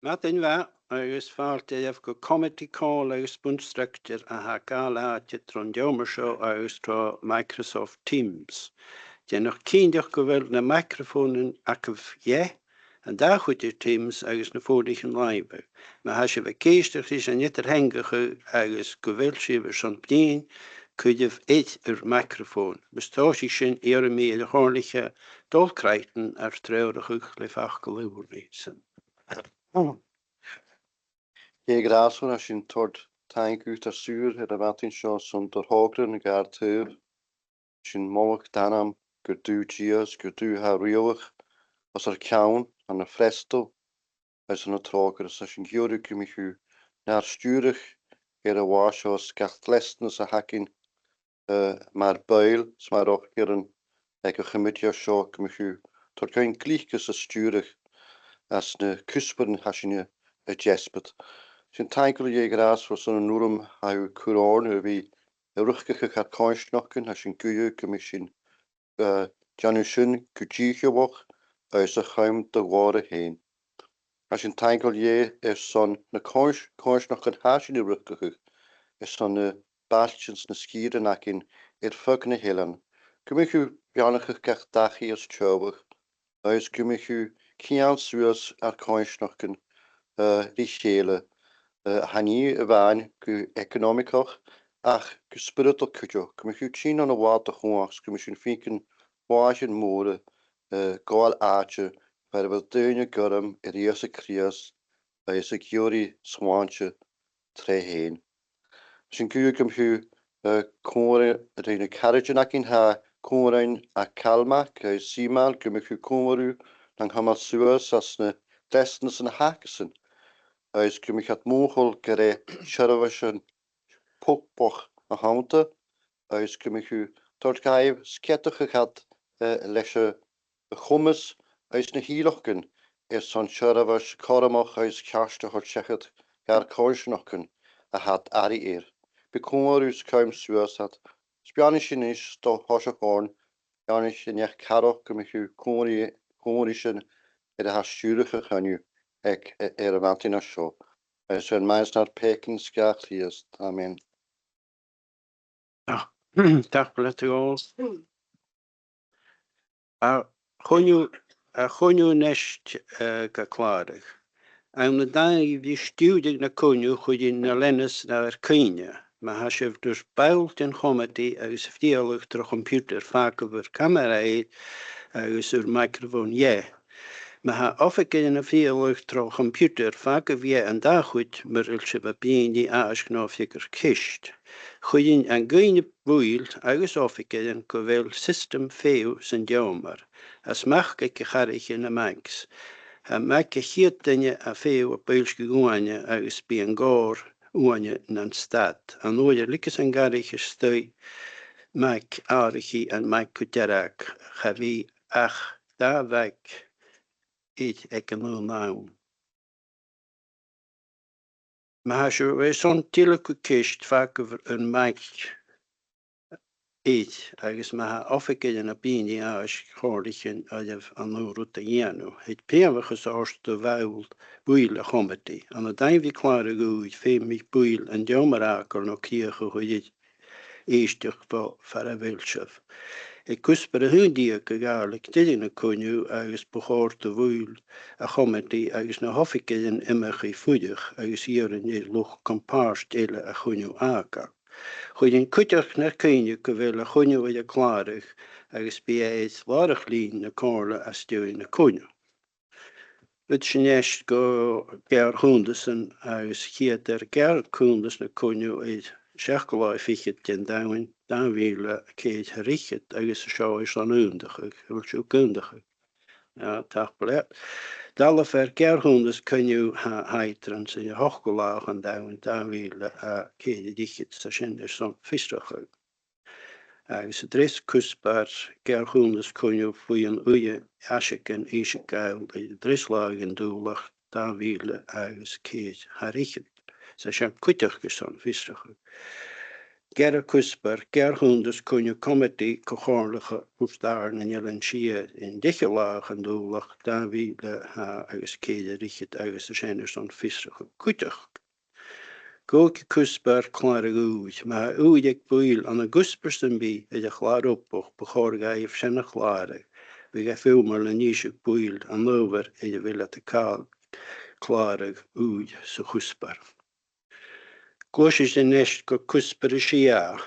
Matin wa, agus fáilte af go comedy call agus bunstructure a ha gáláte tron show agus tro Microsoft Teams. Je nog kiendig geweld na microfonen akkev en daar goed je Teams agus na voedigen live. Maar als je bekeestig is en niet er hengige agus geweldschiver zo'n pdien, kun je het microfoon. Bestoos ik zijn eerder meer de hoorlijke dolkrijten er treurige lefach geluurnissen. Je graasvan als je een tort tank uit de zuur het wat in show zo'n door hoogte en gaar teub. Als je een mogelijk danam gerdu gias gerdu harioch als er kaun aan een fresto als een troker als je een giurik me naar sturig de washoos gacht lesten ze hakken maar buil maar ook een gemidja shock me tot geen kliekjes sturig als de kusperen als je jespet. Zijn tankel je graas voor zo'n noem hij kuron wie rugge gaat kansnokken als een kuju commission Janushin kujige woch uit de geheim de woorden heen. Als een tankel je is zo'n kansnokken haas in de rugge is zo'n baasjes na skieren nakin fucking helen. Kumichu janige kach dachi is tjouwig. Uit kumichu kian suas kansnokken richele. Hani waan ku economicoch ach ku spiritual kujo kumichu chin aan de water hoors kumichu fiken wagen mode goal aatje waar we deunje gurm eerste krias bij security swantje tre heen. Sin ku kumichu kore reine carriage nakin ha korein a kalma ke simal kumichu koru dan hamal suas asne destines en haksen. Als ik me gaat mogelijk gere scherven pokboch a hante, als ik me tot gaif skettige gaat lesje gommes als ne hilochen is zo'n scherven kormach als kerste hot zegt gar korsnokken a hat ari bekommerus kaum suas hat Spanisch is sto hoschorn Spanisch in echt karo me kommerischen has sturige gaan ek wantina show. Zijn meistar peken skachliest. Amen. Dag Platigos. Chonju nest geklaardig. En de dag die stuurde na konju goedin na lennis naar Kenia. Maar als je dus beeld en comedy uit verdielig door computer vaak over camera uit een microfoon Maar of ik in een vierlucht door computer vaak weer een dag goed, maar als je bij die aanschnoffiger kist. Goeien en goeie boeil, uit of ik in een systeem veel zijn jammer. Als mag ik garrig in de manks. En maak ik hier dingen a veel op beelske goeie uit bij een goor oanje in stad. En ooit likkes en garrig stui, maak aardig en maak kuterak, gavi ach, daar weg. Ik kan nu nou. Maar als je zo'n tilleke kist vaak over een mic ergens maar af ik in een pijn als gehoorlijk uit een route het peerige zoals de wild boeilen comedy. En het einde klare goed, veel meer boeil en jammerhaker nog hier gehoord eerst voor een wildschaf. Ik kuspere hundië gegaarlijk dit in een konju agus behoort de woel a comedy agus na hoffike in immer voedig agus hier in je loch compaars delen a konju aka. Goeien kuttig naar konju gewille konju weer klarig agus bij het warig lien na korle as stu in de konju. Het sneest go ger hundussen agus hier der ger hundes na konju is Schakelaar ficht en dan wil keet richt agus show is aan undige, wil je kundige. Ja, dag blad. Dalle verkeerhundes kun je heiteren in je hooggelaag en dan wil keet dicht zijn er zo'n vistige. Agus het is kusbaar kerhundes kun je voor een uie asjeken isjekaal de drislagen doelig dan wil agus keet richt. Ze zijn kuttig gezond vistige. Ger cusper, ger hundes kunje comedy cochorlige hoefstaren en jellen schie in dikke laag en doelig, daar wie de agus kede richet agus de schijners on visserige kutig. Goke cusper klare oed, maar oed ik boeil aan een guspersten bi, het je klaar opboog, begorga je verschenne klare. We gaan veel meer een nisje boeil aan over, en je wil het de kaal klare oed, zo cusper. Gosh is de nest go cusper Siar,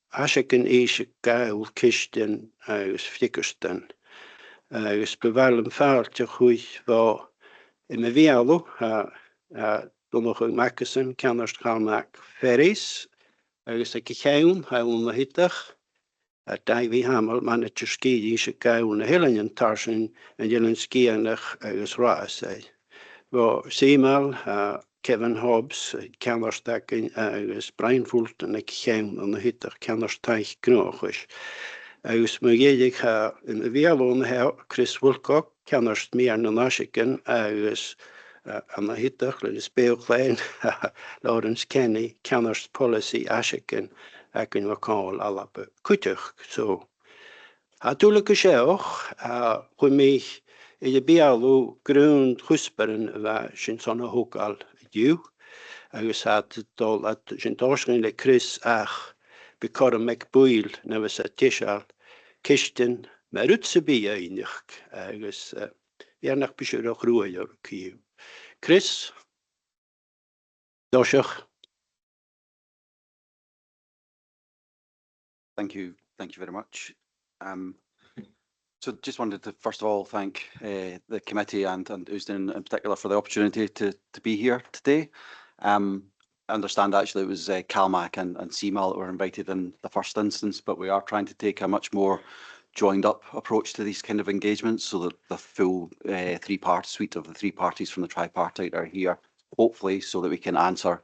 as ik een eise gael kisten agus flikkersten. Agus bewallen vaartje goed waar in mijn wialo, dan nog een makkessen, kanners gaan mak ferries. Agus ik geun, on hittig. Daar wie hamel, man het je ski, is ik gael een hele tarsen en jullie skienig agus raas. Waar zeemaal, Kevin Hobbs, kennerstekken agus Brian Fulton, ik geun on hittig, kennersteig knoog. Agus me géidig in de wialo Chris Wilcock, kennerst meer dan asiken, agus aan de hittig, de speelklein, Lawrence Kenny, kennerst policy asiken, ik in lokaal alle kutig, zo. Natuurlijk is ook, voor mij, in de bialo grond husperen, waar zijn zo'n hoek al duw. Agus had het al, dat zijn waarschijnlijk Chris ach, bekorren mek boeil, na we zet tischal, kisten, maar utse bij einig. Agus, weer nog bijzonder ook roeien, Chris, doosig. Thank you very much. So just wanted to first of all thank the committee and Usden in particular for the opportunity to be here today. I understand actually it was CalMac and CMAL that were invited in the first instance, but we are trying to take a much more joined up approach to these kind of engagements so that the full three-part suite of the three parties from the tripartite are here, hopefully so that we can answer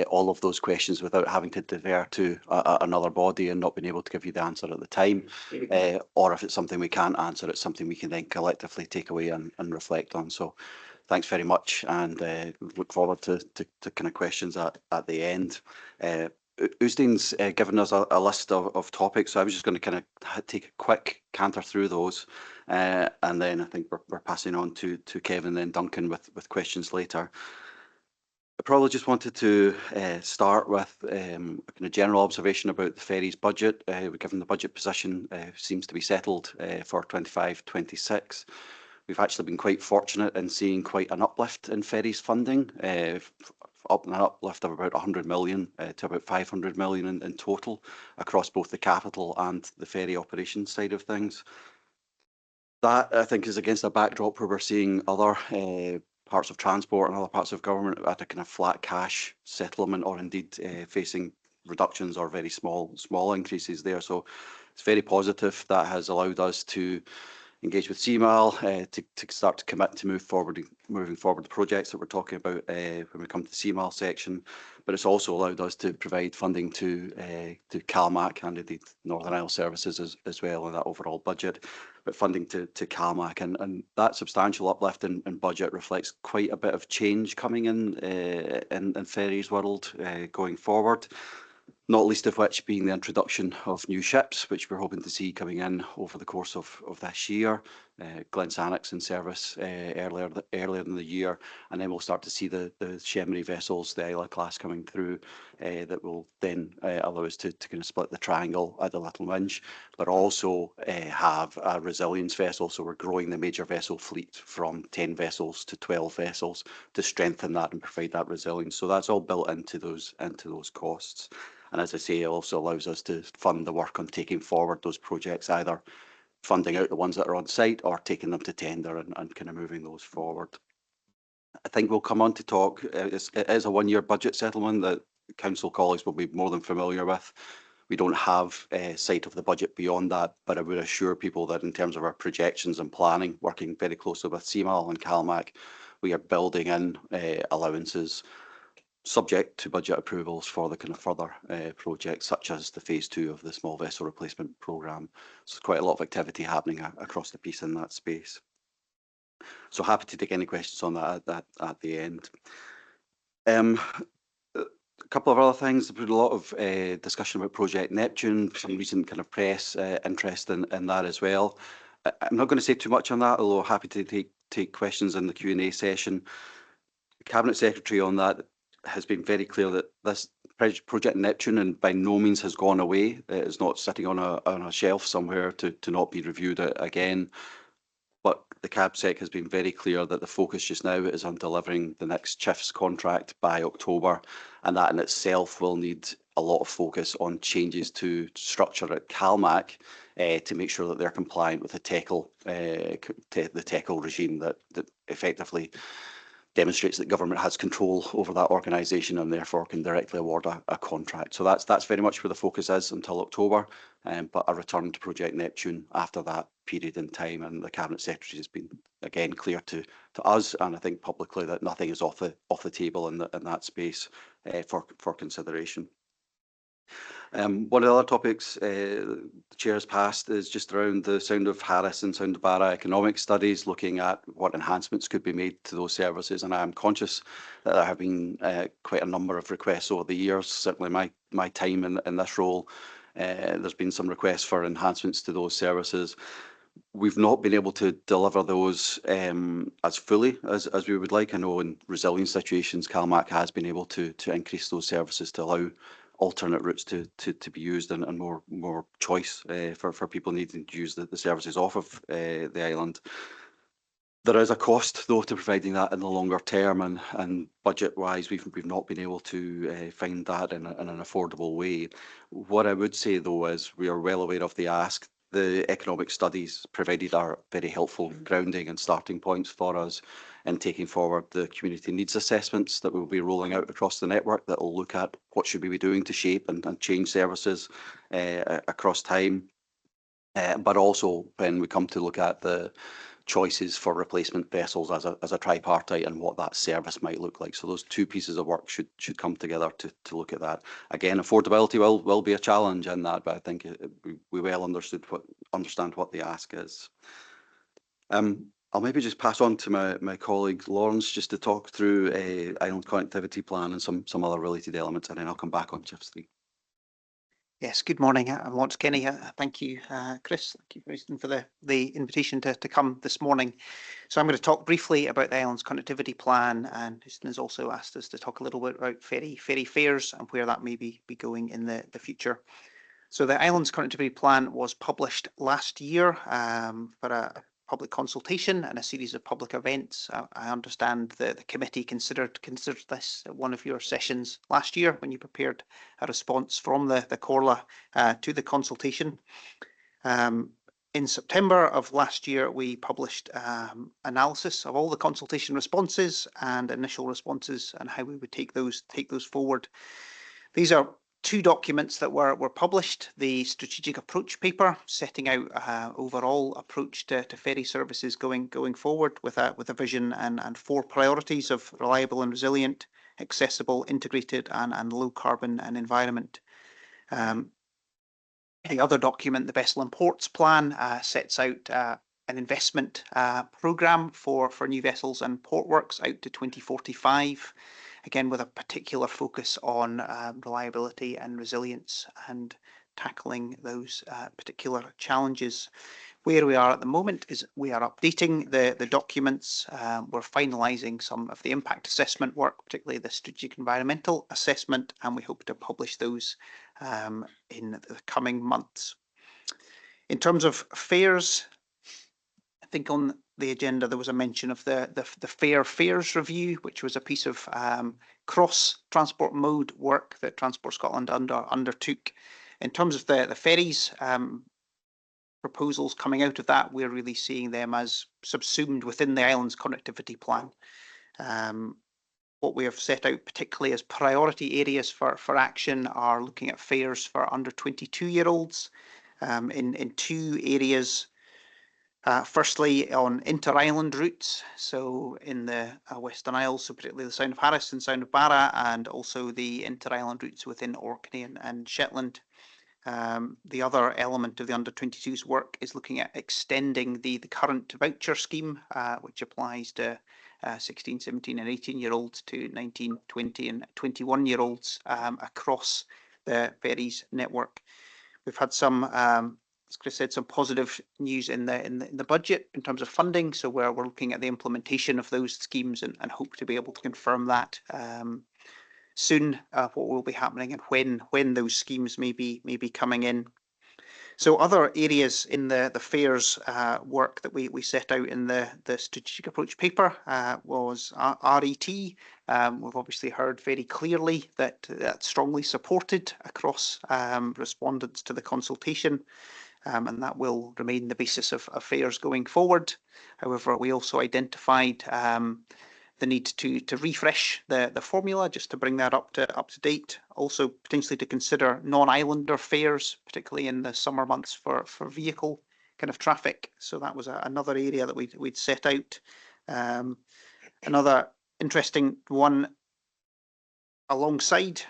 all of those questions without having to defer to another body and not being able to give you the answer at the time. Or if it's something we can't answer, it's something we can then collectively take away and reflect on. So thanks very much, and look forward to kind of questions at the end. Usdin's given us a list of topics, so I was just going to kind of take a quick canter through those, and then I think we're passing on to Kevin and then Duncan with questions later. I probably just wanted to start with a kind of general observation about the ferries budget. Given the budget position seems to be settled for 25-26. We've actually been quite fortunate in seeing quite an uplift in ferries funding, an uplift of about 100 million to about 500 million in total across both the capital and the ferry operations side of things. That, I think, is against a backdrop where we're seeing other parts of transport and other parts of government at a kind of flat cash settlement, or indeed facing reductions or very small increases there. So it's very positive. That has allowed us to engage with CMAL to start to commit to moving forward the projects that we're talking about when we come to the CMAL section. But it's also allowed us to provide funding to CalMac and indeed Northern Isles Services as well in that overall budget. But funding to CalMac, and that substantial uplift in budget reflects quite a bit of change coming in ferries world going forward. Not least of which being the introduction of new ships, which we're hoping to see coming in over the course of this year. Glensannock's in service earlier in the year, and then we'll start to see the Shemry vessels, the Eilean class coming through, that will then allow us to kind of split the triangle at the Little Minge, but also have a resilience vessel. So we're growing the major vessel fleet from 10 vessels to 12 vessels to strengthen that and provide that resilience. So that's all built into those costs. And as I say, it also allows us to fund the work on taking forward those projects, either funding out the ones that are on site or taking them to tender and kind of moving those forward. I think we'll come on to talk, it is a one-year budget settlement that council colleagues will be more than familiar with. We don't have sight of the budget beyond that, but I would assure people that in terms of our projections and planning, working very closely with CMAL and CalMac, we are building in allowances subject to budget approvals for the kind of further projects, such as the phase 2 of the small vessel replacement programme. So quite a lot of activity happening across the piece in that space. So happy to take any questions on that at the end. couple of other things. There's been a lot of discussion about Project Neptune, some recent kind of press interest in that as well. I'm not going to say too much on that, although happy to take questions in the Q&A session. The Cabinet Secretary on that has been very clear that this Project Neptune and by no means has gone away. It is not sitting on a shelf somewhere to not be reviewed again. But the CabSec has been very clear that the focus just now is on delivering the next Chiefs contract by October, and that in itself will need a lot of focus on changes to structure at CalMac to make sure that they're compliant with the TECL regime that effectively demonstrates that government has control over that organisation and therefore can directly award a contract. So that's very much where the focus is until October, but a return to Project Neptune after that period in time. And the Cabinet Secretary has been again clear to us and I think publicly that nothing is off the table in that space for consideration. One of the other topics the Chair has passed is just around the Sound of Harris and Sound of Barra economic studies, looking at what enhancements could be made to those services. And I am conscious that there have been quite a number of requests over the years, certainly my time in this role. There's been some requests for enhancements to those services. We've not been able to deliver those as fully as we would like. I know in resilient situations, CalMac has been able to increase those services to allow alternate routes to be used and more choice for people needing to use the services off of the island. There is a cost though to providing that in the longer term, and budget wise we've not been able to find that in an affordable way. What I would say though is we are well aware of the ask. The economic studies provided are very helpful grounding and starting points for us in taking forward the community needs assessments that we'll be rolling out across the network that will look at what should we be doing to shape and change services across time. But also when we come to look at the choices for replacement vessels as a tripartite and what that service might look like. So those two pieces of work should come together to look at that. Again, affordability will be a challenge in that, but I think we well understand what the ask is. I'll maybe just pass on to my colleague Lawrence just to talk through a island connectivity plan and some other related elements, and then I'll come back on Chiefs 3. Yes, good morning. I'm Lawrence Kenny. Thank you, Chris. Thank you, Preston, for the invitation to come this morning. So I'm going to talk briefly about the Islands Connectivity Plan, and Preston has also asked us to talk a little bit about ferry fares and where that may be going in the future. So the Islands Connectivity Plan was published last year for a public consultation and a series of public events. I understand the committee considered this at one of your sessions last year when you prepared a response from the Comhairle to the consultation. In September of last year, we published analysis of all the consultation responses and initial responses and how we would take those forward. These are two documents that were published: the strategic approach paper setting out overall approach to ferry services going forward with a vision and 4 priorities of reliable and resilient, accessible, integrated and low carbon and environment. The other document, the Vessel and Ports Plan, sets out an investment programme for new vessels and port works out to 2045. Again, with a particular focus on reliability and resilience and tackling those particular challenges. Where we are at the moment is we are updating the documents. We're finalising some of the impact assessment work, particularly the strategic environmental assessment, and we hope to publish those in the coming months. In terms of fares, I think on the agenda there was a mention of the fares review, which was a piece of cross transport mode work that Transport Scotland undertook. In terms of the ferries, proposals coming out of that, we're really seeing them as subsumed within the Islands Connectivity Plan. What we have set out particularly as priority areas for action are looking at fares for under 22-year-olds in 2 areas. Firstly, on inter-island routes, so in the Western Isles, so particularly the Sound of Harris and Sound of Barra, and also the inter-island routes within Orkney and Shetland. The other element of the under 22s work is looking at extending the current voucher scheme, which applies to 16, 17 and 18-year-olds to 19, 20 and 21-year-olds across the ferries network. We've had some, as Chris said, some positive news in the budget in terms of funding. So we're looking at the implementation of those schemes and hope to be able to confirm that soon, what will be happening and when those schemes may be coming in. So other areas in the fairs work that we set out in the strategic approach paper was RET. We've obviously heard very clearly that that's strongly supported across respondents to the consultation, and that will remain the basis of fairs going forward. However, we also identified the need to refresh the formula just to bring that up to date. Also potentially to consider non-islander fares, particularly in the summer months for vehicle kind of traffic. So that was another area that we'd set out. Another interesting one alongside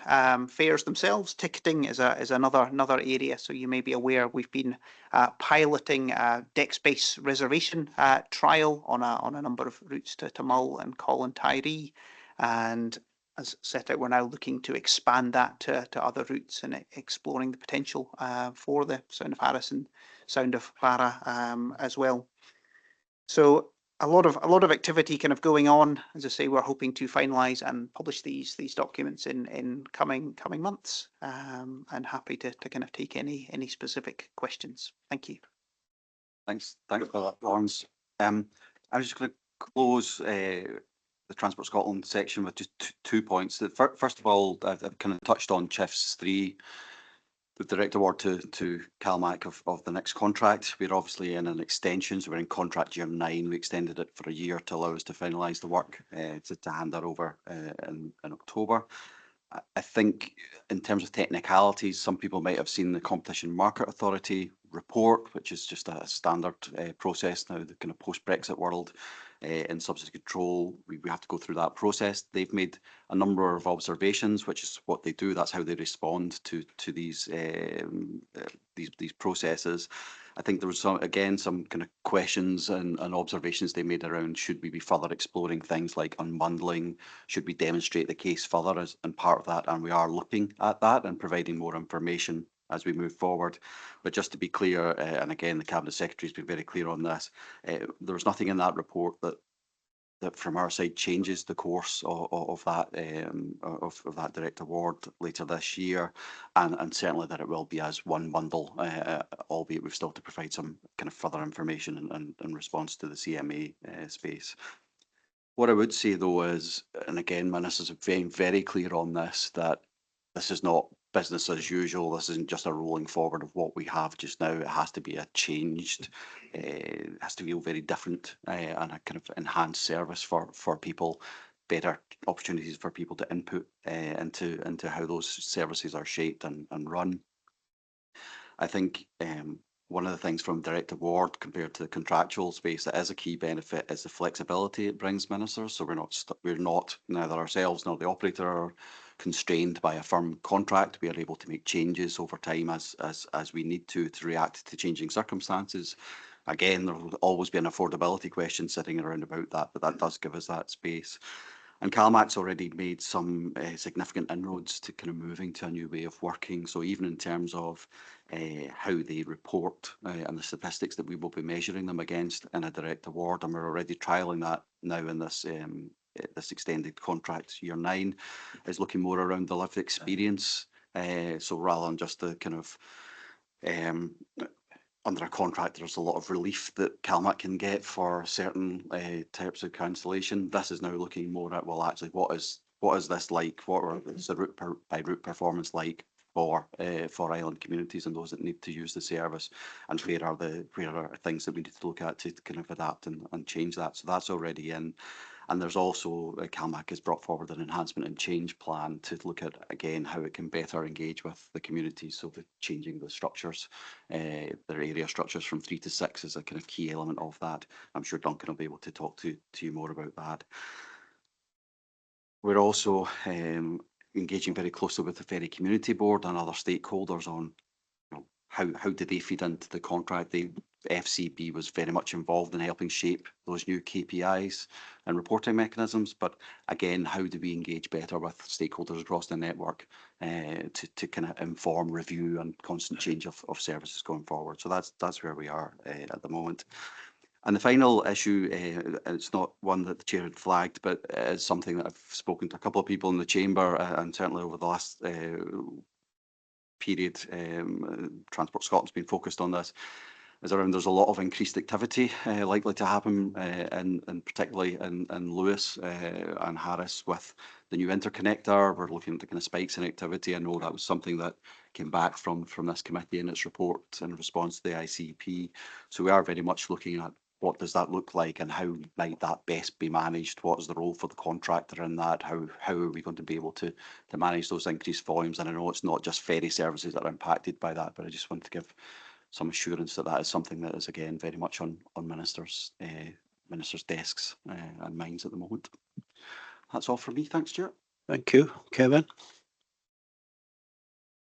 fares themselves, ticketing is another area. So you may be aware we've been piloting deck-space reservation trial on a number of routes to Mull and Col and Tyree, and as set out, we're now looking to expand that to other routes and exploring the potential for the Sound of Harris and Sound of Barra as well. So a lot of activity kind of going on. As I say, we're hoping to finalise and publish these documents in coming months, and happy to kind of take any specific questions. Thank you. Thanks for that, Lawrence. I was just going to close the Transport Scotland section with just two points. First of all, I've kind of touched on CHIFS 3, the direct award to CalMac of the next contract. We're obviously in an extension, so we're in contract year 9. We extended it for a year to allow us to finalise the work, to hand that over in October. I think in terms of technicalities, some people might have seen the Competition Market Authority report, which is just a standard process now, the kind of post-Brexit world. In subsidy control, we have to go through that process. They've made a number of observations, which is what they do. That's how they respond to these processes. I think there was some kind of questions and observations they made around, should we be further exploring things like unbundling? Should we demonstrate the case further and part of that? And we are looking at that and providing more information as we move forward. But just to be clear, and again, the Cabinet Secretary has been very clear on this, there was nothing in that report that from our side changes the course of that direct award later this year, and certainly that it will be as one bundle, albeit we've still to provide some kind of further information in response to the CMA space. What I would say though is, and again, Ministers have been very clear on this, that this is not business as usual. This isn't just a rolling forward of what we have just now. It has to be a changed, it has to feel very different, and a kind of enhanced service for people, better opportunities for people to input into how those services are shaped and run. I think one of the things from direct award compared to the contractual space that is a key benefit is the flexibility it brings ministers. So we're not neither ourselves nor the operator are constrained by a firm contract. We are able to make changes over time as we need to react to changing circumstances. Again, there will always be an affordability question sitting around about that, but that does give us that space. And CalMac's already made some significant inroads to kind of moving to a new way of working. So even in terms of how they report and the statistics that we will be measuring them against in a direct award, and we're already trialling that now in this extended contract year 9, is looking more around the lived experience. So rather than just the kind of under a contract, there's a lot of relief that CalMac can get for certain types of cancellation. This is now looking more at, well, actually, what is this like? What is the route by route performance like for island communities and those that need to use the service, and where are things that we need to look at to kind of adapt and change that? So that's already in. And there's also, CalMac has brought forward an enhancement and change plan to look at, again, how it can better engage with the community. So changing the structures, their area structures from 3 to 6 is a kind of key element of that. I'm sure Duncan will be able to talk to you more about that. We're also engaging very closely with the Ferry Community Board and other stakeholders on how do they feed into the contract? The FCB was very much involved in helping shape those new KPIs and reporting mechanisms. But again, how do we engage better with stakeholders across the network to kind of inform, review, and constant change of services going forward? So that's where we are at the moment. And the final issue, it's not one that the chair had flagged, but it's something that I've spoken to a couple of people in the chamber and certainly over the last period, Transport Scotland's been focused on this, is around there's a lot of increased activity likely to happen, and particularly in Lewis and Harris with the new interconnector. We're looking at the kind of spikes in activity. I know that was something that came back from this committee in its report in response to the ICP. So we are very much looking at what does that look like and how might that best be managed? What is the role for the contractor in that? How are we going to be able to manage those increased volumes? And I know it's not just ferry services that are impacted by that, but I just want to give some assurance that that is something that is, again, very much on ministers' desks and minds at the moment. That's all from me. Thanks, Stuart. Thank you. Kevin?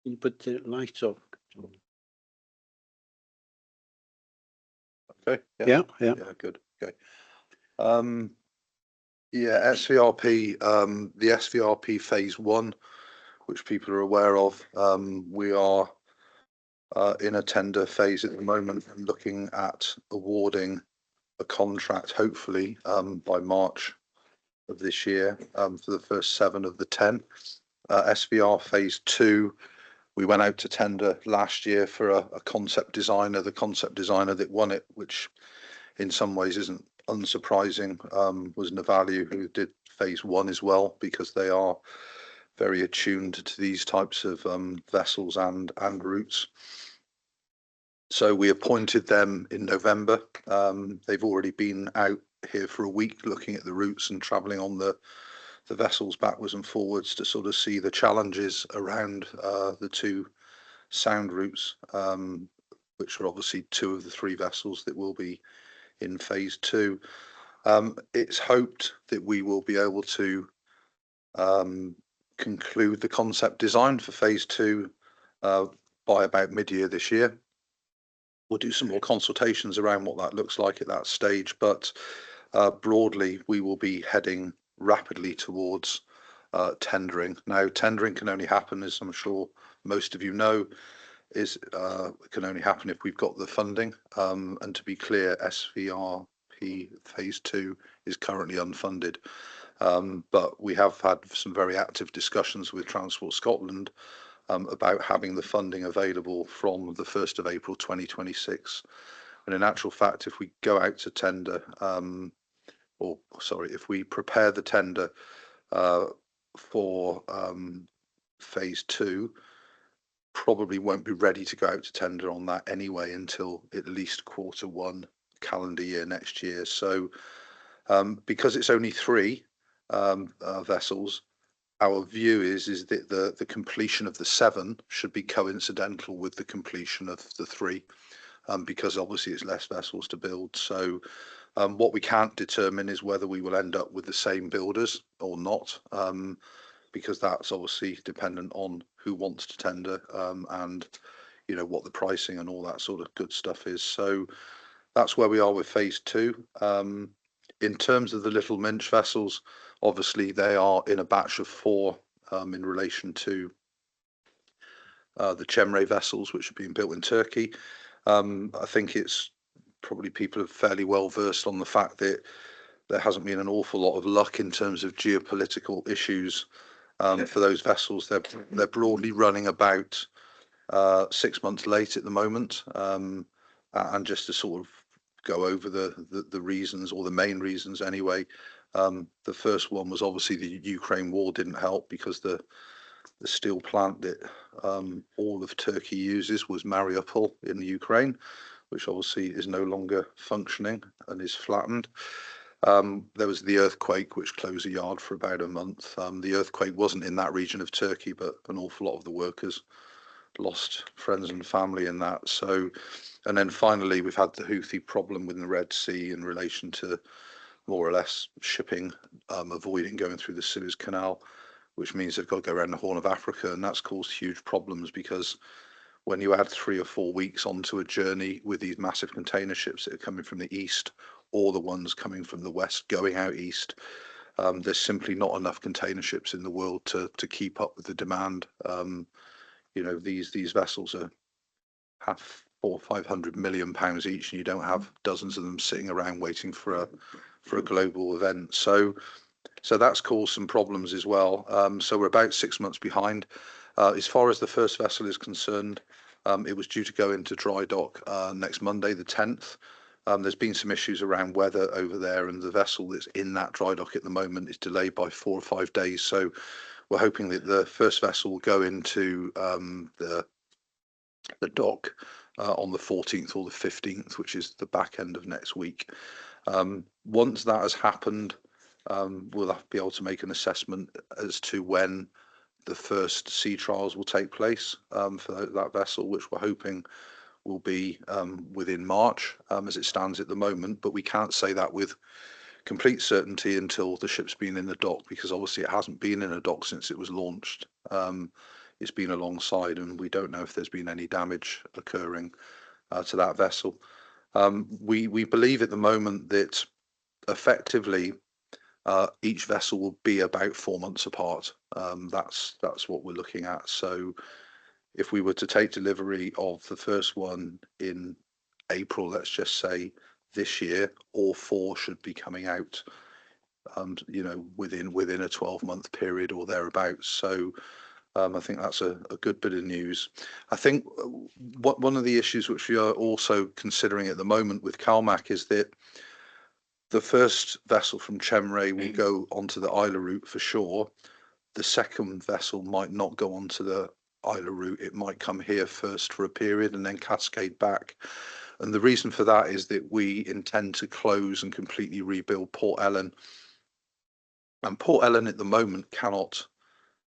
Can you put the lights off? Okay. Yeah. Yeah, good. Okay. Yeah, SVRP, the SVRP phase 1, which people are aware of, we are in a tender phase at the moment and looking at awarding a contract, hopefully by March of this year, for the first 7 of the 10. SVR phase 2, we went out to tender last year for a concept designer, the concept designer that won it, which in some ways isn't unsurprising, was Navalu, who did phase 1 as well, because they are very attuned to these types of vessels and routes. So we appointed them in November. They've already been out here for a week looking at the routes and travelling on the vessels backwards and forwards to sort of see the challenges around the 2 sound routes, which are obviously 2 of the 3 vessels that will be in phase 2. It's hoped that we will be able to conclude the concept design for phase 2 by about mid-year this year. We'll do some more consultations around what that looks like at that stage, but broadly we will be heading rapidly towards tendering. Now, tendering can only happen, as I'm sure most of you know, can only happen if we've got the funding. And to be clear, SVRP phase 2 is currently unfunded. But we have had some very active discussions with Transport Scotland about having the funding available from the 1st of April 2026. And in actual fact, if we go out to tender, if we prepare the tender for phase 2, probably won't be ready to go out to tender on that anyway until at least Q1 calendar year next year. So because it's only 3 vessels, our view is that the completion of the 7 should be coincidental with the completion of the 3, because obviously it's less vessels to build. So what we can't determine is whether we will end up with the same builders or not, because that's obviously dependent on who wants to tender, and you know what the pricing and all that sort of good stuff is. So that's where we are with phase 2. In terms of the Little Minch vessels, obviously they are in a batch of 4 in relation to the Cemre vessels, which are being built in Turkey. I think it's probably people are fairly well versed on the fact that there hasn't been an awful lot of luck in terms of geopolitical issues for those vessels. They're broadly running about 6 months late at the moment. And just to sort of go over the reasons, or the main reasons anyway, the first one was obviously the Ukraine war didn't help, because the steel plant that all of Turkey uses was Mariupol in the Ukraine, which obviously is no longer functioning and is flattened. There was the earthquake, which closed the yard for about a month. The earthquake wasn't in that region of Turkey, but an awful lot of the workers lost friends and family in that. So, and then finally we've had the Houthi problem within the Red Sea in relation to more or less shipping avoiding going through the Suez Canal, which means they've got to go around the Horn of Africa, and that's caused huge problems because when you add 3 or 4 weeks onto a journey with these massive container ships that are coming from the east, or the ones coming from the west going out east, there's simply not enough container ships in the world to keep up with the demand. You know, these vessels have 400 or 500 million pounds each, and you don't have dozens of them sitting around waiting for a global event. So that's caused some problems as well. So we're about 6 months behind. As far as the first vessel is concerned, it was due to go into dry dock next Monday, the 10th. There's been some issues around weather over there, and the vessel that's in that dry dock at the moment is delayed by 4 or 5 days. So we're hoping that the first vessel will go into the dock on the 14th or the 15th, which is the back end of next week. Once that has happened, we'll have to be able to make an assessment as to when the first sea trials will take place for that vessel, which we're hoping will be within March as it stands at the moment. But we can't say that with complete certainty until the ship's been in the dock, because obviously it hasn't been in a dock since it was launched. It's been alongside, and we don't know if there's been any damage occurring to that vessel. We believe at the moment that effectively each vessel will be about 4 months apart. That's what we're looking at. So if we were to take delivery of the first one in April, let's just say this year, all 4 should be coming out, you know, within a 12-month period or thereabouts. So I think that's a good bit of news. I think one of the issues which we are also considering at the moment with CalMac is that the first vessel from Comhairle will go onto the Eilean route for sure. The second vessel might not go onto the Eilean route. It might come here first for a period and then cascade back. And the reason for that is that we intend to close and completely rebuild Port Eilean. And Port Eilean at the moment cannot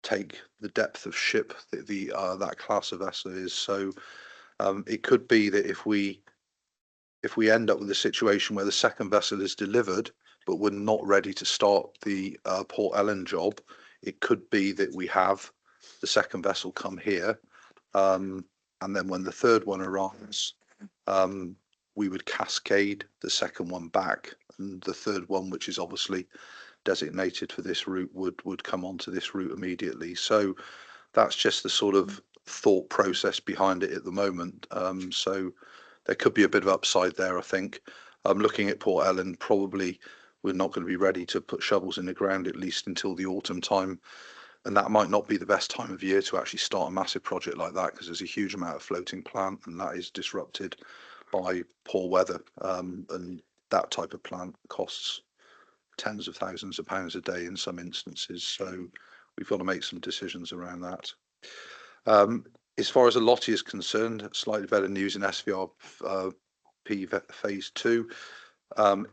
take the depth of ship that that class of vessel is. So it could be that if we end up with a situation where the second vessel is delivered, but we're not ready to start the Port Eilean job, it could be that we have the second vessel come here, and then when the third one arrives, we would cascade the second one back, and the third one, which is obviously designated for this route, would come onto this route immediately. So that's just the sort of thought process behind it at the moment. So there could be a bit of upside there, I think. Looking at Port Eilean, probably we're not going to be ready to put shovels in the ground at least until the autumn time, and that might not be the best time of year to actually start a massive project like that, because there's a huge amount of floating plant, and that is disrupted by poor weather, and that type of plant costs tens of thousands of pounds a day in some instances. So we've got to make some decisions around that. As far as a Lottie is concerned, slightly better news in SVRP phase 2.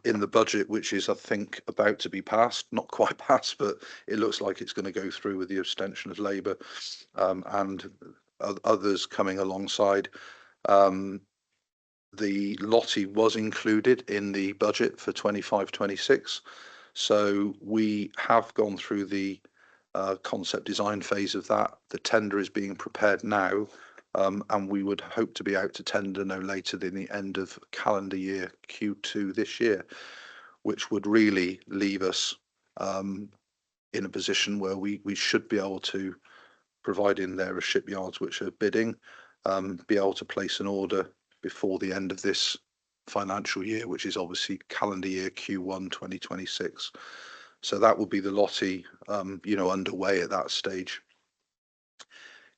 In the budget, which is, I think, about to be passed, not quite passed, but it looks like it's going to go through with the abstention of Labour and others coming alongside. The Lottie was included in the budget for 25-26. So we have gone through the concept design phase of that. The tender is being prepared now, and we would hope to be out to tender no later than the end of calendar year Q2 this year, which would really leave us in a position where we should be able to, providing there are shipyards which are bidding, be able to place an order before the end of this financial year, which is obviously calendar year Q1 2026. So that will be the Lottie, you know, underway at that stage.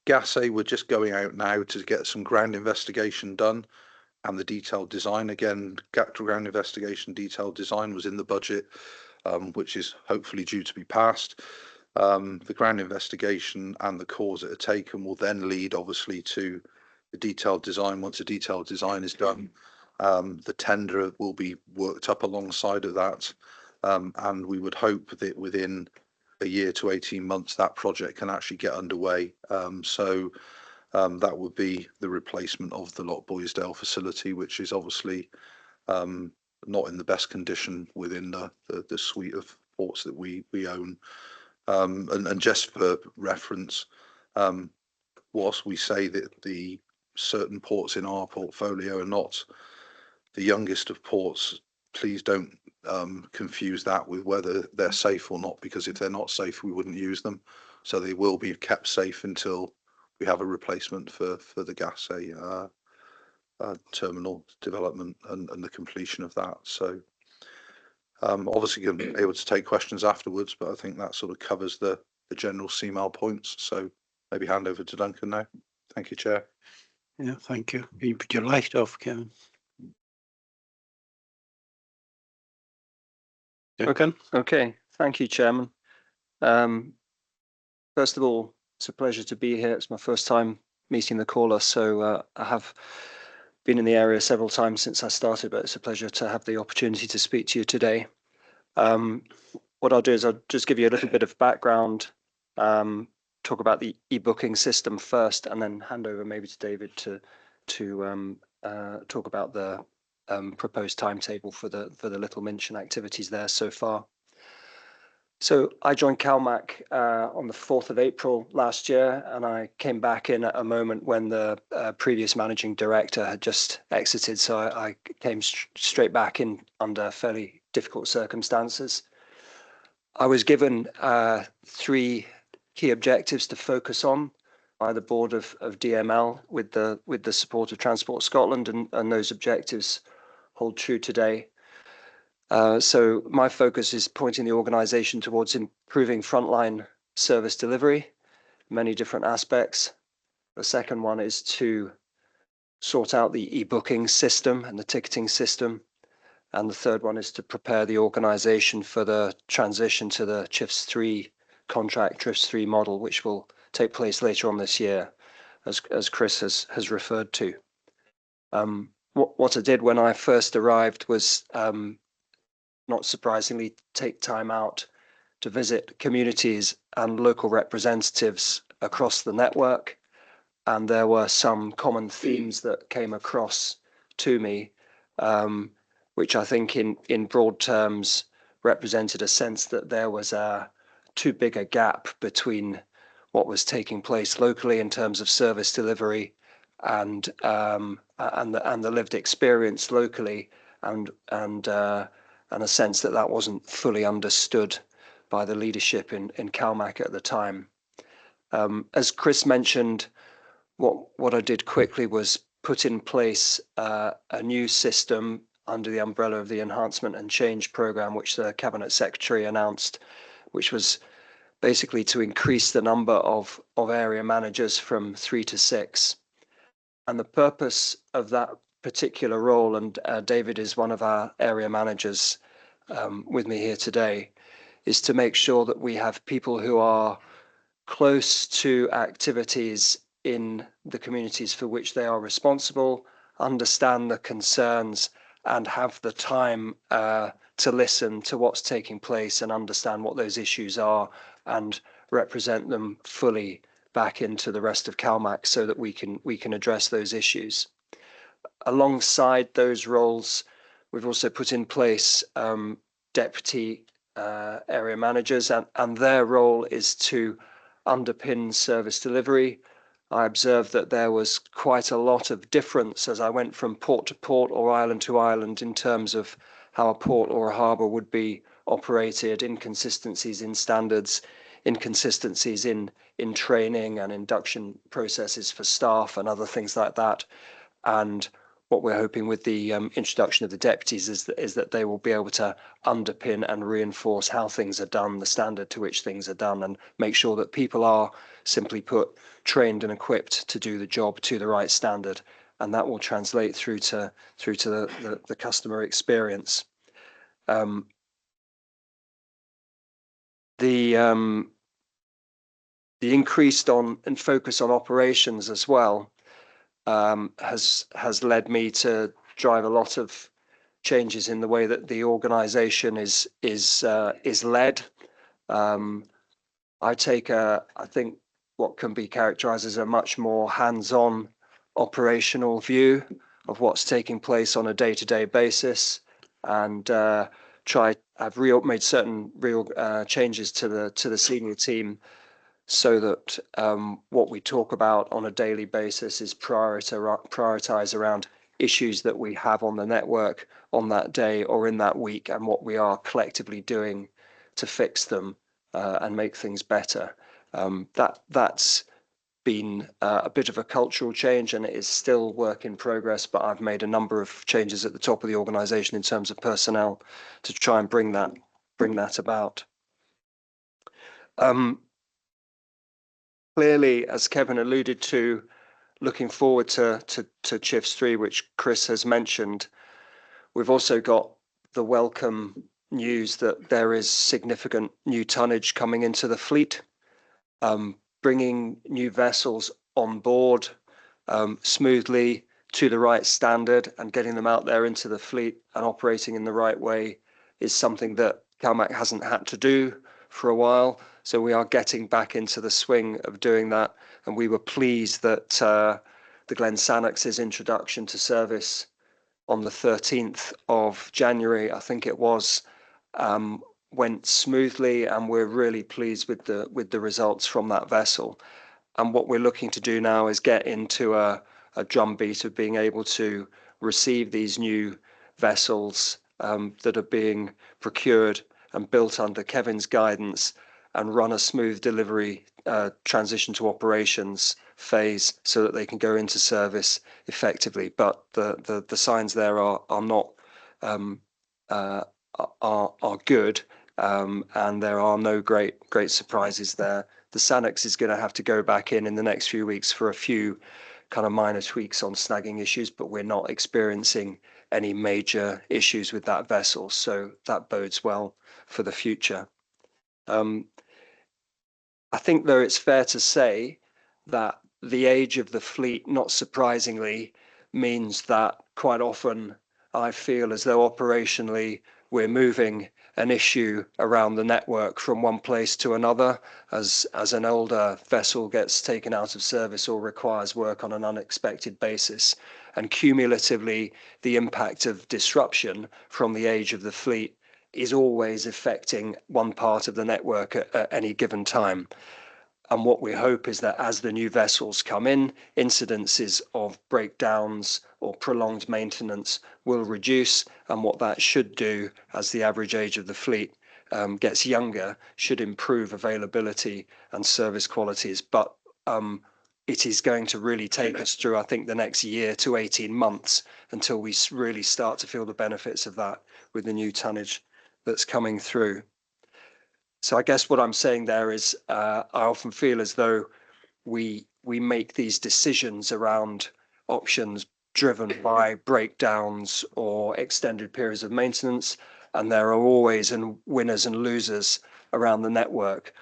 Gassé, we're just going out now to get some ground investigation done and the detailed design. Again, ground investigation detailed design was in the budget, which is hopefully due to be passed. The ground investigation and the cores that are taken will then lead obviously to the detailed design. Once the detailed design is done, the tender will be worked up alongside of that, and we would hope that within a year to 18 months that project can actually get underway. So that would be the replacement of the Loch Boisdale facility, which is obviously not in the best condition within the suite of ports that we own. And just for reference, whilst we say that the certain ports in our portfolio are not the youngest of ports, please don't confuse that with whether they're safe or not, because if they're not safe, we wouldn't use them. So they will be kept safe until we have a replacement for the gas terminal development and the completion of that. So obviously you'll be able to take questions afterwards, but I think that sort of covers the general CMAL points. So maybe hand over to Duncan now. Thank you, Chair. Yeah, thank you. You put your light off, Kevin. Duncan? Okay, thank you, Chairman. First of all, it's a pleasure to be here. It's my first time meeting the caller, so I have been in the area several times since I started, but it's a pleasure to have the opportunity to speak to you today. What I'll do is I'll just give you a little bit of background, talk about the e-booking system first, and then hand over maybe to David to talk about the proposed timetable for the Little Minchin activities there so far. So I joined CalMac on the 4th of April last year, and I came back in at a moment when the previous managing director had just exited. So I came straight back in under fairly difficult circumstances. I was given 3 key objectives to focus on by the board of DML with the support of Transport Scotland, and those objectives hold true today. So my focus is pointing the organisation towards improving frontline service delivery, many different aspects. The second one is to sort out the e-booking system and the ticketing system. And the third one is to prepare the organisation for the transition to the TRIFS 3 contract, TRIFS 3 model, which will take place later on this year, as Chris has referred to. What I did when I first arrived was, not surprisingly, take time out to visit communities and local representatives across the network. And there were some common themes that came across to me, which I think in broad terms represented a sense that there was too big a gap between what was taking place locally in terms of service delivery and the lived experience locally, and a sense that wasn't fully understood by the leadership in CalMac at the time. As Chris mentioned, what I did quickly was put in place a new system under the umbrella of the Enhancement and Change programme, which the Cabinet Secretary announced, which was basically to increase the number of area managers from 3 to 6. And the purpose of that particular role, and David is one of our area managers with me here today, is to make sure that we have people who are close to activities in the communities for which they are responsible, understand the concerns, and have the time to listen to what's taking place and understand what those issues are and represent them fully back into the rest of CalMac so that we can address those issues. Alongside those roles, we've also put in place deputy area managers, and their role is to underpin service delivery. I observed that there was quite a lot of difference as I went from port to port or island to island in terms of how a port or a harbour would be operated, inconsistencies in standards, inconsistencies in training and induction processes for staff and other things like that. And what we're hoping with the introduction of the deputies is that they will be able to underpin and reinforce how things are done, the standard to which things are done, and make sure that people are, simply put, trained and equipped to do the job to the right standard, and that will translate through to the customer experience. The increased and focus on operations as well has led me to drive a lot of changes in the way that the organisation is led. I take I think what can be characterised as a much more hands-on operational view of what's taking place on a day-to-day basis, and I've made certain real changes to the senior team so that what we talk about on a daily basis is prioritize around issues that we have on the network on that day or in that week, and what we are collectively doing to fix them and make things better. That's been a bit of a cultural change, and it is still work in progress, but I've made a number of changes at the top of the organization in terms of personnel to try and bring that about. Clearly, as Kevin alluded to, looking forward to CHIFS 3, which Chris has mentioned, we've also got the welcome news that there is significant new tonnage coming into the fleet. Bringing new vessels on board smoothly to the right standard and getting them out there into the fleet and operating in the right way is something that CalMac hasn't had to do for a while. So we are getting back into the swing of doing that. And we were pleased that the Glen Sannox's introduction to service on the 13th of January, I think it was, went smoothly, and we're really pleased with the results from that vessel. And what we're looking to do now is get into a drumbeat of being able to receive these new vessels that are being procured and built under Kevin's guidance, and run a smooth delivery transition to operations phase so that they can go into service effectively. But the signs there are not are good, and there are no great surprises there. The Sannox is going to have to go back in the next few weeks for a few kind of minor tweaks on snagging issues, but we're not experiencing any major issues with that vessel, so that bodes well for the future. I think, though, it's fair to say that the age of the fleet, not surprisingly, means that quite often I feel as though operationally we're moving an issue around the network from one place to another as an older vessel gets taken out of service or requires work on an unexpected basis. And cumulatively, the impact of disruption from the age of the fleet is always affecting one part of the network at any given time. And what we hope is that as the new vessels come in, incidences of breakdowns or prolonged maintenance will reduce, and what that should do as the average age of the fleet gets younger should improve availability and service qualities. But it is going to really take us through, I think, the next year to 18 months until we really start to feel the benefits of that with the new tonnage that's coming through. So I guess what I'm saying there is I often feel as though we make these decisions around options driven by breakdowns or extended periods of maintenance, and there are always winners and losers around the network.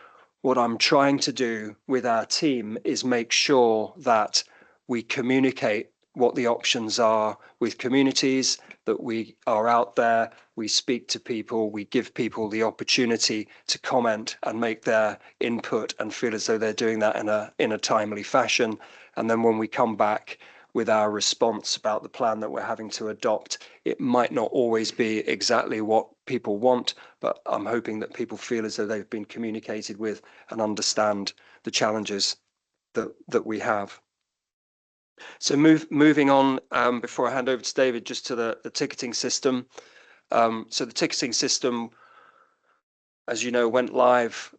What I'm trying to do with our team is make sure that we communicate what the options are with communities, that we are out there, we speak to people, we give people the opportunity to comment and make their input and feel as though they're doing that in a timely fashion. And then when we come back with our response about the plan that we're having to adopt, it might not always be exactly what people want, but I'm hoping that people feel as though they've been communicated with and understand the challenges that we have. So moving on, before I hand over to David, just to the ticketing system. So the ticketing system, as you know, went live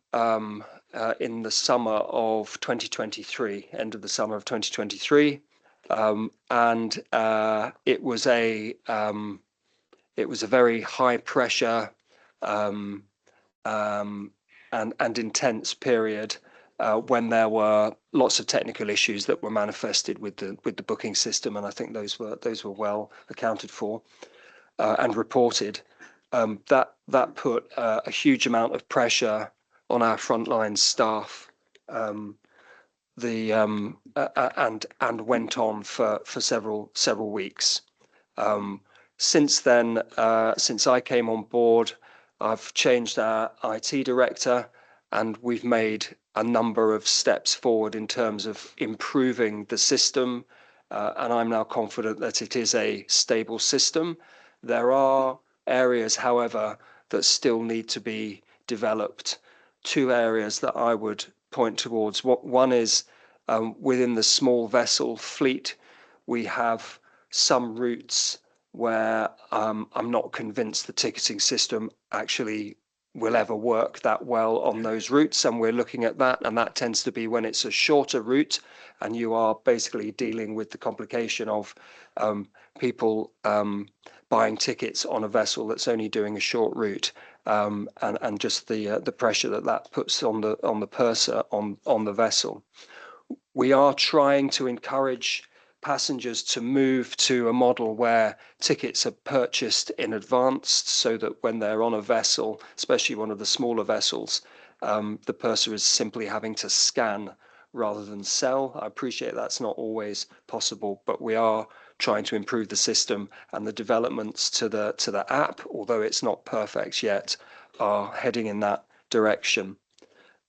in the summer of 2023, end of the summer of 2023, and it was a very high pressure and intense period. When there were lots of technical issues that were manifested with the booking system, and I think those were well accounted for and reported. That put a huge amount of pressure on our frontline staff, and went on for several weeks. Since then, since I came on board, I've changed our IT director, and we've made a number of steps forward in terms of improving the system, and I'm now confident that it is a stable system. There are areas, however, that still need to be developed. Two areas that I would point towards. One is within the small vessel fleet, we have some routes where I'm not convinced the ticketing system actually will ever work that well on those routes, and we're looking at that, and that tends to be when it's a shorter route and you are basically dealing with the complication of people buying tickets on a vessel that's only doing a short route, and just the pressure that puts on the purser on the vessel. We are trying to encourage passengers to move to a model where tickets are purchased in advance, so that when they're on a vessel, especially one of the smaller vessels, the purser is simply having to scan rather than sell. I appreciate that's not always possible, but we are trying to improve the system, and the developments to the app, although it's not perfect yet, are heading in that direction.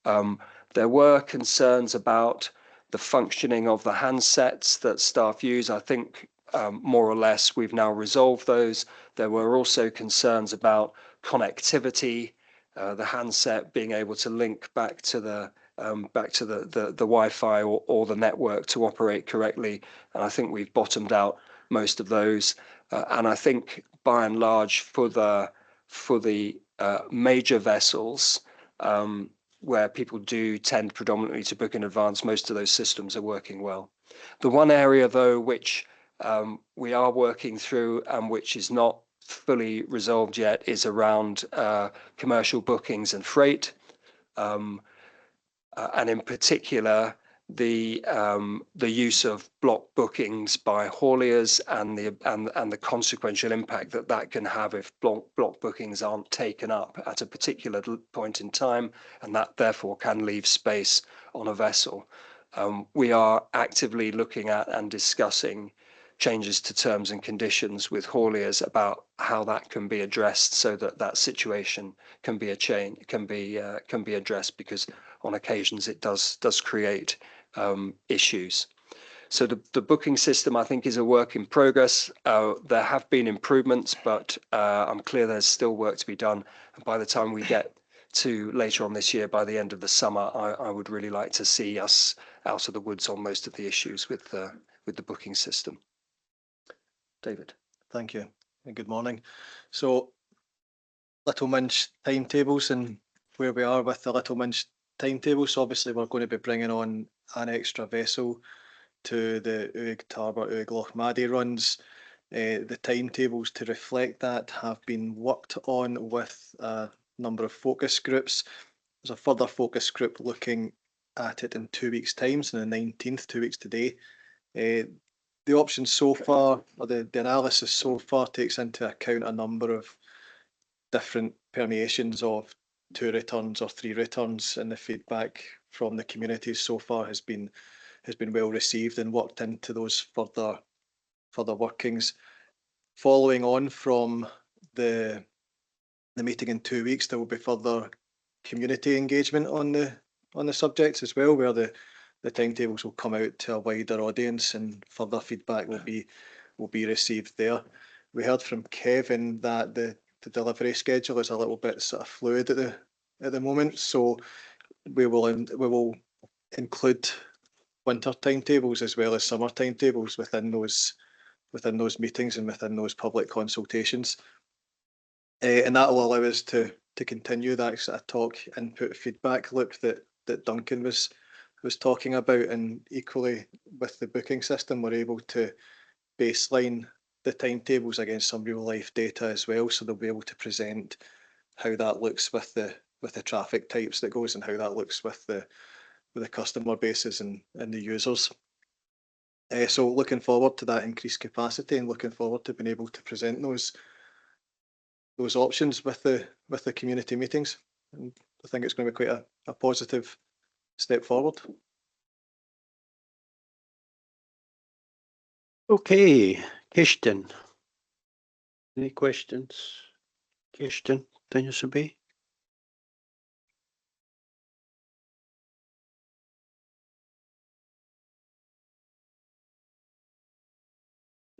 There were concerns about the functioning of the handsets that staff use. I think more or less we've now resolved those. There were also concerns about connectivity, the handset being able to link back to the Wi-Fi or the network to operate correctly, and I think we've bottomed out most of those. And I think by and large for the major vessels, where people do tend predominantly to book in advance, most of those systems are working well. The one area, though, which we are working through and which is not fully resolved yet is around commercial bookings and freight, and in particular the use of block bookings by hauliers and the consequential impact that can have if block bookings aren't taken up at a particular point in time, and that therefore can leave space on a vessel. We are actively looking at and discussing changes to terms and conditions with hauliers about how that can be addressed, so that situation can be addressed, because on occasions it does create issues. So the booking system, I think, is a work in progress. There have been improvements, but I'm clear there's still work to be done. And by the time we get to later on this year, by the end of the summer, I would really like to see us out of the woods on most of the issues with the booking system. David. Thank you and good morning. So Little Minch timetables and where we are with the Little Minch timetables. So obviously we're going to be bringing on an extra vessel to the Uig Tarbert, Uig Loch Maddie runs. The timetables to reflect that have been worked on with a number of focus groups. There's a further focus group looking at it in 2 weeks' time, so the 19th, 2 weeks today. The options so far, or the analysis so far, takes into account a number of different permeations of 2 returns or 3 returns, and the feedback from the community so far has been well received and worked into those further workings. Following on from the meeting in 2 weeks, there will be further community engagement on the subjects as well, where the timetables will come out to a wider audience and further feedback will be received there. We heard from Kevin that the delivery schedule is a little bit sort of fluid at the moment, so we will include winter timetables as well as summer timetables within those meetings and within those public consultations, and that will allow us to continue that sort of talk, input, feedback loop that Duncan was talking about. And equally with the booking system, we're able to baseline the timetables against some real life data as well, so they'll be able to present how that looks with the traffic types that goes and how that looks with the customer bases and the users. So looking forward to that increased capacity and looking forward to being able to present those options with the community meetings. And I think it's going to be quite a positive step forward. Okay, Kirsten. Any questions? Kirsten, Danielson.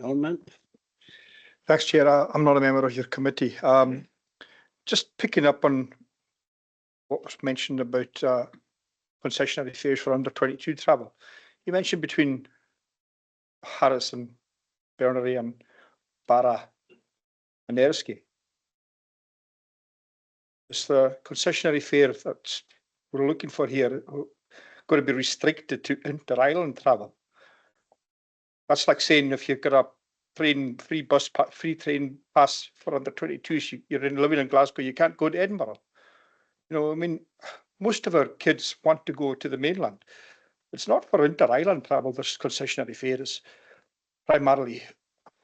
Norman? Thanks, Chair. I'm not a member of your committee. Just picking up on what was mentioned about concessionary fares for under 22 travel. You mentioned between Harrison, Bernery and Barra and Erskine. Is the concessionary fare that we're looking for here going to be restricted to inter-island travel? That's like saying if you've got a free train pass for under 22s, you're living in Glasgow, you can't go to Edinburgh. You know, I mean, most of our kids want to go to the mainland. It's not for inter-island travel. This concessionary fare is primarily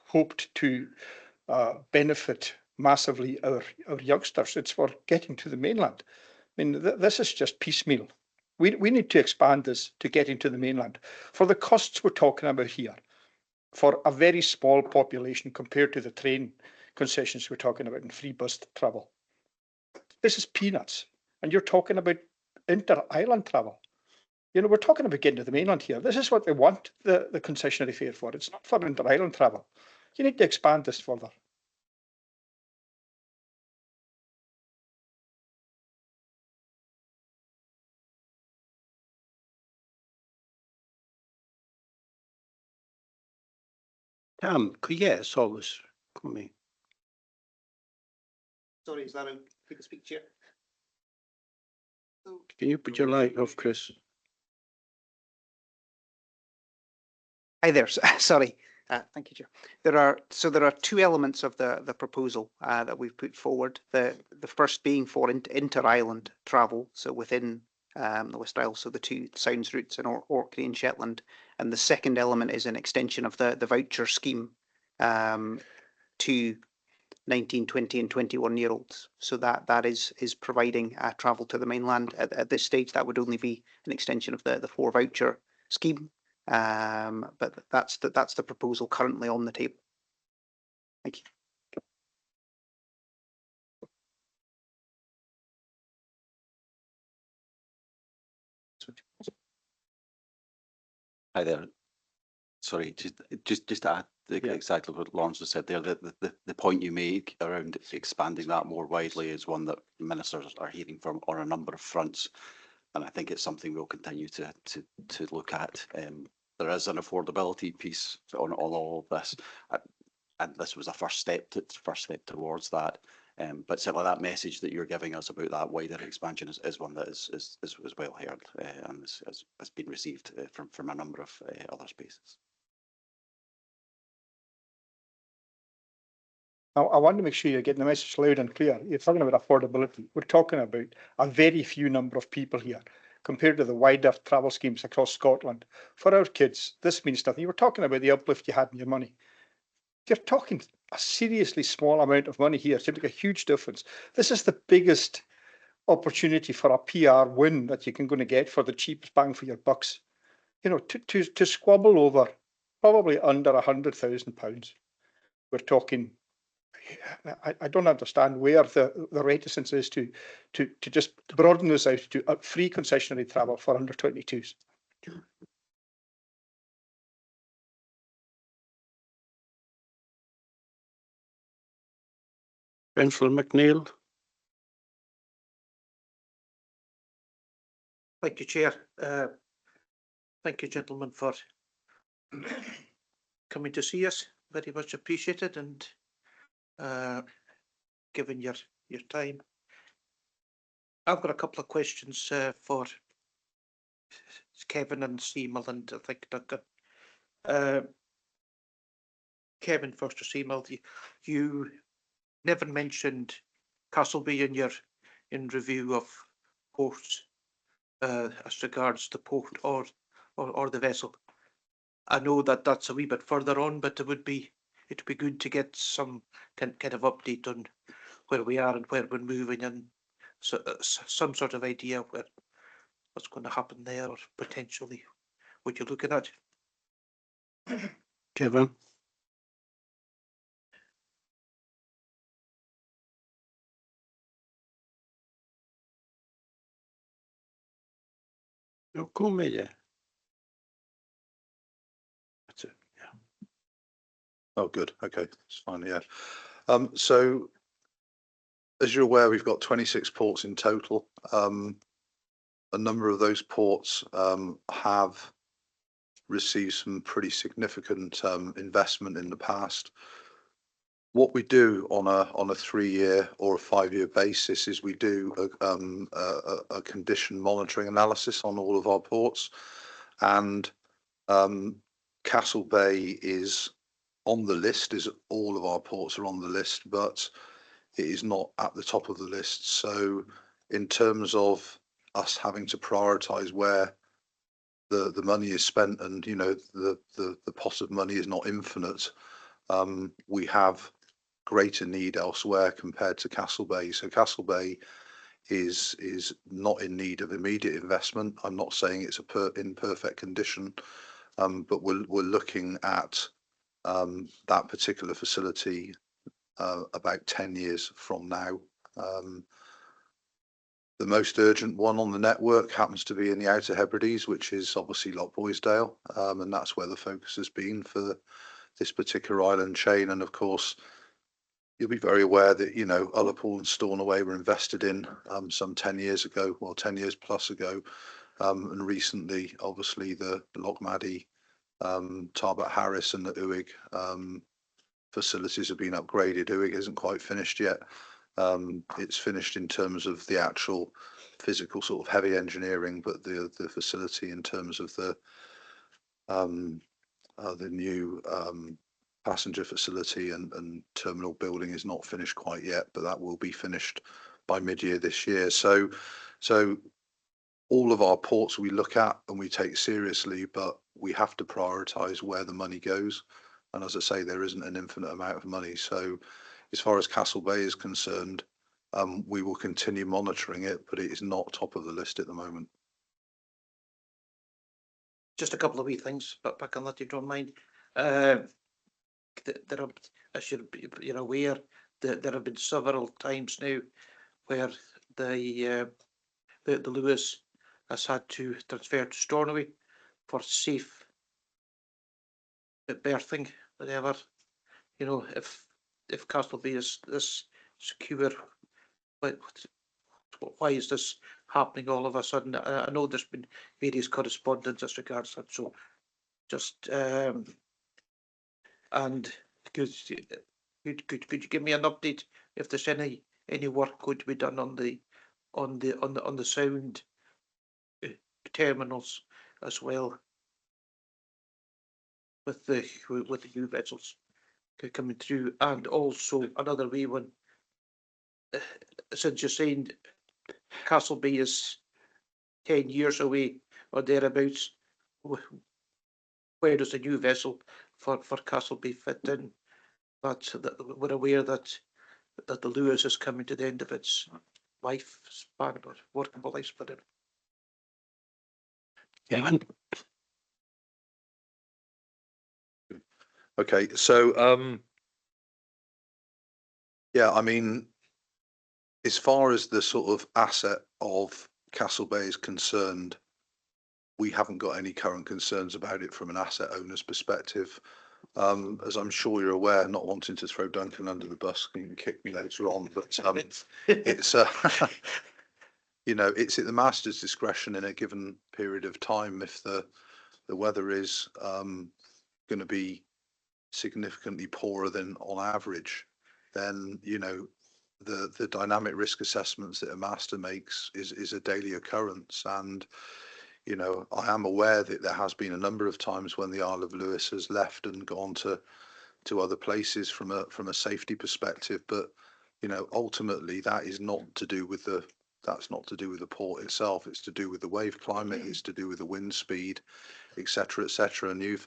hoped to benefit massively our youngsters. It's for getting to the mainland. I mean, this is just piecemeal. We need to expand this to getting to the mainland. For the costs we're talking about here, for a very small population compared to the train concessions we're talking about in free bus travel, this is peanuts. And you're talking about inter-island travel. You know, we're talking about getting to the mainland here. This is what they want the concessionary fare for. It's not for inter-island travel. You need to expand this further. Tam, yes, always. Come in. Sorry, is that okay to speak, Chair? Can you put your light off, Chris? Hi there. Sorry. Thank you, Chair. There are two elements of the proposal that we've put forward. The first being for inter-island travel, so within the West Isles, so the two Sounds routes in Orkney and Shetland. And the second element is an extension of the voucher scheme to 19, 20 and 21-year-olds. So that is providing travel to the mainland. At this stage, that would only be an extension of the 4 voucher scheme. But that's the proposal currently on the table. Thank you. Hi there. Sorry, just to add exactly what Lawrence has said there, the point you make around expanding that more widely is one that ministers are hearing from on a number of fronts, and I think it's something we'll continue to look at. There is an affordability piece on all of this, and this was a first step towards that. But certainly that message that you're giving us about that wider expansion is one that is well heard and has been received from a number of other spaces. Now, I want to make sure you're getting the message loud and clear. You're talking about affordability. We're talking about a very few number of people here compared to the wider travel schemes across Scotland. For our kids, this means nothing. You were talking about the uplift you had in your money. You're talking a seriously small amount of money here to make a huge difference. This is the biggest opportunity for a PR win that you can going to get for the cheapest bang for your bucks. You know, to squabble over probably under £100,000. We're talking. I don't understand where the reticence is to just broaden this out to free concessionary travel for under 22s. Councillor McNeill. Thank you, Chair. Thank you, gentlemen, for coming to see us. Very much appreciated, and given your time. I've got a couple of questions for Kevin and Seamal, and I think Duncan. Kevin first or Seamal, you never mentioned Castleby in review of ports as regards the port or the vessel. I know that that's a wee bit further on, but it'd be good to get some kind of update on where we are and where we're moving, and so some sort of idea of what's going to happen there, or potentially what you're looking at. Kevin. No, come here. That's it. Yeah. Oh, good. Okay, it's fine. Yeah. So, as you're aware, we've got 26 ports in total. a number of those ports have received some pretty significant investment in the past. What we do on a 3-year or a 5-year basis is we do a condition monitoring analysis on all of our ports, and Castle Bay is on the list. Is all of our ports are on the list, but it is not at the top of the list. So in terms of us having to prioritise where the money is spent, and you know the pot of money is not infinite, we have greater need elsewhere compared to Castle Bay. So Castle Bay is not in need of immediate investment. I'm not saying it's in perfect condition, but we're looking at that particular facility about 10 years from now. The most urgent one on the network happens to be in the Outer Hebrides, which is obviously Loch Boisdale, and that's where the focus has been for this particular island chain. And of course, you'll be very aware that, you know, Ullapool and Stornoway were invested in some 10 years ago, well, 10 years plus ago. And recently, obviously, the Lochmaddy, Tarbert Harris and the Uig facilities have been upgraded. Uig isn't quite finished yet. It's finished in terms of the actual physical sort of heavy engineering, but the facility in terms of the new passenger facility and terminal building is not finished quite yet, but that will be finished by mid-year this year. So all of our ports we look at and we take seriously, but we have to prioritise where the money goes. And as I say, there isn't an infinite amount of money. So as far as Castle Bay is concerned, we will continue monitoring it, but it is not top of the list at the moment. Just a couple of wee things, but back on that, if you don't mind. There are, as you're aware, there have been several times now where the Lewis has had to transfer to Stornoway for safe berthing, whatever. You know, if Castle Bay is this secure, why is this happening all of a sudden? I know there's been various correspondence as regards that, so just and could you give me an update if there's any work going to be done on the sound terminals as well, with the new vessels coming through? And also another wee one, since you're saying Castle Bay is 10 years away or thereabouts, where does the new vessel for Castle Bay fit in? That we're aware that the Lewis is coming to the end of its lifespan or workable lifespan. Yeah. Okay, so yeah, I mean, as far as the sort of asset of Castle Bay is concerned, we haven't got any current concerns about it from an asset owner's perspective. As I'm sure you're aware, not wanting to throw Duncan under the bus, you can kick me later on, but it's you know, it's at the master's discretion in a given period of time. If the weather is going to be significantly poorer than on average, then, you know, the dynamic risk assessments that a master makes is a daily occurrence. And you know, I am aware that there has been a number of times when the Isle of Lewis has left and gone to other places from a safety perspective, but you know, ultimately that is not to do with the port itself. It's to do with the wave climate, it's to do with the wind speed, etc., etc. And you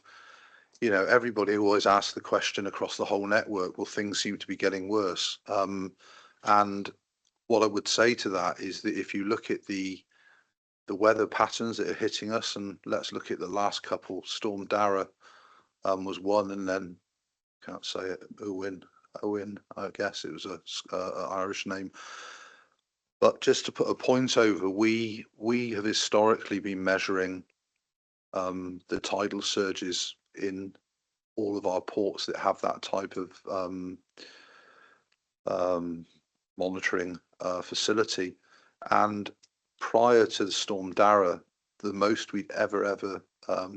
know, everybody always asks the question across the whole network, well, things seem to be getting worse. And what I would say to that is that if you look at the weather patterns that are hitting us, and let's look at the last couple. Storm Dara was one, and then can't say it. Owen, I guess it was a Irish name. But just to put a point over, we have historically been measuring the tidal surges in all of our ports that have that type of monitoring facility, and prior to the Storm Dara, the most we'd ever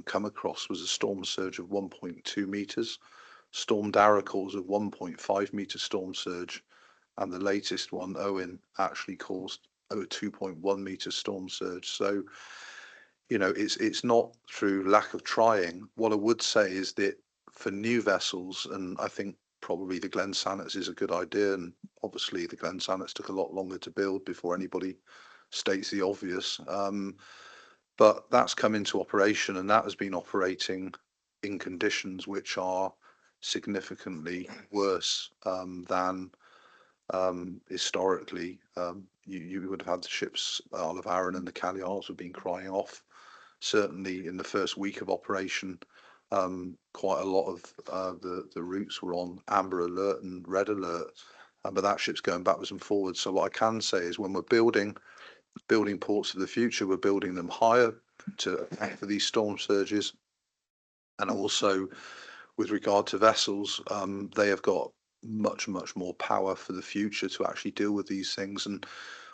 come across was a storm surge of 1.2 meters. Storm Dara caused a 1.5 meter storm surge, and the latest one, Owen, actually caused a 2.1 meter storm surge. So, you know, it's not through lack of trying. What I would say is that for new vessels, and I think probably the Glen Sannox is a good idea, and obviously the Glen Sannox took a lot longer to build before anybody states the obvious. But that's come into operation, and that has been operating in conditions which are significantly worse than historically. You would have had the ships, Isle of Arran and the Calyards, have been crying off. Certainly in the first week of operation, quite a lot of the routes were on amber alert and red alert, but that ship's going backwards and forwards. So what I can say is when we're building ports of the future, we're building them higher to account for these storm surges. And also with regard to vessels, they have got much more power for the future to actually deal with these things. And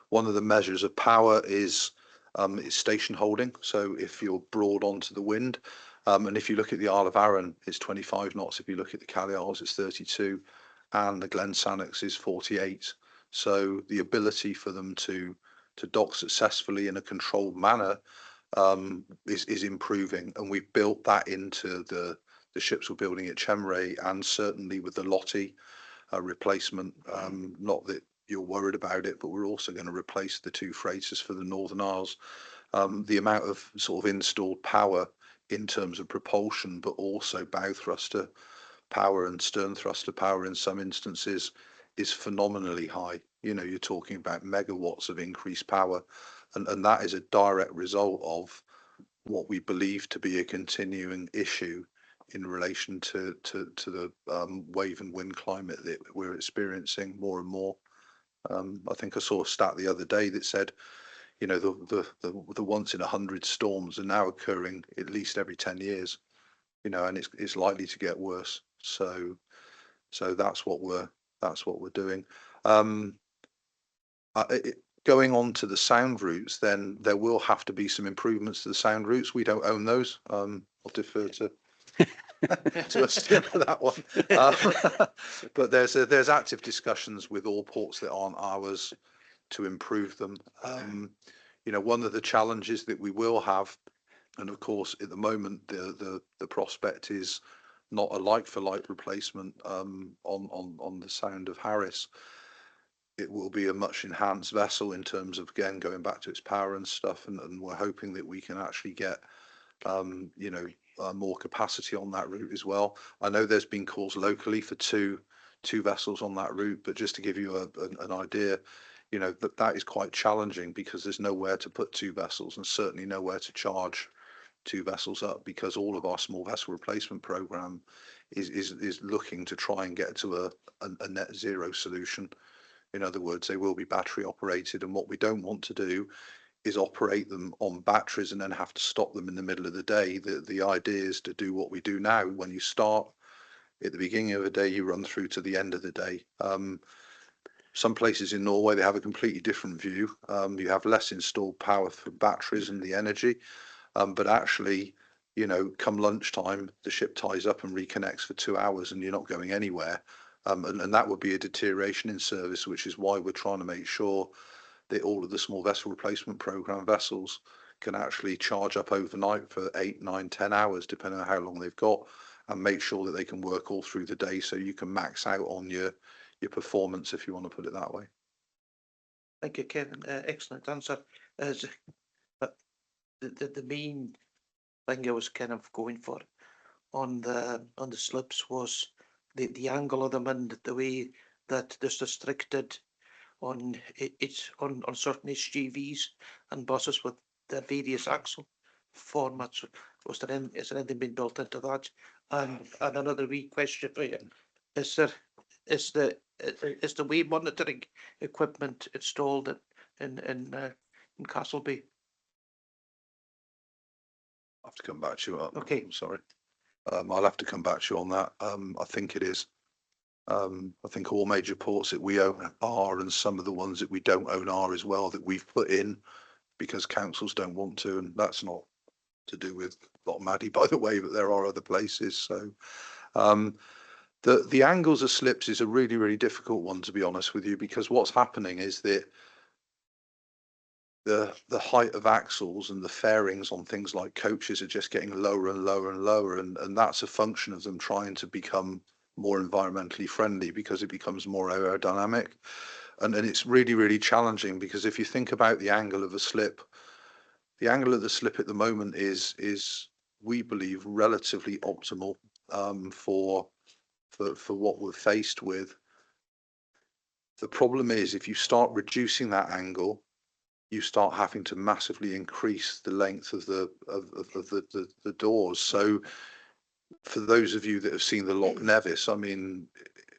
one of the measures of power is station holding. So if you're broad onto the wind, and if you look at the Isle of Arran, it's 25 knots. If you look at the Calyards, it's 32, and the Glen Sannox is 48. So the ability for them to dock successfully in a controlled manner is improving, and we've built that into the ships we're building at Chemray, and certainly with the Lottie replacement. Not that you're worried about it, but we're also going to replace the 2 freighters for the Northern Isles. The amount of sort of installed power in terms of propulsion, but also bow thruster power and stern thruster power in some instances is phenomenally high. You know, you're talking about megawatts of increased power, and that is a direct result of what we believe to be a continuing issue in relation to the wave and wind climate that we're experiencing more and more. I think I saw a stat the other day that said, you know, the once in 100 storms are now occurring at least every 10 years, you know, and it's likely to get worse. So that's what we're doing. Going on to the sound routes, then there will have to be some improvements to the sound routes. We don't own those. I'll defer to us for that one. But there's active discussions with all ports that aren't ours to improve them. You know, one of the challenges that we will have, and of course at the moment the prospect is not a like for like replacement on the Sound of Harris. It will be a much enhanced vessel in terms of, again, going back to its power and stuff, and we're hoping that we can actually get you know, more capacity on that route as well. I know there's been calls locally for two vessels on that route, but just to give you an idea, you know, that is quite challenging because there's nowhere to put 2 vessels, and certainly nowhere to charge 2 vessels up, because all of our small vessel replacement program is looking to try and get to a net zero solution. In other words, they will be battery operated, and what we don't want to do is operate them on batteries and then have to stop them in the middle of the day. The idea is to do what we do now. When you start at the beginning of the day, you run through to the end of the day. Some places in Norway, they have a completely different view. You have less installed power for batteries and the energy, but actually, you know, come lunchtime, the ship ties up and reconnects for 2 hours and you're not going anywhere. And that would be a deterioration in service, which is why we're trying to make sure that all of the small vessel replacement program vessels can actually charge up overnight for 8, 9, 10 hours, depending on how long they've got, and make sure that they can work all through the day so you can max out on your performance, if you want to put it that way. Thank you, Kevin. Excellent answer. But the main thing I was kind of going for on the slips was the angle of them and the way that there's restricted on certain SGVs and buses with the various axle formats. Is there anything been built into that? And another wee question for you: is the wave monitoring equipment installed in Castleby? I'll have to come back to you. Okay. I'm sorry. I'll have to come back to you on that. I think it is. I think all major ports that we own are, and some of the ones that we don't own are as well, that we've put in because councils don't want to, and that's not to do with Maddie, by the way, but there are other places. So the angles of slips is a really, really difficult one, to be honest with you, because what's happening is that the height of axles and the fairings on things like coaches are just getting lower and lower and lower, and that's a function of them trying to become more environmentally friendly because it becomes more aerodynamic. And it's really, really challenging, because if you think about the angle of a slip, the angle of the slip at the moment is we believe relatively optimal for what we're faced with. The problem is, if you start reducing that angle, you start having to massively increase the length of the doors. So for those of you that have seen the Loch Nevis, I mean,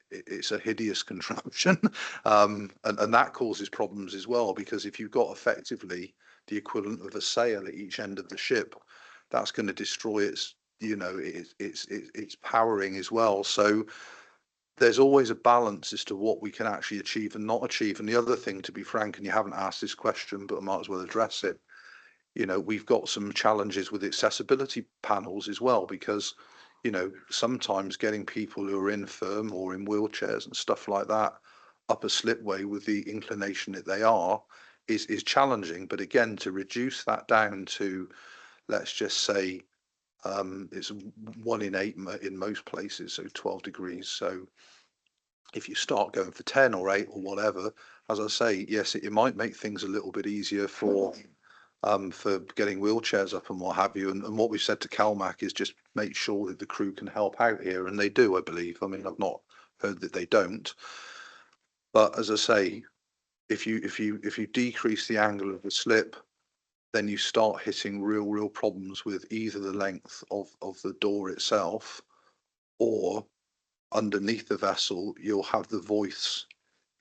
it's a hideous contraption, and that causes problems as well, because if you've got effectively the equivalent of a sail at each end of the ship, that's going to destroy its, you know, its powering as well. So there's always a balance as to what we can actually achieve and not achieve. And the other thing, to be frank, and you haven't asked this question, but I might as well address it, you know, we've got some challenges with accessibility panels as well, because, you know, sometimes getting people who are infirm or in wheelchairs and stuff like that up a slipway with the inclination that they are is challenging. But again, to reduce that down to, let's just say, it's 1 in 8 in most places, so 12 degrees. So if you start going for 10 or 8 or whatever, as I say, yes, it might make things a little bit easier for getting wheelchairs up and what have you. And what we've said to CalMac is just make sure that the crew can help out here, and they do, I believe. I mean, I've not heard that they don't. But as I say, if you decrease the angle of the slip, then you start hitting real problems with either the length of the door itself, or underneath the vessel, you'll have the voice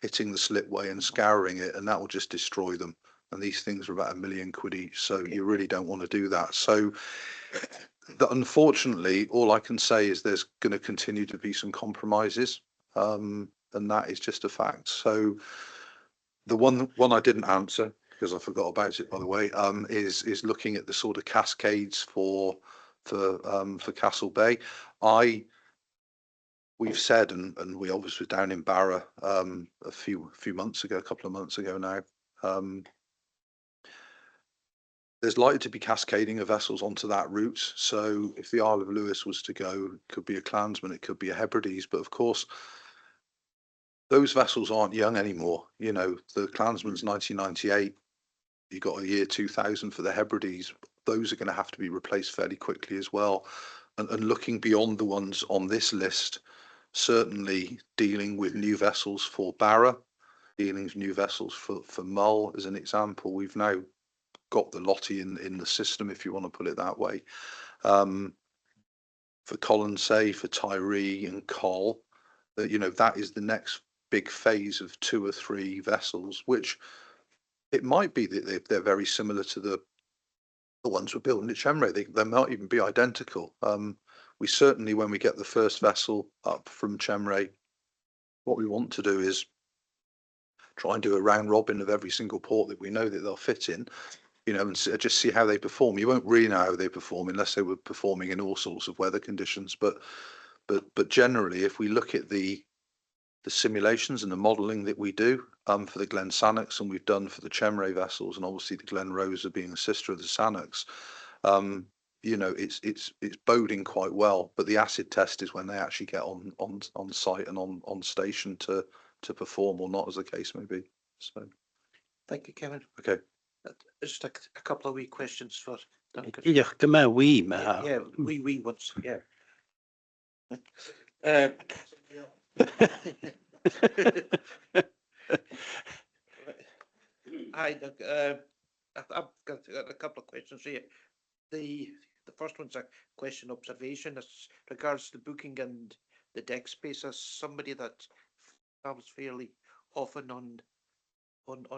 hitting the slipway and scouring it, and that will just destroy them. And these things are about £1 million each, so you really don't want to do that. So unfortunately, all I can say is there's going to continue to be some compromises, and that is just a fact. So the one I didn't answer, because I forgot about it, by the way, is looking at the sort of cascades for Castle Bay. We've said, and we obviously were down in Barra a few months ago, a couple of months ago now. There's likely to be cascading of vessels onto that route. So if the Isle of Lewis was to go, it could be a Clansman, it could be a Hebrides, but of course, those vessels aren't young anymore. You know, the Clansman's 1998. You got a year 2000 for the Hebrides. Those are going to have to be replaced fairly quickly as well. And looking beyond the ones on this list, certainly dealing with new vessels for Barra, dealing with new vessels for Mull as an example. We've now got the Lottie in the system, if you want to put it that way. For Colonsay, for Tyree and Col, you know, that is the next big phase of 2 or 3 vessels, which it might be that they're very similar to the ones we're building at Chemray. They might even be identical. We certainly, when we get the first vessel up from Chemray, what we want to do is try and do a round robin of every single port that we know that they'll fit in, you know, and just see how they perform. You won't really know how they perform unless they were performing in all sorts of weather conditions. But generally, if we look at the simulations and the modelling that we do for the Glen Sannox, and we've done for the Chemray vessels, and obviously the Glen Rosa being a sister of the Sannox, you know, it's boding quite well. But the acid test is when they actually get on site and on station to perform or not, as the case may be. So, Thank you, Kevin. okay. Just a couple of wee questions for Duncan. Yeah, come on, wee, Yeah, wee ones. Yeah. Hi, Doug. I've got a couple of questions here. The first one's a question observation as regards to booking and the deck space. As somebody that travels fairly often on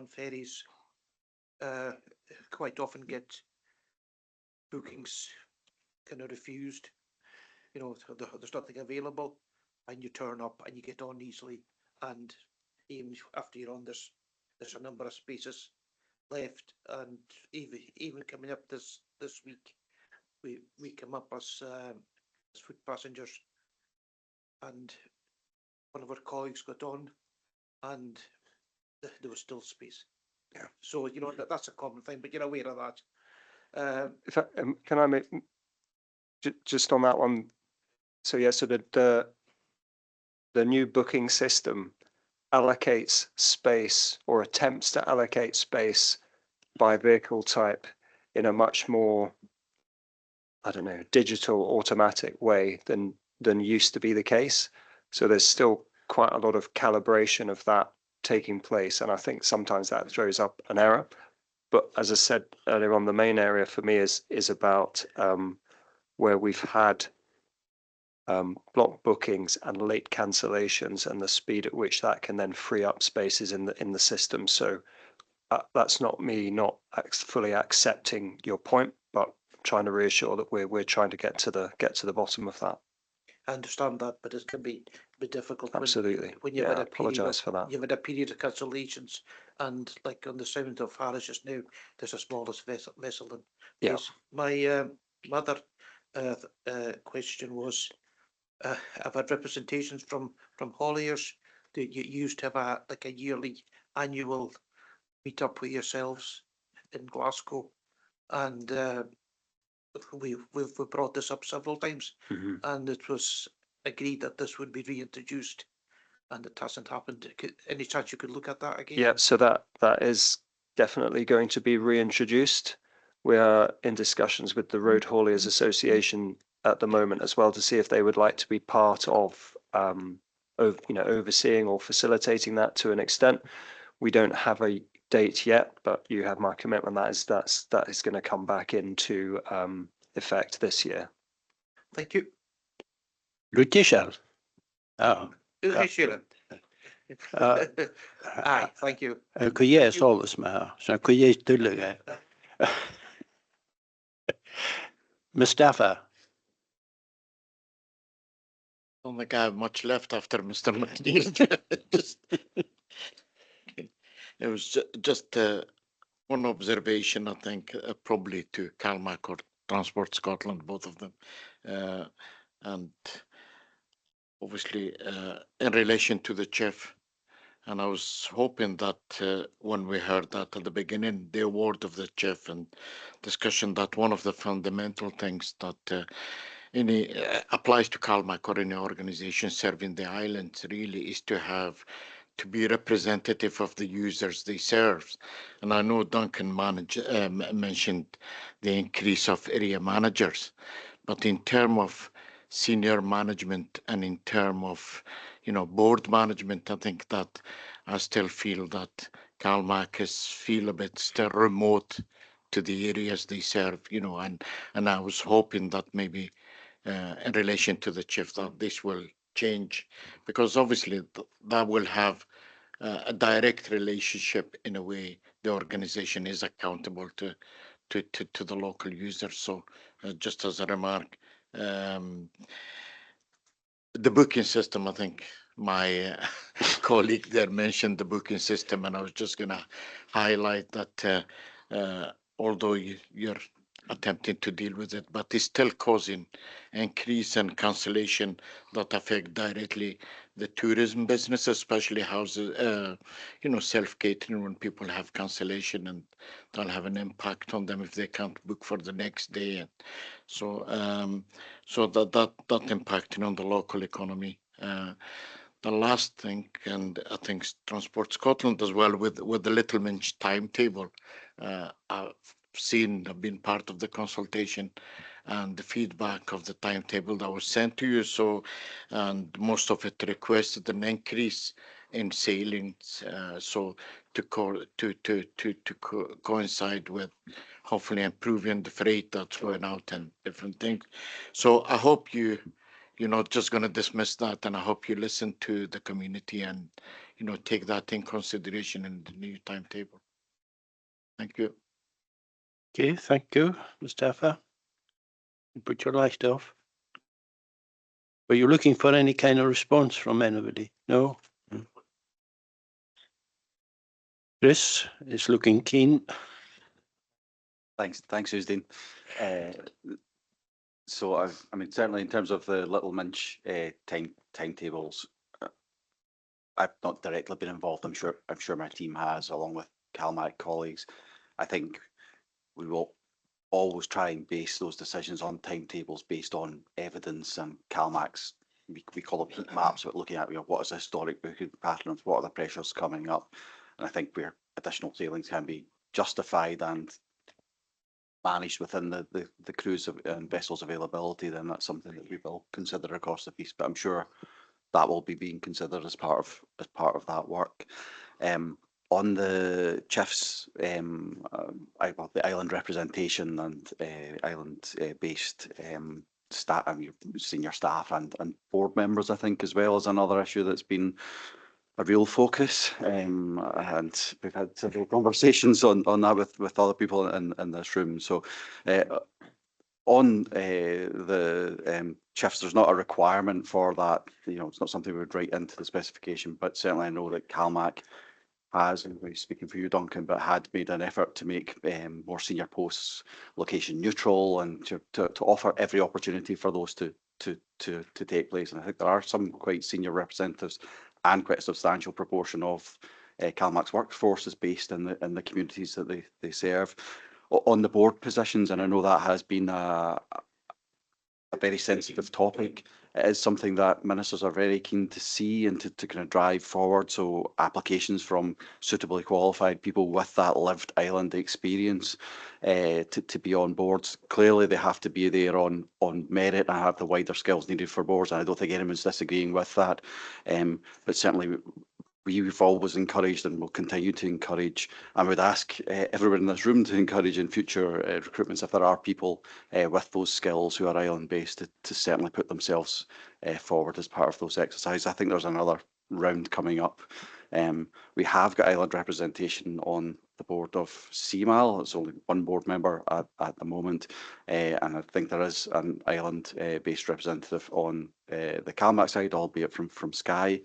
ferries, quite often get bookings kind of refused. You know, there's nothing available, and you turn up and you get on easily, and even after you're on, there's a number of spaces left, and even coming up this week, we come up as foot passengers, and one of our colleagues got on, and there was still space. Yeah. So you know that's a common thing, but you're aware of that. If I, can I make just on that one? So yeah, so the new booking system allocates space or attempts to allocate space by vehicle type in a much more, I don't know, digital automatic way than used to be the case. So there's still quite a lot of calibration of that taking place, and I think sometimes that throws up an error. But as I said earlier on, the main area for me is about where we've had block bookings and late cancellations, and the speed at which that can then free up spaces in the system. So that's not me not fully accepting your point, but trying to reassure that we're trying to get to the bottom of that. I understand that, but it can be difficult. Absolutely. When you've Yeah, had I a period apologise for that. You've had a period of cancellations, and like on the 7th of Harris just now, there's a smallest vessel in Yeah. place. My mother question was, I've had representations from hauliers that you used to have a yearly annual meet up with yourselves in Glasgow, and we've brought this up several times, and it was agreed that this would be reintroduced, and it hasn't happened. Any chance you could look at that again? Yeah, so that is definitely going to be reintroduced. We are in discussions with the Road Hauliers Association at the moment as well to see if they would like to be part of overseeing or facilitating that to an extent. We don't have a date yet, but you have my commitment that is going to come back into effect this year. Thank you. Lutishal. Oh. Excellent. Aye, thank you. Kun jeg såles med her, så kun jeg stille. Mustafa. Don't think I have much left after Mr. McNeil. It was just one observation, I think, probably to Calmac or Transport Scotland, both of them. And obviously, in relation to the chief, and I was hoping that when we heard that at the beginning, the award of the chief and discussion, that one of the fundamental things that applies to Calmac or any organization serving the islands really is to be representative of the users they serve. And I know Duncan mentioned the increase of area managers, but in terms of senior management and in terms of board management, I think that I still feel that Calmac feel a bit still remote to the areas they serve, and I was hoping that maybe in relation to the chief that this will change, because obviously that will have a direct relationship in a way. The organization is accountable to the local users. So just as a remark, the booking system, I think my colleague there mentioned the booking system, and I was just going to highlight that although you're attempting to deal with it, but it's still causing increase and cancellation that affect directly the tourism business, especially houses, self-catering, when people have cancellation, and that'll have an impact on them if they can't book for the next day. And so that impacting on the local economy. The last thing, and I think Transport Scotland as well, with the Little Minch timetable, I've been part of the consultation and the feedback of the timetable that was sent to you. So, and most of it requested an increase in sailings, so to coincide with hopefully improving the freight that's going out and different things. So I hope you're not just going to dismiss that, and I hope you listen to the community and take that in consideration in the new timetable. Thank you. Okay, thank you, Mustafa. Put your light off. Were you looking for any kind of response from anybody? No? Chris is looking keen. Thanks, Usdene. So I mean, certainly in terms of the Little Minch timetables, I've not directly been involved. I'm sure my team has, along with CalMac colleagues. I think we will always try and base those decisions on timetables based on evidence, and CalMac's, we call them heat maps, but looking at, what is the historic booking patterns, what are the pressures coming up, and I think where additional sailings can be justified and managed within the cruise and vessels availability, then that's something that we will consider across the piece. But I'm sure that will be being considered as part of that work. On the chiefs, the island representation and island based staff, senior staff and board members, I think, as well, is another issue that's been a real focus, and we've had several conversations on that with other people in this room. So on the chiefs, there's not a requirement for that. It's not something we would write into the specification, but certainly I know that CalMac has, and we're speaking for you, Duncan, but had made an effort to make more senior posts location neutral and to offer every opportunity for those to take place. And I think there are some quite senior representatives and quite a substantial proportion of CalMac's workforce is based in the communities that they serve. On the board positions, and I know that has been a very sensitive topic. It is something that ministers are very keen to see and to kind of drive forward. So applications from suitably qualified people with that lived island experience to be on boards. Clearly, they have to be there on merit and have the wider skills needed for boards. And I don't think anyone's disagreeing with that. But certainly, we've always encouraged and will continue to encourage, and would ask everyone in this room to encourage in future recruitments, if there are people with those skills who are island based, to certainly put themselves forward as part of those exercises. I think there's another round coming up. We have got island representation on the board of CMAL. It's only one board member at the moment, and I think there is an island based representative on the CalMac side, albeit from Skye.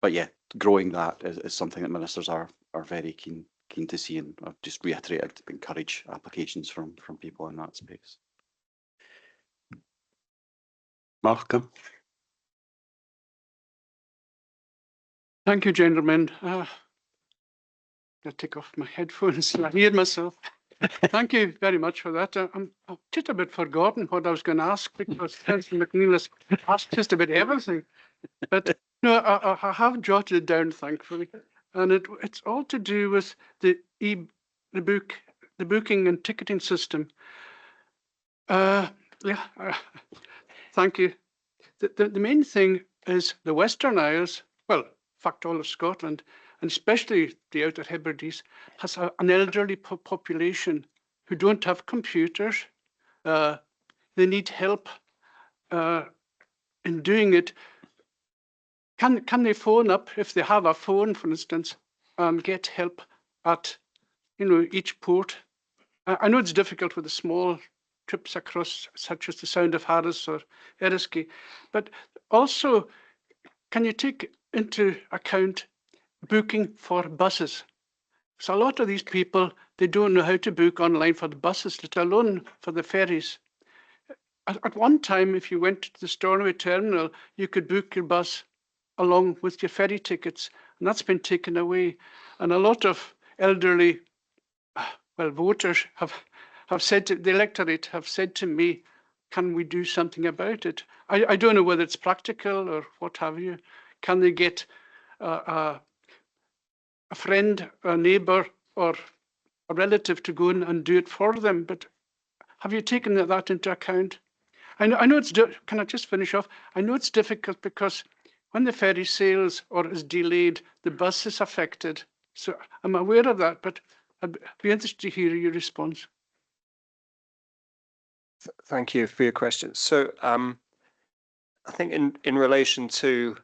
But yeah, growing that is something that ministers are very keen to see, and I've just reiterated to encourage applications from people in that space. Malcolm. Thank you, gentlemen. I'll take off my headphones. I hear myself. Thank you very much for that. I'm just a bit forgotten what I was going to ask, because Councillor McNeill has asked just about everything. But no, I have jotted it down, thankfully, and it's all to do with the booking and ticketing system. Thank you. The main thing is the Western Isles, well, in fact, all of Scotland, and especially the Outer Hebrides, has an elderly population who don't have computers. They need help in doing it. Can they phone up, if they have a phone, for instance, and get help at each port? I know it's difficult with the small trips across, such as the Sound of Harris or Eriskay, but also, can you take into account booking for buses? So a lot of these people, they don't know how to book online for the buses, let alone for the ferries. At one time, if you went to the Stornoway terminal, you could book your bus along with your ferry tickets, and that's been taken away. And a lot of elderly, voters have said to the electorate, have said to me, can we do something about it? I don't know whether it's practical or what have you. Can they get a friend, a neighbour, or a relative to go in and do it for them? But have you taken that into account? I know it's, can I just finish off? I know it's difficult because when the ferry sails or is delayed, the bus is affected. So I'm aware of that, but I'd be interested to hear your response. Thank you for your question. So I think in relation to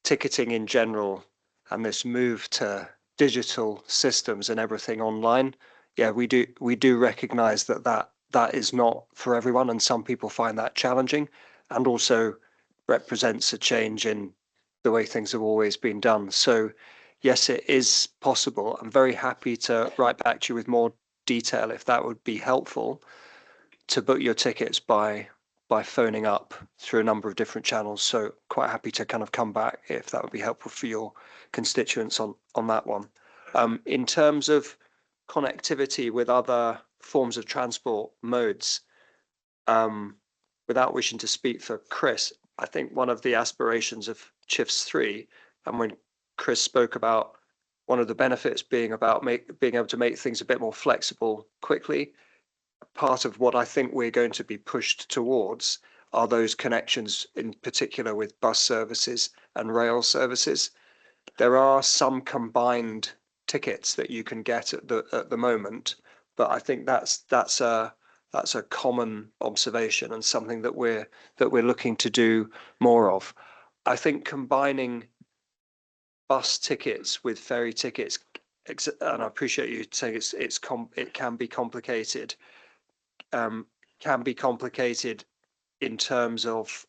ticketing in general and this move to digital systems and everything online, yeah, we do recognise that is not for everyone, and some people find that challenging, and also represents a change in the way things have always been done. So yes, it is possible. I'm very happy to write back to you with more detail if that would be helpful, to book your tickets by phoning up through a number of different channels. So quite happy to kind of come back if that would be helpful for your constituents on that one. In terms of connectivity with other forms of transport modes, without wishing to speak for Chris, I think one of the aspirations of CHIFS 3, and when Chris spoke about one of the benefits being about being able to make things a bit more flexible quickly, part of what I think we're going to be pushed towards are those connections, in particular with bus services and rail services. There are some combined tickets that you can get at the moment, but I think that's a common observation and something that we're looking to do more of. I think combining bus tickets with ferry tickets, and I appreciate you saying it can be complicated. Can be complicated in terms of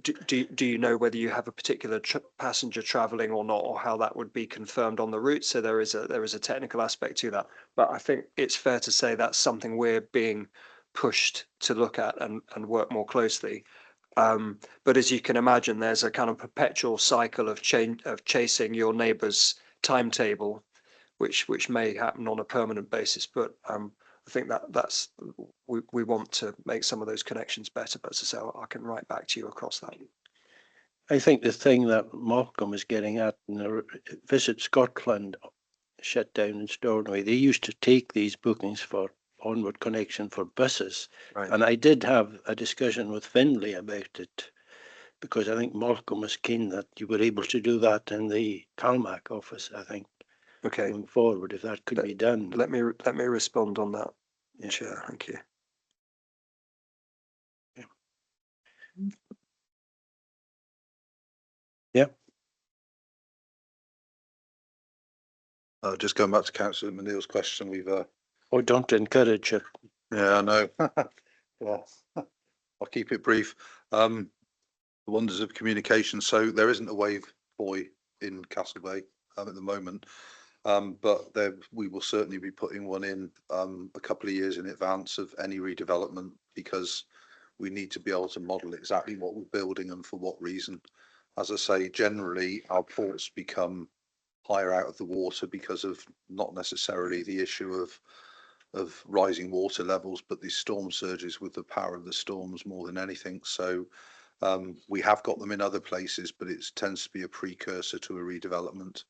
do you know whether you have a particular passenger travelling or not, or how that would be confirmed on the route? So there is a technical aspect to that, but I think it's fair to say that's something we're being pushed to look at and work more closely. But as you can imagine, there's a kind of perpetual cycle of chasing your neighbour's timetable, which may happen on a permanent basis. But I think that's we want to make some of those connections better. But as I say, I can write back to you across that. I think the thing that Malcolm is getting at in the Visit Scotland shut down in Stornoway, they used to take these bookings for onward connection for buses. Right. And I did have a discussion with Finlay about it, because I think Malcolm was keen that you were able to do that in the Calmac office, I think. Okay. Going forward, if that could be done. Let me respond on that. Yeah. Chair, thank you. Yeah. Just going back to Councillor Manil's question, we've Oh, don't encourage it. yeah, I know. Yeah, I'll keep it brief. The wonders of communication. So there isn't a wave buoy in Castle Bay at the moment, but we will certainly be putting one in a couple of years in advance of any redevelopment, because we need to be able to model exactly what we're building and for what reason. As I say, generally our ports become higher out of the water because of not necessarily the issue of rising water levels, but the storm surges with the power of the storms more than anything. So we have got them in other places, but it tends to be a precursor to a redevelopment.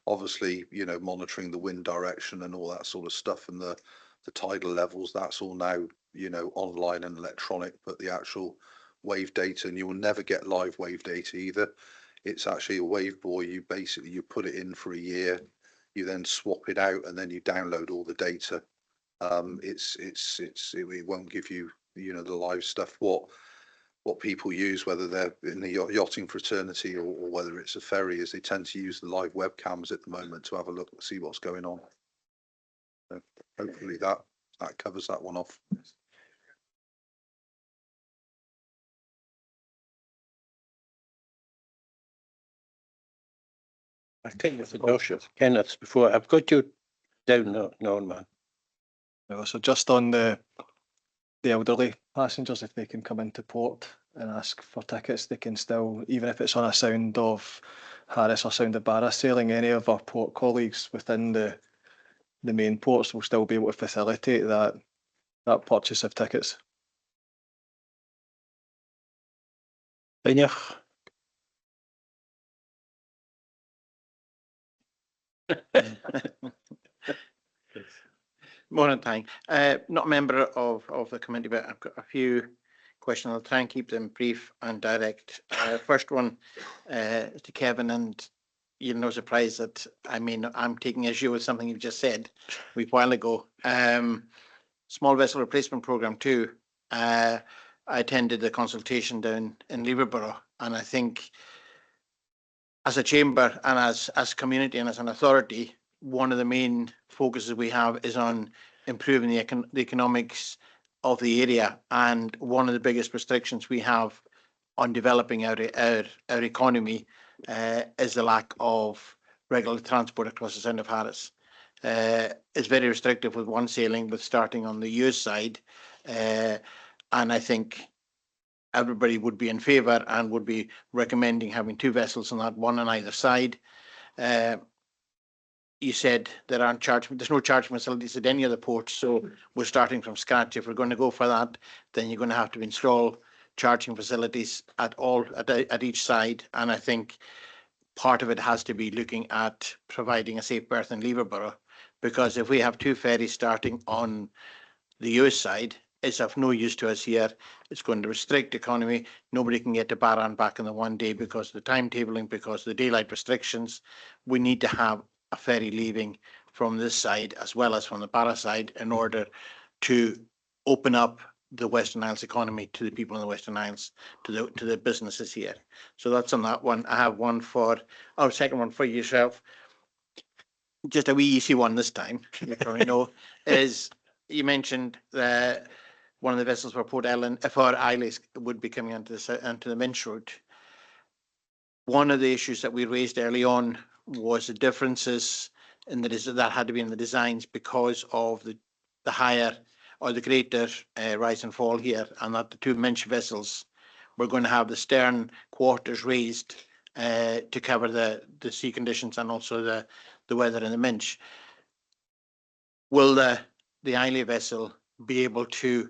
Obviously, you know, monitoring the wind direction and all that sort of stuff, and the tidal levels, that's all now, you know, online and electronic, but the actual wave data, and you will never get live wave data either. It's actually a wave buoy. You put it in for a year, you then swap it out, and then you download all the data. It won't give you, you know, the live stuff. What people use, whether they're in the yachting fraternity or whether it's a ferry, is they tend to use the live webcams at the moment to have a look and see what's going on. So hopefully that covers that one off. I think it's a Kenneth, before I've got you down, Norman. So just on the elderly passengers, if they can come into port and ask for tickets, they can still, even if it's on a sound of Harris or sound of Barra sailing, any of our port colleagues within the main ports will still be able to facilitate that purchase of tickets. Morning, Tang. Not a member of the committee, but I've got a few questions. I'll try and keep them brief and direct. First one to Kevin, and you're no surprise that I'm taking issue with something you've just said a while ago. Small vessel replacement program 2. I attended the consultation down in Leverborough, and I think as a chamber and as community and as an authority, one of the main focuses we have is on improving the economics of the area. And one of the biggest restrictions we have on developing our economy is the lack of regular transport across the centre of Harris. It's very restrictive with one sailing, with starting on the US side, and I think everybody would be in favour and would be recommending having 2 vessels on that, one on either side. You said there aren't there's no charging facilities at any of the ports, so we're starting from scratch. If we're going to go for that, then you're going to have to install charging facilities at each side, and I think part of it has to be looking at providing a safe berth in Leverborough, because if we have 2 ferries starting on the US side, it's of no use to us here. It's going to restrict economy. Nobody can get to Barran back in the one day because of the timetabling, because of the daylight restrictions. We need to have a ferry leaving from this side as well as from the Barra side in order to open up the Western Isles economy to the people in the Western Isles, to the businesses here. So that's on that one. I have one for, second one for yourself. Just a wee easy one this time, you probably know, is you mentioned that one of the vessels for Port Ellen, for Eilean, would be coming onto the Minch route. One of the issues that we raised early on was the differences in that had to be in the designs because of the higher or the greater rise and fall here, and that the 2 Minch vessels were going to have the stern quarters raised to cover the sea conditions and also the weather in the Minch. Will the Eilean vessel be able to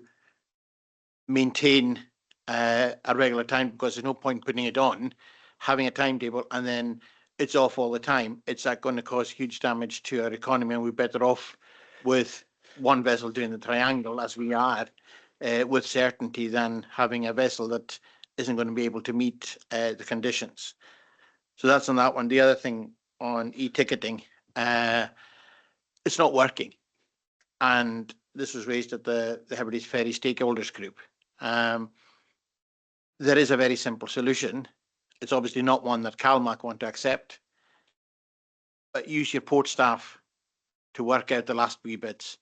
maintain a regular time? Because there's no point putting it on, having a timetable, and then it's off all the time. It's going to cause huge damage to our economy, and we're better off with one vessel doing the triangle, as we are, with certainty, than having a vessel that isn't going to be able to meet the conditions. So that's on that one. The other thing on e-ticketing, it's not working. And this was raised at the Hebrides Ferry Stakeholders Group. There is a very simple solution. It's obviously not one that CalMac want to accept, but use your port staff to work out the last wee bits.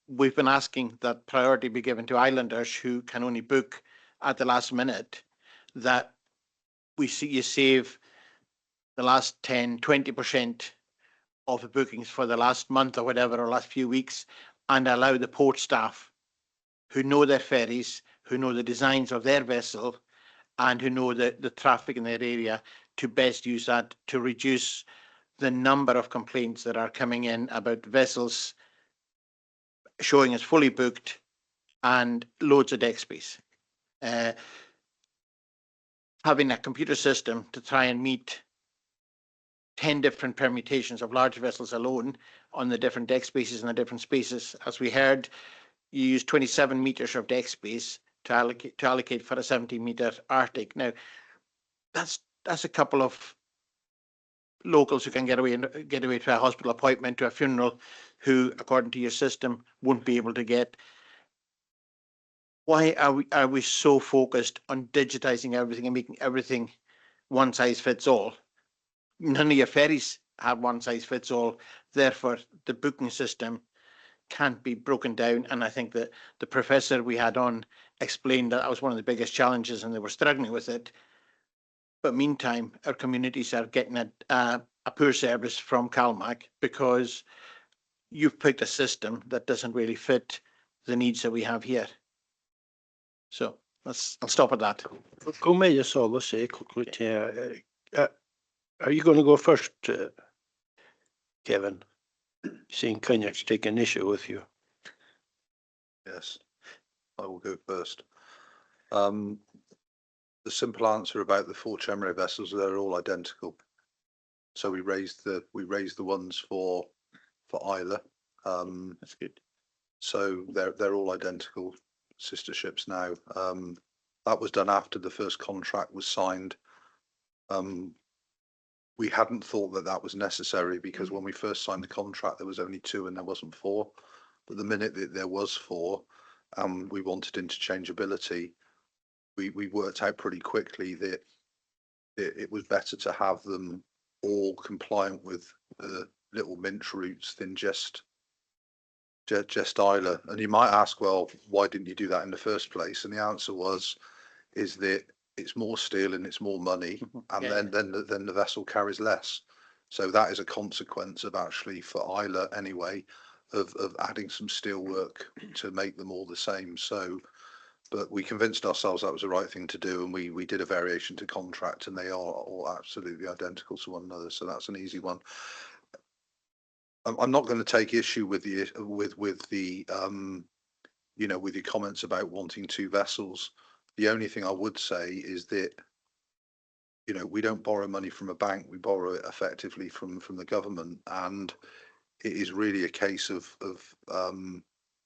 We've been asking that priority be given to islanders who can only book at the last minute, that you save the last 10-20% of the bookings for the last month or whatever, or last few weeks, and allow the port staff who know their ferries, who know the designs of their vessel, and who know the traffic in their area, to best use that to reduce the number of complaints that are coming in about vessels showing as fully booked and loads of deck space. Having a computer system to try and meet 10 different permutations of large vessels alone on the different deck spaces and the different spaces. As we heard, you use 27 meters of deck space to allocate for a 70-meter Arctic. Now, that's a couple of locals who can get away to a hospital appointment, to a funeral, who, according to your system, won't be able to get. Why are we so focused on digitizing everything and making everything one size fits all? None of your ferries have one size fits all. Therefore, the booking system can't be broken down. And I think that the professor we had on explained that was one of the biggest challenges, and they were struggling with it. But meantime, our communities are getting a poor service from CalMac because you've picked a system that doesn't really fit the needs that we have here. So I'll stop at that. Go med jag sa vad säger are you going to go first, Kevin? Seeing Cognac's take an issue with you. Yes, I will go first. The simple answer about the 4 Chemray vessels, they're all identical. So we raised the ones for Eilean. That's good. So they're all identical sister ships now. That was done after the first contract was signed. We hadn't thought that was necessary, because when we first signed the contract, there was only 2 and there wasn't 4. But the minute that there was 4, we wanted interchangeability, we worked out pretty quickly that it was better to have them all compliant with the little Minch routes than just Eilean. And you might ask, well, why didn't you do that in the first place? And the answer is that it's more steel and it's more money, and Yeah. then the vessel carries less. So that is a consequence of actually, for Eilean anyway, of adding some steel work to make them all the same. So, but we convinced ourselves that was the right thing to do, and we did a variation to contract, and they are all absolutely identical to one another. So that's an easy one. I'm not going to take issue with the you know, with your comments about wanting two vessels. The only thing I would say is that, you know, we don't borrow money from a bank, we borrow it effectively from the government, and it is really a case of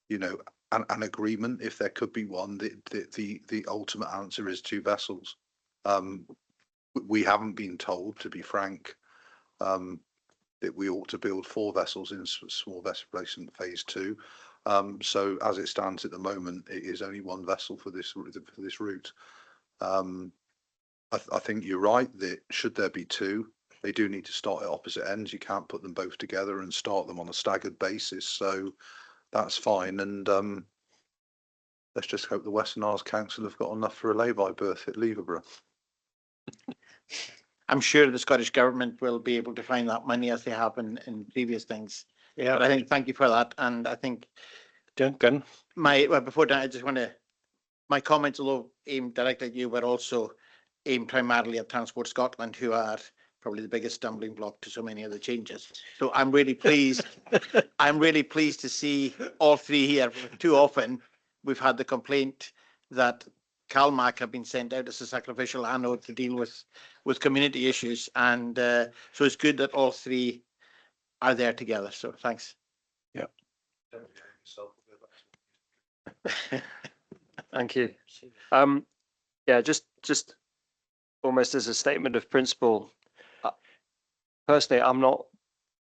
you know, an agreement. If there could be one, the ultimate answer is two vessels. We haven't been told, to be frank, that we ought to build 4 vessels in small vessel replacement phase 2. So as it stands at the moment, it is only 1 vessel for this route. I think you're right that should there be 2, they do need to start at opposite ends. You can't put them both together and start them on a staggered basis. So that's fine. And let's just hope the Western Isles Council have got enough for a lay-by berth at Leverburgh. I'm sure the Scottish Government will be able to find that money as they have in previous things. Yeah. But I think, thank you for that. And I think Duncan. before that, I just want to, my comments, although aimed directly at you, but also aimed primarily at Transport Scotland, who are probably the biggest stumbling block to so many of the changes. So I'm really pleased. I'm really pleased to see all 3 here. Too often we've had the complaint that CalMac have been sent out as a sacrificial anode to deal with community issues, and so it's good that all 3 are there together. So thanks. Yeah. Thank you. Yeah, just almost as a statement of principle, personally, I'm not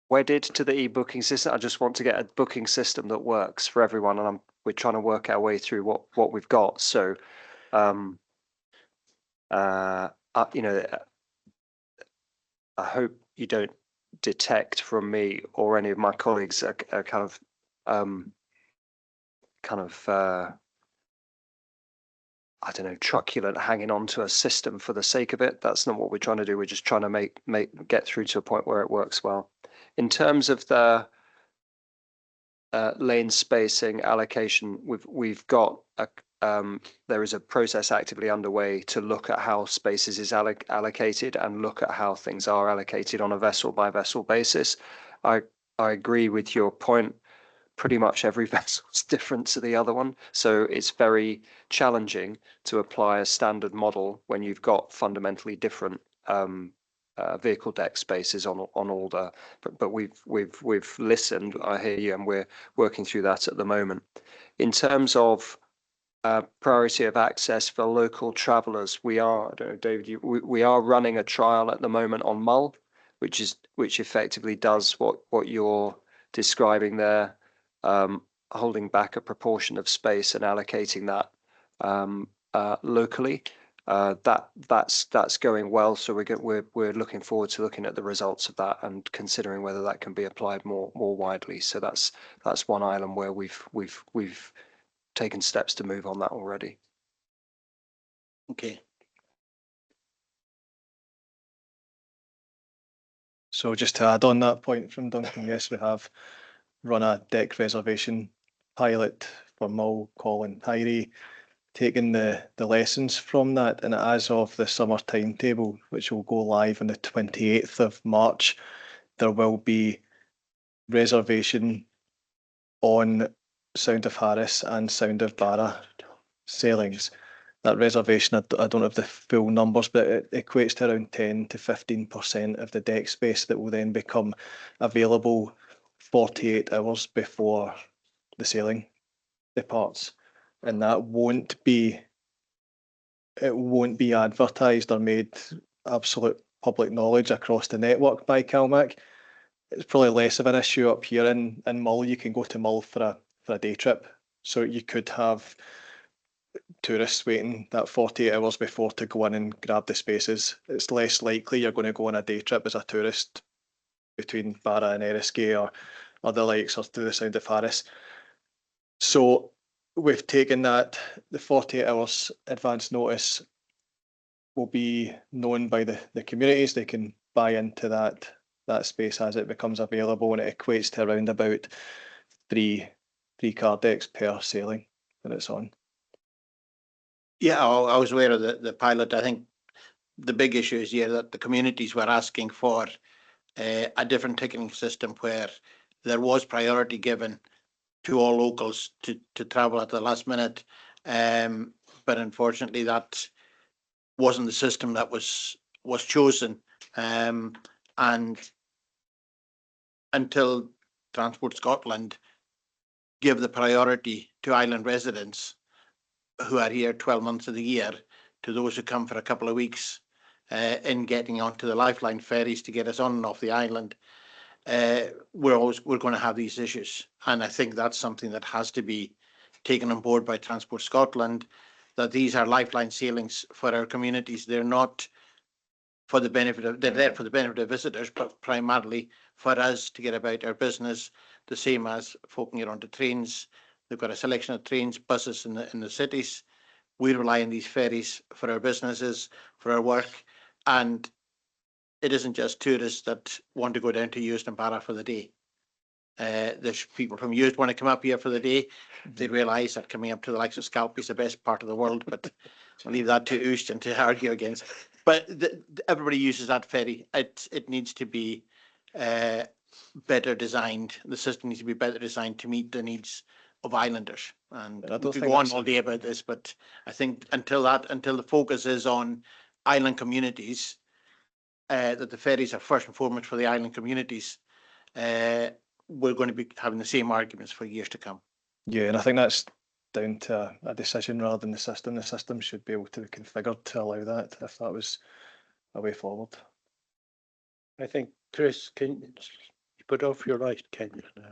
wedded to the e-booking system. I just want to get a booking system that works for everyone, and we're trying to work our way through what we've got. So, you know, I hope you don't detect from me or any of my colleagues a kind of I don't know, truculent hanging on to a system for the sake of it. That's not what we're trying to do. We're just trying to get through to a point where it works well. In terms of the lane spacing allocation, we've got there is a process actively underway to look at how spaces is allocated and look at how things are allocated on a vessel by vessel basis. I agree with your point. Pretty much every vessel is different to the other one, so it's very challenging to apply a standard model when you've got fundamentally different vehicle deck spaces on all the. But we've listened. I hear you, and we're working through that at the moment. In terms of priority of access for local travellers, we are. I don't know, David. We are running a trial at the moment on Mull, which effectively does what you're describing there. Holding back a proportion of space and allocating that locally. That's going well. So we're looking forward to looking at the results of that and considering whether that can be applied more widely. So that's one island where we've taken steps to move on that already. Okay. So just to add on that point from Duncan, yes, we have run a deck reservation pilot for Mull, Colin, Hyrie, taking the lessons from that, and as of the summer timetable, which will go live on the 28th of March, there will be reservation on Sound of Harris and Sound of Barra sailings. That reservation, I don't have the full numbers, but it equates to around 10 to 15% of the deck space that will then become available 48 hours before the sailing departs, and that won't be advertised or made absolute public knowledge across the network by CalMac. It's probably less of an issue up here in Mull. You can go to Mull for a day trip, so you could have tourists waiting that 48 hours before to go in and grab the spaces. It's less likely you're going to go on a day trip as a tourist between Barra and Eriskay or the likes, or to the Sound of Harris. So we've taken that, the 48 hours advance notice will be known by the communities. They can buy into that space as it becomes available, and it equates to around about three car decks per sailing that it's on. Yeah, I was aware of the pilot. I think the big issue is here that the communities were asking for a different ticketing system where there was priority given to all locals to travel at the last minute. But unfortunately, that wasn't the system that was chosen. And until Transport Scotland give the priority to island residents who are here 12 months of the year to those who come for a couple of weeks in getting onto the Lifeline ferries to get us on and off the island, we're going to have these issues. And I think that's something that has to be taken on board by Transport Scotland, that these are lifeline sailings for our communities. They're not for the benefit of, they're there for the benefit of visitors, but primarily for us to get about our business, the same as folk can get onto trains. They've got a selection of trains, buses in the cities. We rely on these ferries for our businesses, for our work, and it isn't just tourists that want to go down to Euston Para for the day. There's people from Euston want to come up here for the day. They realise that coming up to the likes of Scalp is the best part of the world, but I'll leave that to Euston to argue against. But everybody uses that ferry. It needs to be better designed. The system needs to be better designed to meet the needs of islanders. And we could go on all day about this, but I think until the focus is on island communities, that the ferries are first and foremost for the island communities, we're going to be having the same arguments for years to come. Yeah, and I think that's down to a decision rather than the system. The system should be able to be configured to allow that, if that was a way forward. I think, Chris, can you put off your light, can you now?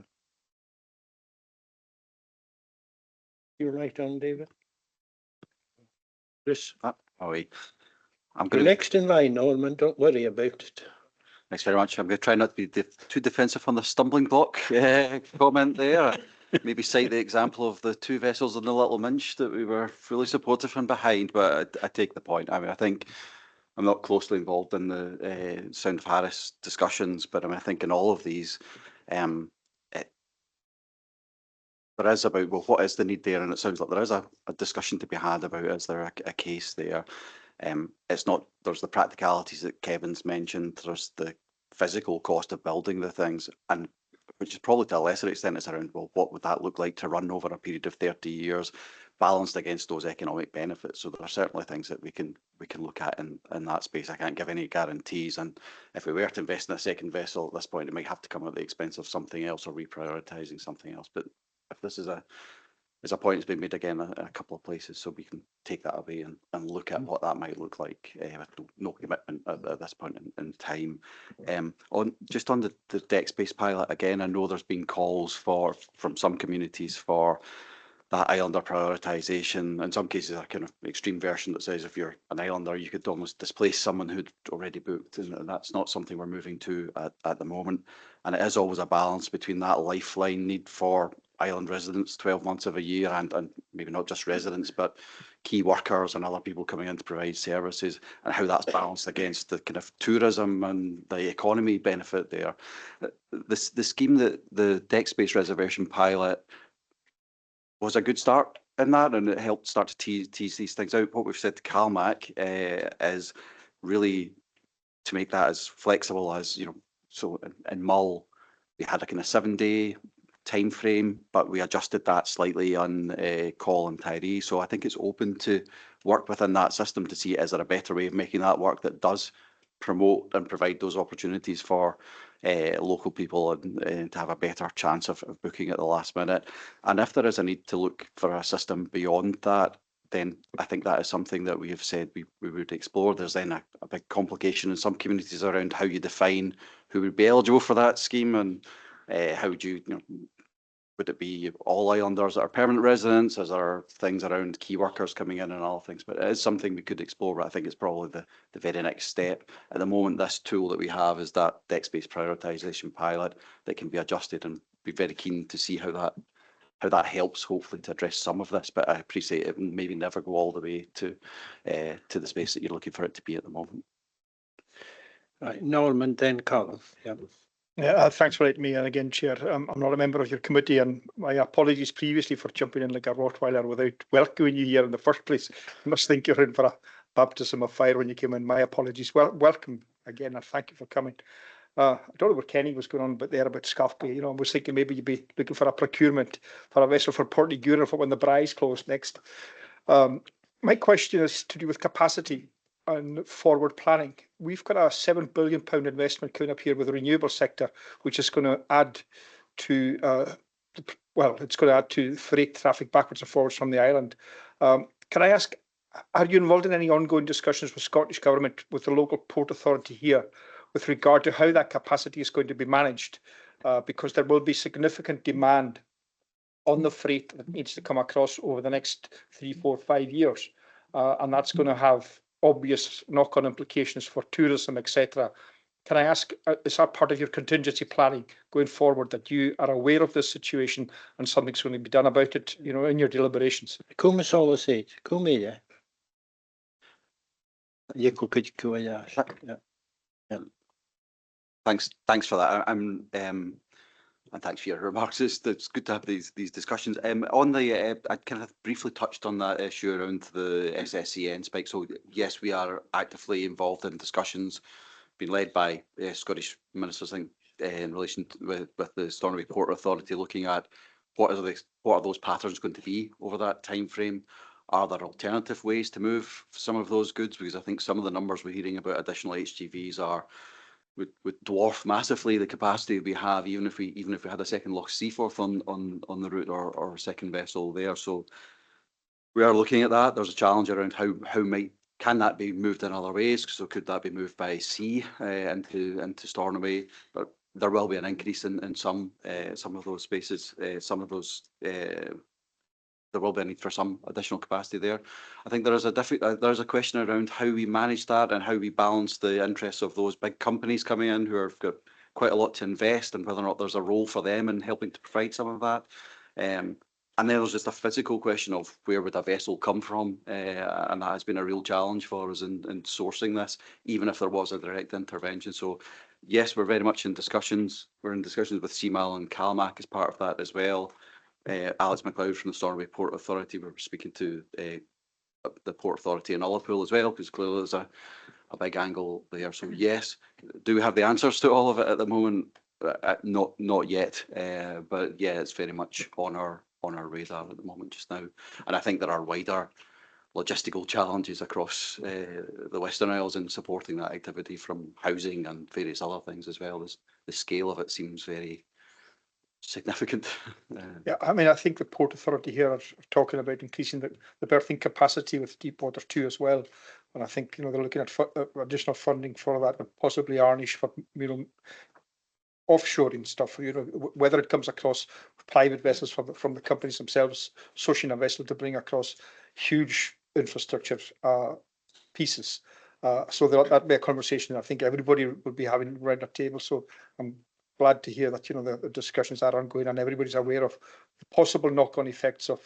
You're right on, David. Chris? I'm You're next in line, Norman, don't worry about it. Thanks very much. I'm going to try not to be too defensive on the stumbling block comment there. Maybe cite the example of the two vessels in the Little Minch that we were fully supportive and behind, but I take the point. I mean, I think I'm not closely involved in the Sound of Harris discussions, but I mean, I think in all of these, there is about, well, what is the need there? And it sounds like there is a discussion to be had about, is there a case there? It's not, there's the practicalities that Kevin's mentioned, there's the physical cost of building the things, and which is probably to a lesser extent it's around, well, what would that look like to run over a period of 30 years balanced against those economic benefits? So there are certainly things that we can look at in that space. I can't give any guarantees, and if we were to invest in a second vessel at this point, it might have to come at the expense of something else or reprioritising something else. But if this is a point that's been made again in a couple of places, so we can take that away and look at what that might look like with no commitment at this point in time. On the deck space pilot, again, I know there's been calls from some communities for that islander prioritisation. In some cases, a kind of extreme version that says if you're an islander, you could almost displace someone who'd already booked, and that's not something we're moving to at the moment. And it is always a balance between that lifeline need for island residents 12 months of a year, and maybe not just residents, but key workers and other people coming in to provide services, and how that's balanced against the kind of tourism and the economy benefit there. The scheme that the deck space reservation pilot was a good start in that, and it helped start to tease these things out. What we've said to CalMac is really to make that as flexible as, so in Mull, we had a kind of 7-day time frame, but we adjusted that slightly on Call and Tyree. So I think it's open to work within that system to see, is there a better way of making that work that does promote and provide those opportunities for local people and to have a better chance of booking at the last minute. And if there is a need to look for a system beyond that, then I think that is something that we have said we would explore. There's then a big complication in some communities around how you define who would be eligible for that scheme, and how would you, would it be all islanders that are permanent residents? Is there things around key workers coming in and all things? But it is something we could explore, but I think it's probably the very next step. At the moment, this tool that we have is that deck space prioritisation pilot that can be adjusted, and be very keen to see how that that helps hopefully to address some of this. But I appreciate it will maybe never go all the way to the space that you're looking for it to be at the moment. Right, Norman, then Colin. Yeah. Yeah, thanks for letting me in again, Chair. I'm not a member of your committee, and my apologies previously for jumping in like a Rottweiler without welcoming you here in the first place. I must think you're in for a baptism of fire when you came in. My apologies. Well, welcome again, and thank you for coming. I don't know where Kenny was going on, but there about Scafby. You know, I was thinking maybe you'd be looking for a procurement for a vessel for Portneagura for when the Brae's closed next. My question is to do with capacity and forward planning. We've got a £7 billion investment coming up here with the renewable sector, which is going to add to, it's going to add to freight traffic backwards and forwards from the island. Can I ask, are you involved in any ongoing discussions with Scottish Government, with the local port authority here, with regard to how that capacity is going to be managed? Because there will be significant demand on the freight that needs to come across over the next 3, 4, 5 years. And that's going to have obvious knock-on implications for tourism, etc. Can I ask, is that part of your contingency planning going forward, that you are aware of this situation and something's going to be done about it, you know, in your deliberations? Come all the come here. You could go, yeah. Thanks for that. And thanks for your remarks. It's good to have these discussions. On the, I kind of briefly touched on that issue around the SSCN spike. So yes, we are actively involved in discussions, being led by Scottish ministers, I think, in relation to, with the Stornoway Port Authority, looking at what are those patterns going to be over that time frame. Are there alternative ways to move some of those goods? Because I think some of the numbers we're hearing about additional HGVs would dwarf massively the capacity we have, even if we had a second Loch Seaforth on the route, or a second vessel there. So we are looking at that. There's a challenge around can that be moved in other ways? So could that be moved by sea into Stornoway? But there will be an increase in some of those spaces. There will be a need for some additional capacity there. I think there's a question around how we manage that and how we balance the interests of those big companies coming in who have got quite a lot to invest, and whether or not there's a role for them in helping to provide some of that. And then there's just a physical question of where would a vessel come from, and that has been a real challenge for us in sourcing this, even if there was a direct intervention. So yes, we're very much in discussions. We're in discussions with CMAL and CalMac as part of that as well. Alex McLeod from the Stornoway Port Authority, we're speaking to the Port Authority in Ullapool as well, because clearly there's a big angle there. So yes, do we have the answers to all of it at the moment? Not yet, but yeah, it's very much on our radar at the moment just now. And I think there are wider logistical challenges across the Western Isles in supporting that activity, from housing and various other things as well. The scale of it seems very significant. Yeah, I mean, I think the Port Authority here are talking about increasing the berthing capacity with Deepwater 2 as well. And I think, you know, they're looking at additional funding for that, and possibly Arnish for, you know, offshoring stuff, you know, whether it comes across private vessels from the companies themselves, sourcing a vessel to bring across huge infrastructure pieces. So that'd be a conversation I think everybody would be having around the table. So I'm glad to hear that, you know, the discussions are ongoing and everybody's aware of the possible knock-on effects of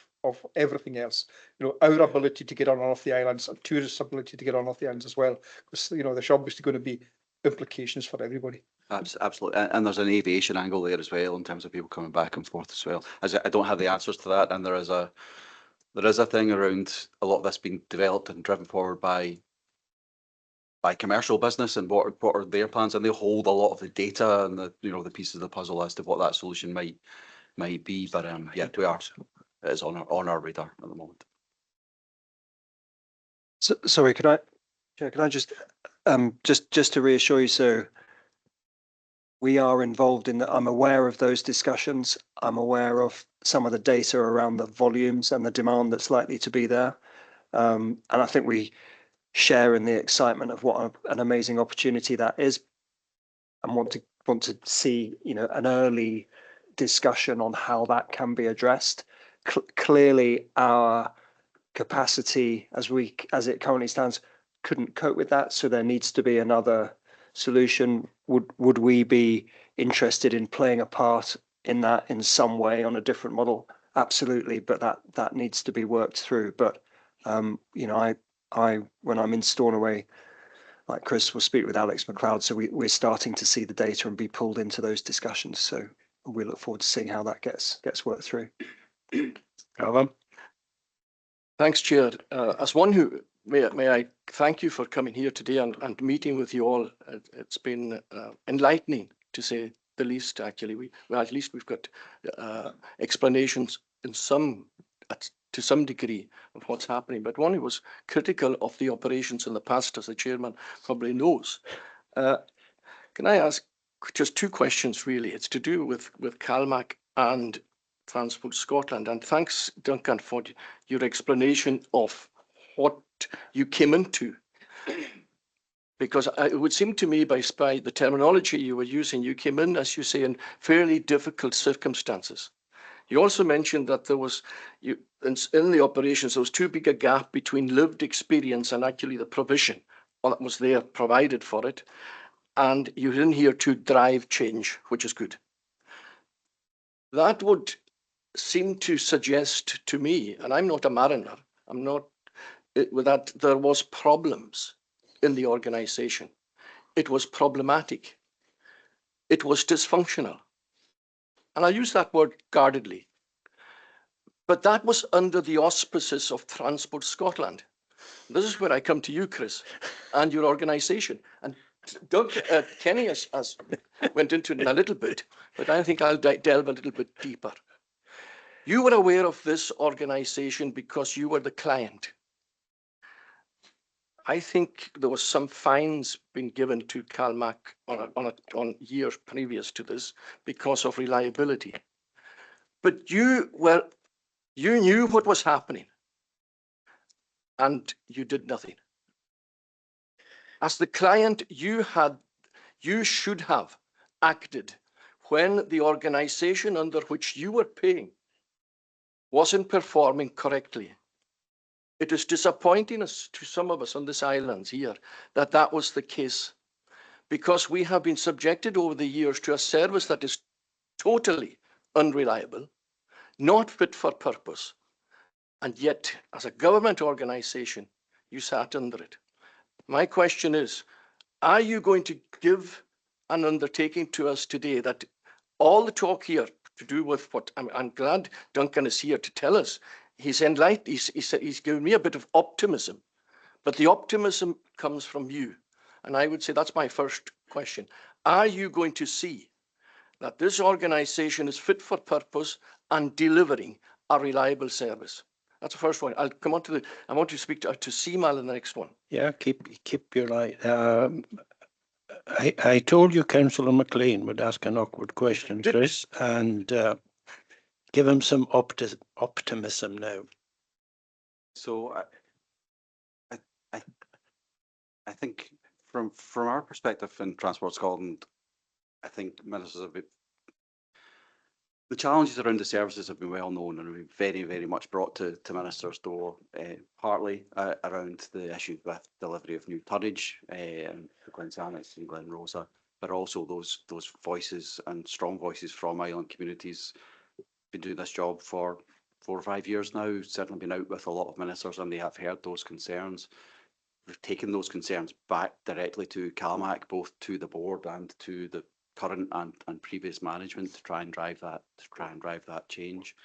everything else. You know, our ability to get on and off the islands, and tourists' ability to get on and off the islands as well, because, you know, there's obviously going to be implications for everybody. Absolutely, and there's an aviation angle there as well in terms of people coming back and forth as well. As I don't have the answers to that, and there is a thing around a lot of this being developed and driven forward by commercial business, and what are their plans, and they hold a lot of the data and the pieces of the puzzle as to what that solution might be. But yeah, it is on our radar at the moment. So, sorry, can I just to reassure you, so we are involved in I'm aware of those discussions. I'm aware of some of the data around the volumes and the demand that's likely to be there, and I think we share in the excitement of what an amazing opportunity that is, and want to see, you know, an early discussion on how that can be addressed. Clearly, our capacity as it currently stands couldn't cope with that, so there needs to be another solution. Would we be interested in playing a part in that in some way on a different model? absolutely, but that needs to be worked through. But you know, I when I'm in Stornoway, like Chris will speak with Alex McLeod, so we're starting to see the data and be pulled into those discussions. So we look forward to seeing how that gets worked through. Callum? Thanks, Chair. As one who may I thank you for coming here today and meeting with you all. It's been enlightening, to say the least. Actually, at least we've got explanations in to some degree of what's happening. But one who was critical of the operations in the past, as the chairman probably knows. Can I ask just two questions? Really, it's to do with CalMac and Transport Scotland. And thanks, Duncan, for your explanation of what you came into. Because it would seem to me, by the terminology you were using, you came in, as you say, in fairly difficult circumstances. You also mentioned that there was, in the operations, there was too big a gap between lived experience and actually the provision that was there provided for it. And you're in here to drive change, which is good. That would seem to suggest to me, and I'm not a mariner, I'm not, that there was problems in the organization. It was problematic. It was dysfunctional. And I use that word guardedly. But that was under the auspices of Transport Scotland. This is where I come to you, Chris, and your organization. And Doug, Kenny has went into it a little bit, but I think I'll delve a little bit deeper. You were aware of this organization because you were the client. I think there was some fines being given to CalMac on years previous to this because of reliability. But you knew what was happening and you did nothing. As the client, you should have acted when the organization under which you were paying wasn't performing correctly. It is disappointing to some of us on this island here that was the case, because we have been subjected over the years to a service that is totally unreliable, not fit for purpose, and yet as a government organization, you sat under it. My question is, are you going to give an undertaking to us today that all the talk here to do with what I'm glad Duncan is here to tell us. He's enlightened. He's given me a bit of optimism, but the optimism comes from you. And I would say that's my first question. Are you going to see that this organization is fit for purpose and delivering a reliable service? That's the first one. I'll come on to I want to speak to CMAL in the next one. Yeah, keep your eye. I told you Councillor McLean would ask an awkward question, Chris, and give him some optimism now. So I think from our perspective in Transport Scotland, I think ministers have been, the challenges around the services have been well known and have been very, very much brought to ministers' door, partly around the issue with delivery of new tonnage and the Glensannox and Glen Rosa, but also those voices and strong voices from island communities. Been doing this job for 4 or 5 years now, certainly been out with a lot of ministers and they have heard those concerns. We've taken those concerns back directly to CalMac, both to the board and to the current and previous management to try and drive that change.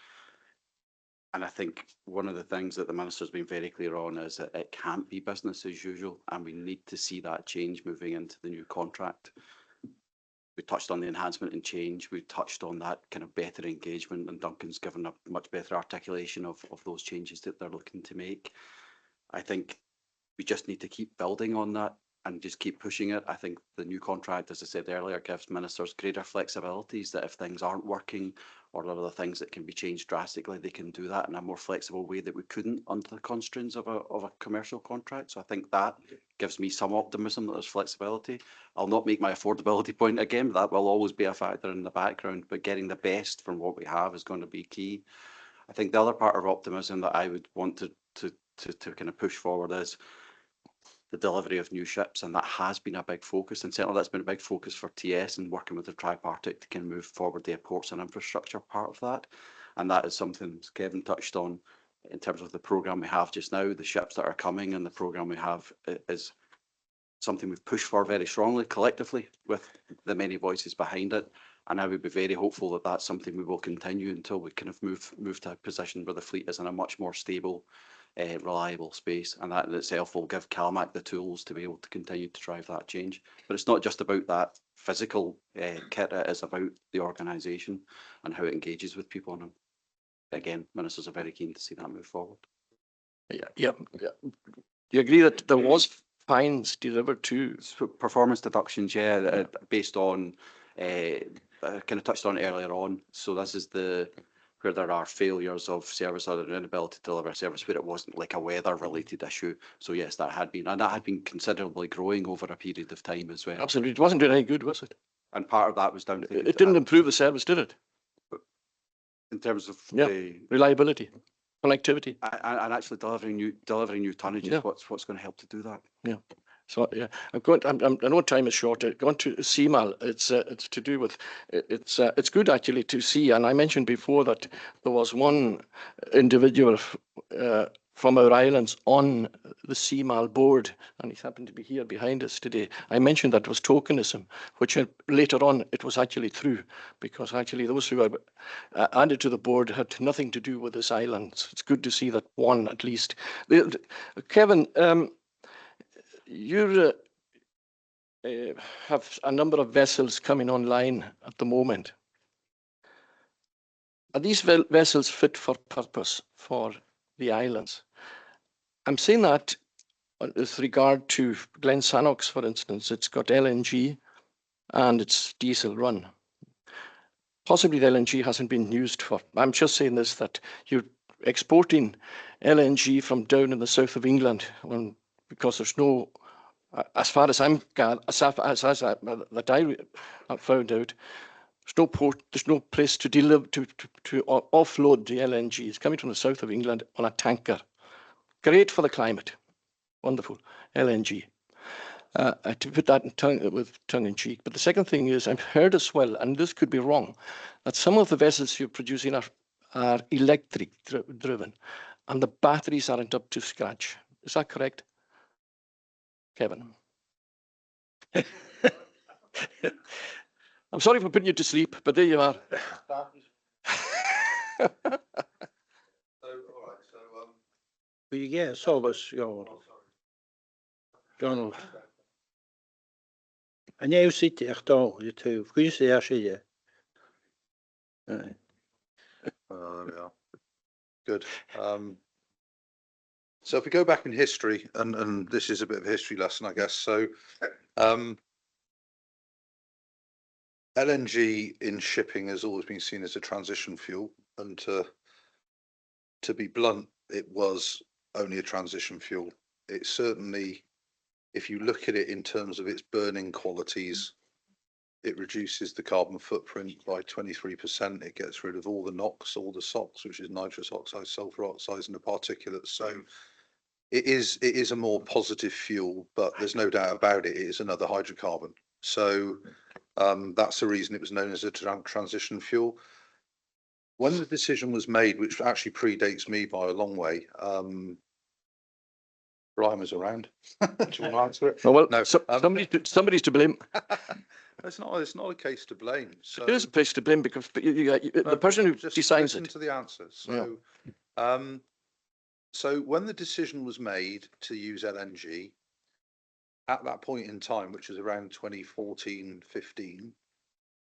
And I think one of the things that the minister's been very clear on is that it can't be business as usual, and we need to see that change moving into the new contract. We touched on the enhancement and change. We touched on that kind of better engagement, and Duncan's given a much better articulation of those changes that they're looking to make. I think we just need to keep building on that and just keep pushing it. I think the new contract, as I said earlier, gives ministers greater flexibilities, that if things aren't working or there are other things that can be changed drastically, they can do that in a more flexible way that we couldn't under the constraints of a commercial contract. So I think that gives me some optimism that there's flexibility. I'll not make my affordability point again. That will always be a factor in the background, but getting the best from what we have is going to be key. I think the other part of optimism that I would want to kind of push forward is the delivery of new ships, and that has been a big focus, and certainly that's been a big focus for TS and working with the tripartite to kind of move forward the ports and infrastructure part of that. And that is something Kevin touched on in terms of the programme we have just now, the ships that are coming, and the programme we have is something we've pushed for very strongly collectively with the many voices behind it. And I would be very hopeful that that's something we will continue until we kind of move to a position where the fleet is in a much more stable, reliable space. And that in itself will give CalMac the tools to be able to continue to drive that change. But it's not just about that physical kit, it is about the organisation and how it engages with people. And again, ministers are very keen to see that move forward. Yeah. Do you agree that there was fines delivered to? So performance deductions, yeah, based on, I kind of touched on it earlier on. So this is where there are failures of service or an inability to deliver a service where it wasn't like a weather related issue. So yes, that had been considerably growing over a period of time as well. Absolutely. It wasn't doing any good, was it? And part of that was down to it didn't improve the service, did it? In terms of the reliability, connectivity, and actually delivering new tonnage is what's going to help to do that. Yeah. So yeah, I know time is short. Going to CMAL, it's to do with it's good actually to see. And I mentioned before that there was one individual from our islands on the CMAL board, and he happened to be here behind us today. I mentioned that was tokenism, which later on it was actually true, because actually those who were added to the board had nothing to do with this island. It's good to see that one at least. Kevin, you have a number of vessels coming online at the moment. Are these vessels fit for purpose for the islands? I'm saying that with regard to Glen Sannox, for instance. It's got LNG and it's diesel run. Possibly the LNG hasn't been used for, I'm just saying this, that you're exporting LNG from down in the south of England because there's no, as far as I'm that I found out, there's no port, there's no place to deliver to offload the LNG. It's coming from the south of England on a tanker. Great for the climate, wonderful LNG. To put that with tongue in cheek. But the second thing is, I've heard as well, and this could be wrong, that some of the vessels you're producing are electric driven, and the batteries aren't up to scratch. Is that correct, Kevin? I'm sorry for putting you to sleep, but there you are. Will you get solace, Donald? En jij zit echt al, je toe. Kun je daar zitten? Yeah. Good. So if we go back in history, and this is a bit of a history lesson, I guess. So LNG in shipping has always been seen as a transition fuel, and to be blunt, it was only a transition fuel. It certainly, if you look at it in terms of its burning qualities, it reduces the carbon footprint by 23%. It gets rid of all the NOx, all the SOx, which is nitrous oxides, sulfur oxides, and the particulates. So it is a more positive fuel, but there's no doubt about it. It is another hydrocarbon. So that's the reason it was known as a transition fuel. When the decision was made, which actually predates me by a long way, Brian was around. Do you want to answer it? Well, no. Somebody's to blame. It's not a case to blame. So, it is a place to blame because the person who decides it. To the answer. So, yeah. So when the decision was made to use LNG, at that point in time, which was around 2014-15,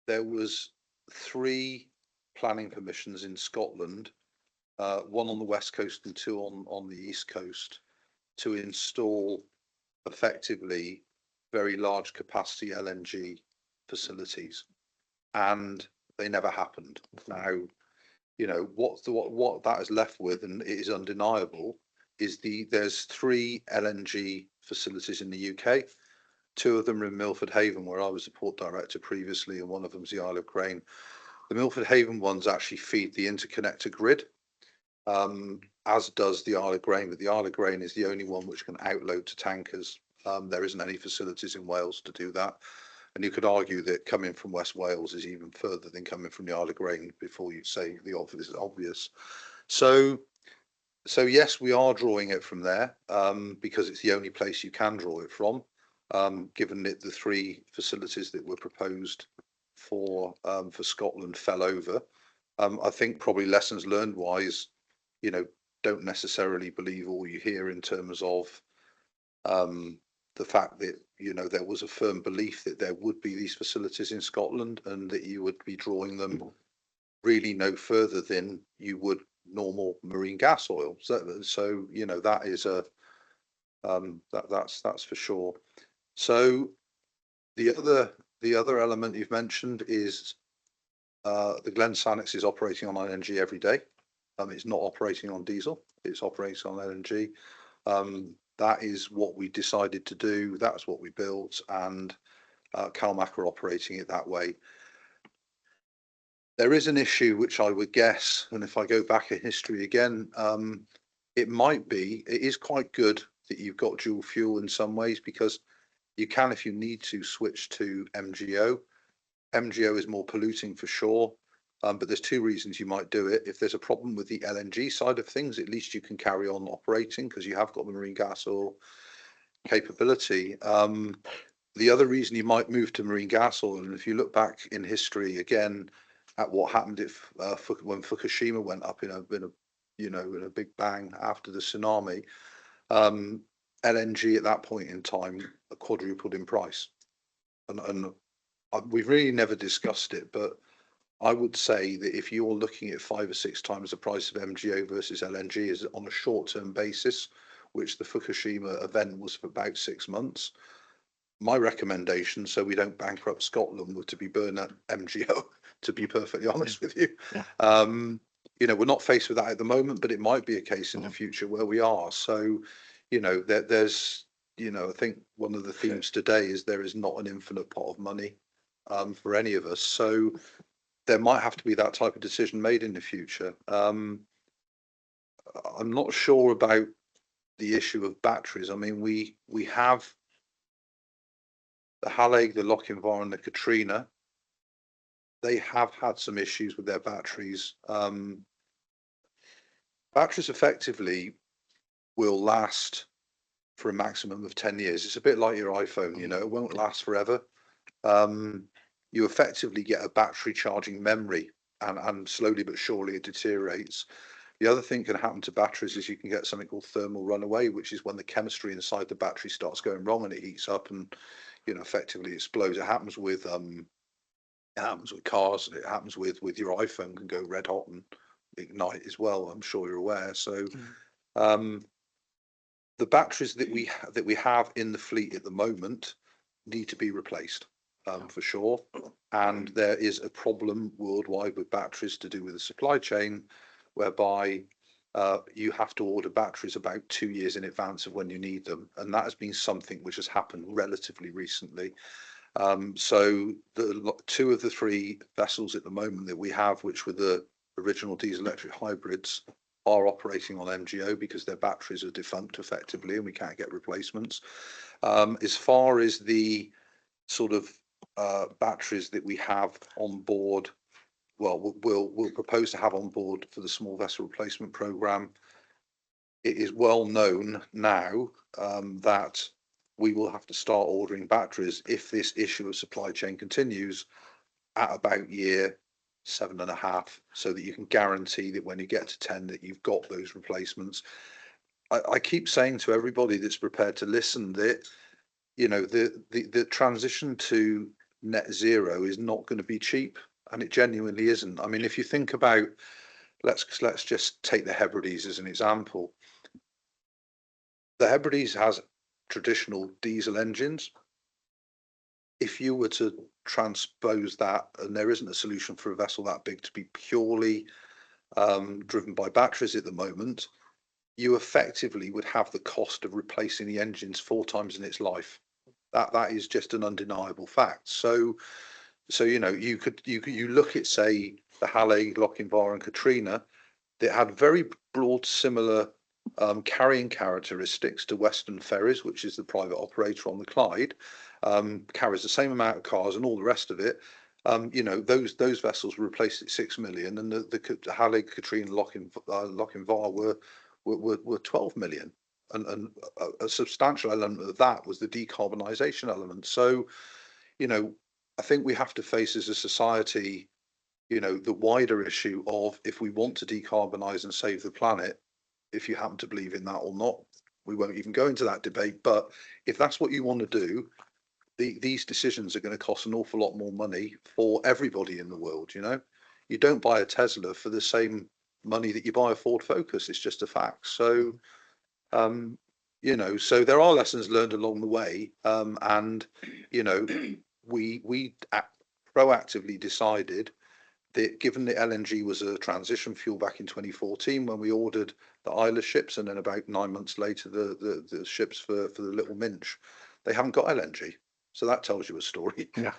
there was 3 planning permissions in Scotland, one on the west coast and 2 on the east coast, to install effectively very large capacity LNG facilities, and they never happened. Now, you know what that is left with, and it is undeniable, is there's 3 LNG facilities in the UK. 2 of them are in Milford Haven, where I was the port director previously, and one of them is the Isle of Grain. The Milford Haven ones actually feed the interconnector grid, as does the Isle of Grain, but the Isle of Grain is the only one which can outload to tankers. There isn't any facilities in Wales to do that. And you could argue that coming from West Wales is even further than coming from the Isle of Grain before you say the obvious is obvious. So yes, we are drawing it from there because it's the only place you can draw it from, given that the 3 facilities that were proposed for Scotland fell over. I think probably lessons learned wise, you know, don't necessarily believe all you hear in terms of the fact that, you know, there was a firm belief that there would be these facilities in Scotland and that you would be drawing them really no further than you would normal marine gas oil. So you know, that is a that's for sure. So the other element you've mentioned is the Glen Sannox is operating on LNG every day. It's not operating on diesel, it's operating on LNG. That is what we decided to do, that's what we built, and Calmac are operating it that way. There is an issue which I would guess, and if I go back in history again, it is quite good that you've got dual fuel in some ways, because you can, if you need to, switch to MGO. MGO is more polluting for sure, but there's 2 reasons you might do it. If there's a problem with the LNG side of things, at least you can carry on operating because you have got the marine gas oil capability. The other reason you might move to marine gas oil, and if you look back in history again at what happened if when Fukushima went up in a big bang after the tsunami, LNG at that point in time quadrupled in price, and we've really never discussed it, but I would say that if you're looking at 5 or 6 times the price of MGO versus LNG is on a short-term basis, which the Fukushima event was for about 6 months, my recommendation, so we don't bankrupt Scotland, would to be burn that MGO, to be perfectly honest with you. Yeah. You know, we're not faced with that at the moment, but it might be a case in the future where we are. So, you know, there's, you know, I think one of the themes today is there is not an infinite pot of money for any of us. So there might have to be that type of decision made in the future. I'm not sure about the issue of batteries. I mean, we have the Eilean, the Lochinvar and the Katrina. They have had some issues with their batteries. Batteries effectively will last for a maximum of 10 years. It's a bit like your iPhone, you know, it won't last forever. You effectively get a battery charging memory, and slowly but surely it deteriorates. The other thing can happen to batteries is you can get something called thermal runaway, which is when the chemistry inside the battery starts going wrong and it heats up and, you know, effectively explodes. It happens with cars, it happens with your iPhone, can go red hot and ignite as well, I'm sure you're aware. So the batteries that we have in the fleet at the moment need to be replaced, for sure. And there is a problem worldwide with batteries to do with the supply chain, whereby you have to order batteries about 2 years in advance of when you need them, and that has been something which has happened relatively recently. So the 2 of the 3 vessels at the moment that we have, which were the original diesel electric hybrids, are operating on MGO because their batteries are defunct effectively and we can't get replacements. As far as the sort of batteries that we have on board, well, we'll propose to have on board for the small vessel replacement program. It is well known now that we will have to start ordering batteries if this issue of supply chain continues at about year 7.5, so that you can guarantee that when you get to 10 that you've got those replacements. I keep saying to everybody that's prepared to listen that, you know, the transition to net zero is not going to be cheap, and it genuinely isn't. I mean, if you think about, let's just take the Hebrides as an example. The Hebrides has traditional diesel engines. If you were to transpose that, and there isn't a solution for a vessel that big to be purely driven by batteries at the moment, you effectively would have the cost of replacing the engines 4 times in its life. That is just an undeniable fact. So you know, you look at, say, the Eilean, Lochinvar and Katrina, that had very broad similar carrying characteristics to Western Ferries, which is the private operator on the Clyde, carries the same amount of cars and all the rest of it. You know, those vessels were replaced at 6 million, and the Halig, Katrine, Lochinvar were 12 million, and a substantial element of that was the decarbonisation element. So, you know, I think we have to face as a society, you know, the wider issue of, if we want to decarbonise and save the planet, if you happen to believe in that or not, we won't even go into that debate. But if that's what you want to do, these decisions are going to cost an awful lot more money for everybody in the world. You know, you don't buy a Tesla for the same money that you buy a Ford Focus. It's just a fact. So, you know, so there are lessons learned along the way. And, you know, we proactively decided that, given that LNG was a transition fuel back in 2014, when we ordered the Eilean ships, and then about 9 months later, the ships for the Little Minch, they haven't got LNG. So that tells you a story. Yeah.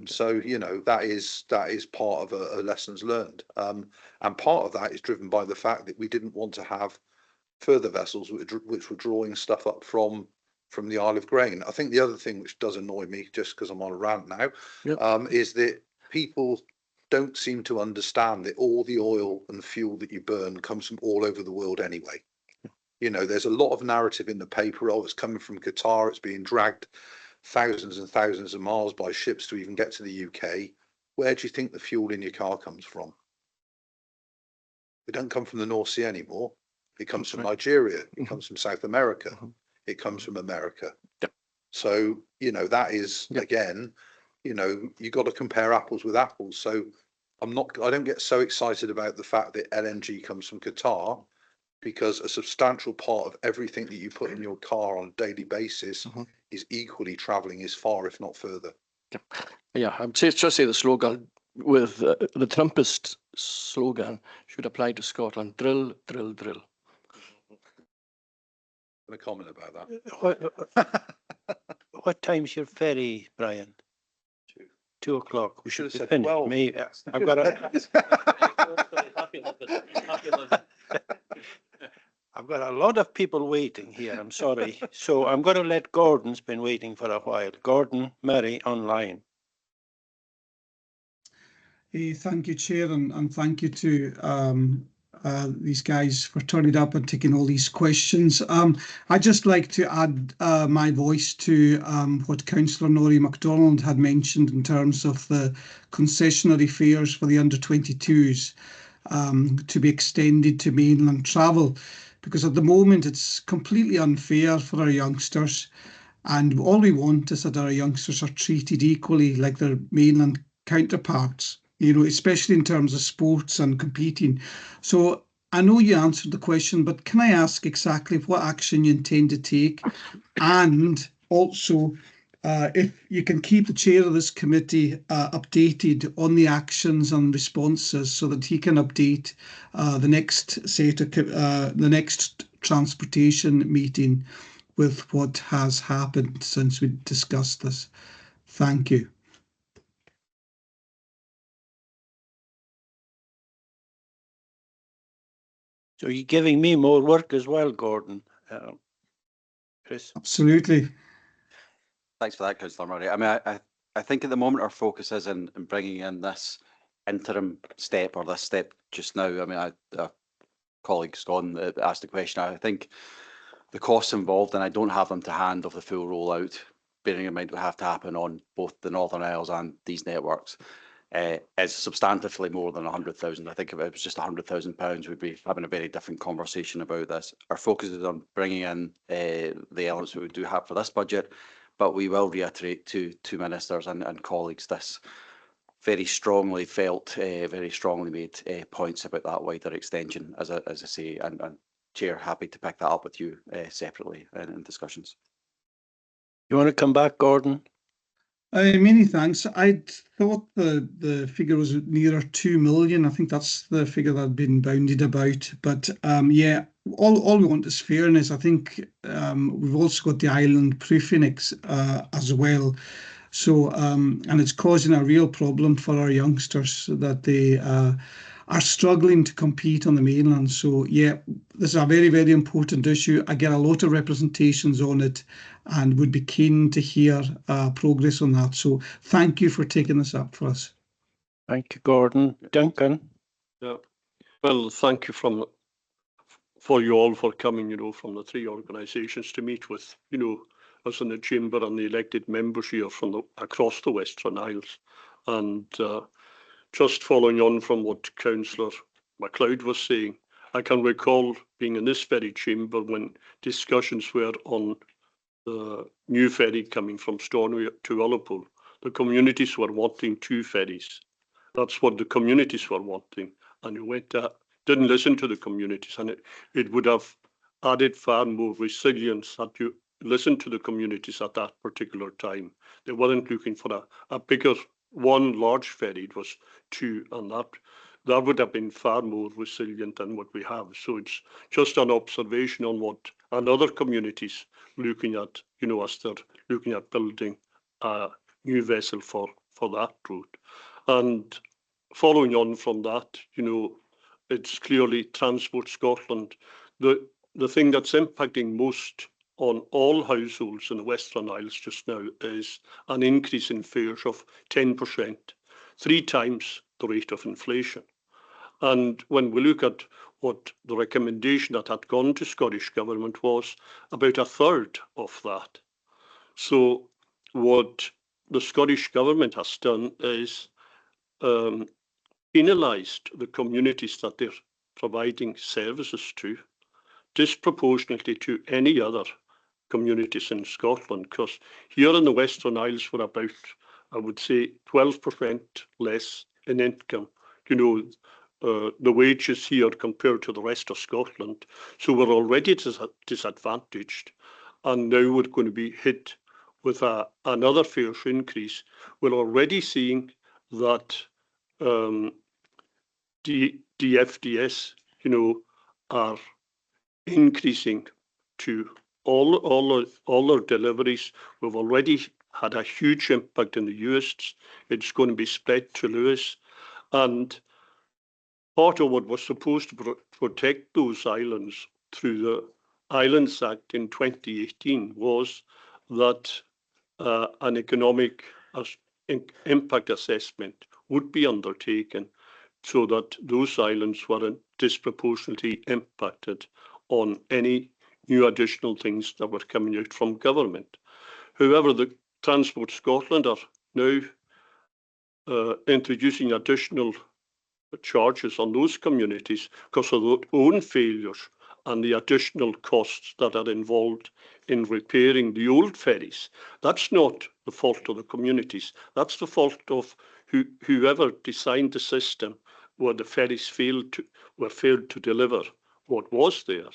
So, you know, that is part of a lessons learned. And part of that is driven by the fact that we didn't want to have further vessels which were drawing stuff up from the Isle of Grain. I think the other thing which does annoy me, just because I'm on a rant now, is that people don't seem to understand that all the oil and fuel that you burn comes from all over the world anyway. You know, there's a lot of narrative in the paper, oh, it's coming from Qatar, it's being dragged thousands and thousands of miles by ships to even get to the UK. Where do you think the fuel in your car comes from? It doesn't come from the North Sea anymore. It comes from Nigeria. It comes from South America. It comes from America. So, you know, that is, again, you know, you got to compare apples with apples. So I don't get so excited about the fact that LNG comes from Qatar, because a substantial part of everything that you put in your car on a daily basis is equally travelling as far, if not further. Yeah, I would just say the slogan with the Trumpist slogan should apply to Scotland: drill, drill, drill. Going to comment about that. What time's your ferry, Brian? 2 o'clock. We should have said finished. 12. Me, I've got I've got a lot of people waiting here. I'm sorry. So I'm going to let Gordon's been waiting for a while. Gordon Murray online. Thank you, Chair, and thank you to these guys for turning up and taking all these questions. I'd just like to add my voice to what Councillor Norrie MacDonald had mentioned in terms of the concessionary fares for the under-22s to be extended to mainland travel, because at the moment it's completely unfair for our youngsters, and all we want is that our youngsters are treated equally like their mainland counterparts, you know, especially in terms of sports and competing. So I know you answered the question, but can I ask exactly what action you intend to take? And also, if you can keep the chair of this committee updated on the actions and responses, so that he can update the next set of the next transportation meeting with what has happened since we discussed this. Thank you. So you're giving me more work as well, Gordon. Chris? Absolutely. Thanks for that, Councillor Murray. I mean, I think at the moment our focus is in bringing in this interim step, or this step just now. I mean, a colleague's gone that asked the question. I think the costs involved, and I don't have them to hand, of the full rollout, bearing in mind it would have to happen on both the Northern Isles and these networks, is substantively more than 100,000. I think if it was just £100,000, we'd be having a very different conversation about this. Our focus is on bringing in the elements that we do have for this budget, but we will reiterate to ministers and colleagues this very strongly felt, very strongly made points about that wider extension, as I say, and Chair, happy to pick that up with you separately in discussions. You want to come back, Gordon? Many thanks. I thought the figure was nearer 2 million. I think that's the figure that had been bounded about. But yeah, all we want is fairness. I think we've also got the island proofing as well. So and it's causing a real problem for our youngsters that they are struggling to compete on the mainland. So yeah, this is a very, very important issue. I get a lot of representations on it and would be keen to hear progress on that. So thank you for taking this up for us. Thank you, Gordon. Duncan? Yeah. Well, thank you for you all for coming, from the three organisations to meet with, us in the chamber and the elected members here from across the Western Isles. And just following on from what Councillor MacLeod was saying, I can recall being in this very chamber when discussions were on the new ferry coming from Stornoway to Ullapool. The communities were wanting 2 ferries. That's what the communities were wanting. And you didn't listen to the communities, and it would have added far more resilience had you listened to the communities at that particular time. They weren't looking for a bigger one large ferry, it was 2, and that would have been far more resilient than what we have. So it's just an observation on what other communities looking at, as they're looking at building a new vessel for that route. And following on from that, it's clearly Transport Scotland. The thing that's impacting most on all households in the Western Isles just now is an increase in fares of 10%, 3 times the rate of inflation. And when we look at what the recommendation that had gone to Scottish Government was, about 1/3 of that. So what the Scottish Government has done is penalised the communities that they're providing services to disproportionately to any other communities in Scotland, because here in the Western Isles we're about, I would say, 12% less in income. The wages here compared to the rest of Scotland. So we're already disadvantaged, and now we're going to be hit with another fares increase. We're already seeing that the FDS, are increasing to all our deliveries. We've already had a huge impact in the Eust. It's going to be spread to Lewis, and part of what was supposed to protect those islands through the Islands Act in 2018 was that an economic impact assessment would be undertaken so that those islands weren't disproportionately impacted on any new additional things that were coming out from government. However, the Transport Scotland are now introducing additional charges on those communities because of their own failures and the additional costs that are involved in repairing the old ferries. That's not the fault of the communities. That's the fault of whoever designed the system where the ferries failed to deliver what was there.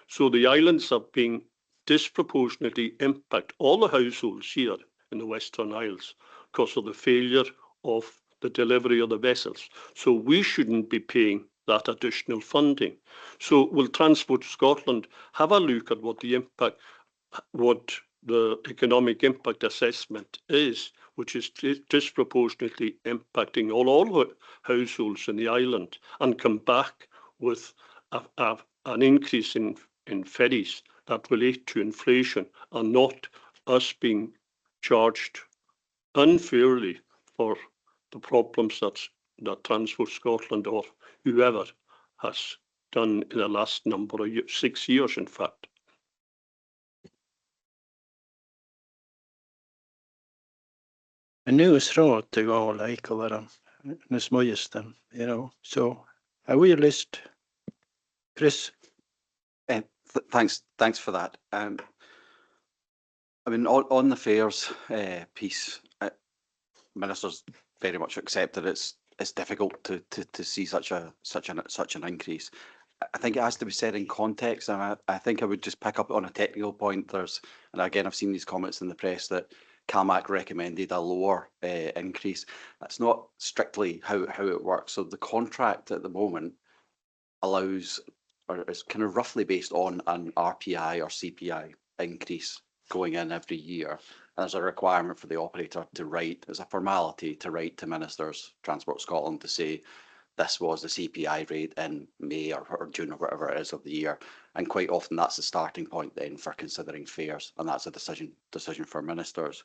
So the islands are being disproportionately impacted, all the households here in the Western Isles, because of the failure of the delivery of the vessels. So we shouldn't be paying that additional funding. So will Transport Scotland have a look at what the economic impact assessment is, which is disproportionately impacting all households in the island, and come back with an increase in ferries that relate to inflation and not us being charged unfairly for the problems that Transport Scotland or whoever has done in the last number of years, 6 years in fact. A news road to go like over this moistum, So a wee list, Chris. Thanks for that. I mean, on the fares piece, ministers very much accepted it's difficult to see such an increase. I think it has to be said in context, and I think I would just pick up on a technical point. And again, I've seen these comments in the press that CalMac recommended a lower increase. That's not strictly how it works. So the contract at the moment allows, or is kind of roughly based on an RPI or CPI increase going in every year. And there's a requirement for the operator to write, as a formality, to write to ministers, Transport Scotland, to say this was the CPI rate in May or June or whatever it is of the year. And quite often that's the starting point then for considering fares, and that's a decision for ministers.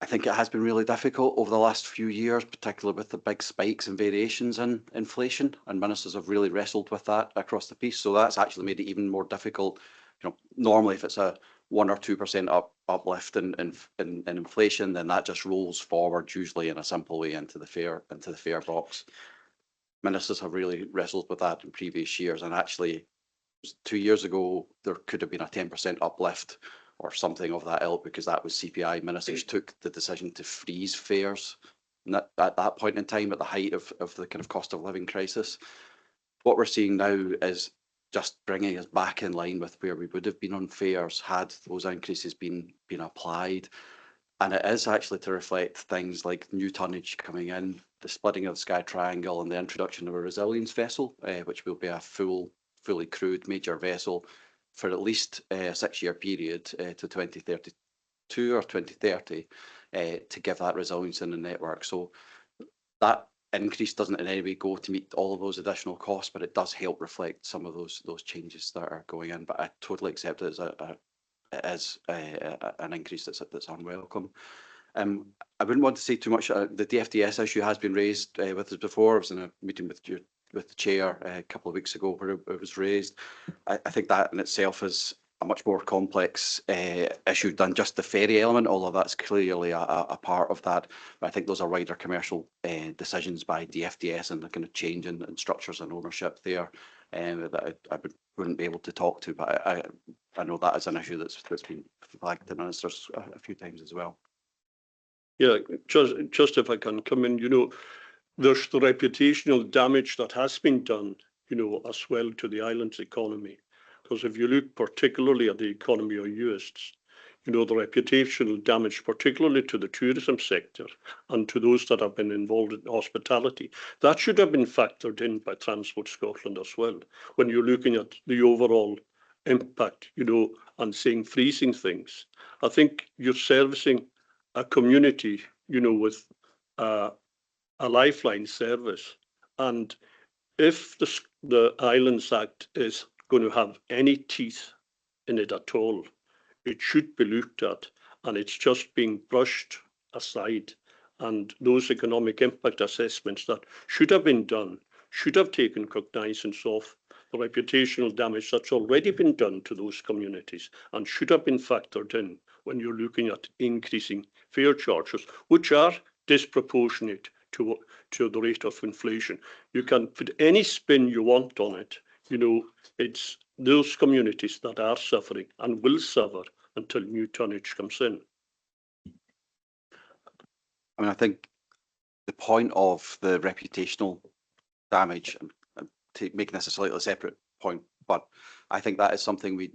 I think it has been really difficult over the last few years, particularly with the big spikes and variations in inflation, and ministers have really wrestled with that across the piece. So that's actually made it even more difficult. You know, normally if it's a 1 or 2% uplift in inflation, then that just rolls forward usually in a simple way into the fare box. Ministers have really wrestled with that in previous years, and actually 2 years ago there could have been a 10% uplift or something of that ilk, because that was CPI. Ministers took the decision to freeze fares at that point in time, at the height of the kind of cost of living crisis. What we're seeing now is just bringing us back in line with where we would have been on fares had those increases been applied. And it is actually to reflect things like new tonnage coming in, the splitting of the Sky Triangle, and the introduction of a resilience vessel, which will be a fully crewed major vessel for at least a 6-year period to 2032 or 2030 to give that resilience in the network. So that increase doesn't in any way go to meet all of those additional costs, but it does help reflect some of those changes that are going in. But I totally accept it as an increase that's unwelcome. I wouldn't want to say too much. The DFDS issue has been raised with us before. I was in a meeting with the chair a couple of weeks ago where it was raised. I think that in itself is a much more complex issue than just the ferry element, although that's clearly a part of that. But I think those are wider commercial decisions by DFDS and the kind of change in structures and ownership there that I wouldn't be able to talk to. But I know that is an issue that's been flagged to ministers a few times as well. Yeah, just if I can come in, you know, there's the reputational damage that has been done, you know, as well to the island's economy. Because if you look particularly at the economy of Uist, you know, the reputational damage, particularly to the tourism sector and to those that have been involved in hospitality, that should have been factored in by Transport Scotland as well. When you're looking at the overall impact, you know, and saying freezing things, I think you're servicing a community, you know, with a lifeline service. And if the Islands Act is going to have any teeth in it at all, it should be looked at, and it's just being brushed aside. And those economic impact assessments that should have been done should have taken cognizance of the reputational damage that's already been done to those communities and should have been factored in when you're looking at increasing fare charges, which are disproportionate to the rate of inflation. You can put any spin you want on it. You know, it's those communities that are suffering and will suffer until new tonnage comes in. I mean, I think the point of the reputational damage, making this a slightly separate point, but I think that is something we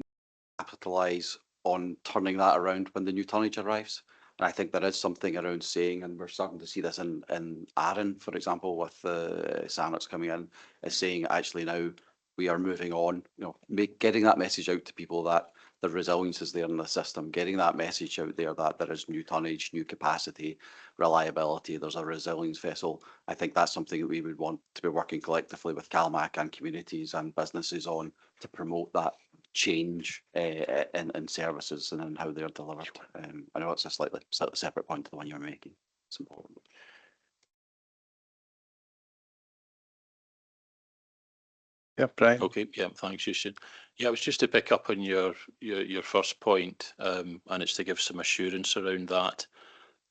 capitalise on turning that around when the new tonnage arrives. And I think there is something around saying, and we're starting to see this in Arran, for example, with the Sannox coming in, is saying actually now we are moving on, you know, getting that message out to people that the resilience is there in the system, getting that message out there that there is new tonnage, new capacity, reliability, there's a resilience vessel. I think that's something that we would want to be working collectively with CalMac and communities and businesses on to promote that change in services and in how they're delivered. I know it's a slightly separate point to the one you're making. It's important. Yeah, Brian. Okay, yeah, thanks, Justin. Yeah, it was just to pick up on your first point, and it's to give some assurance around that,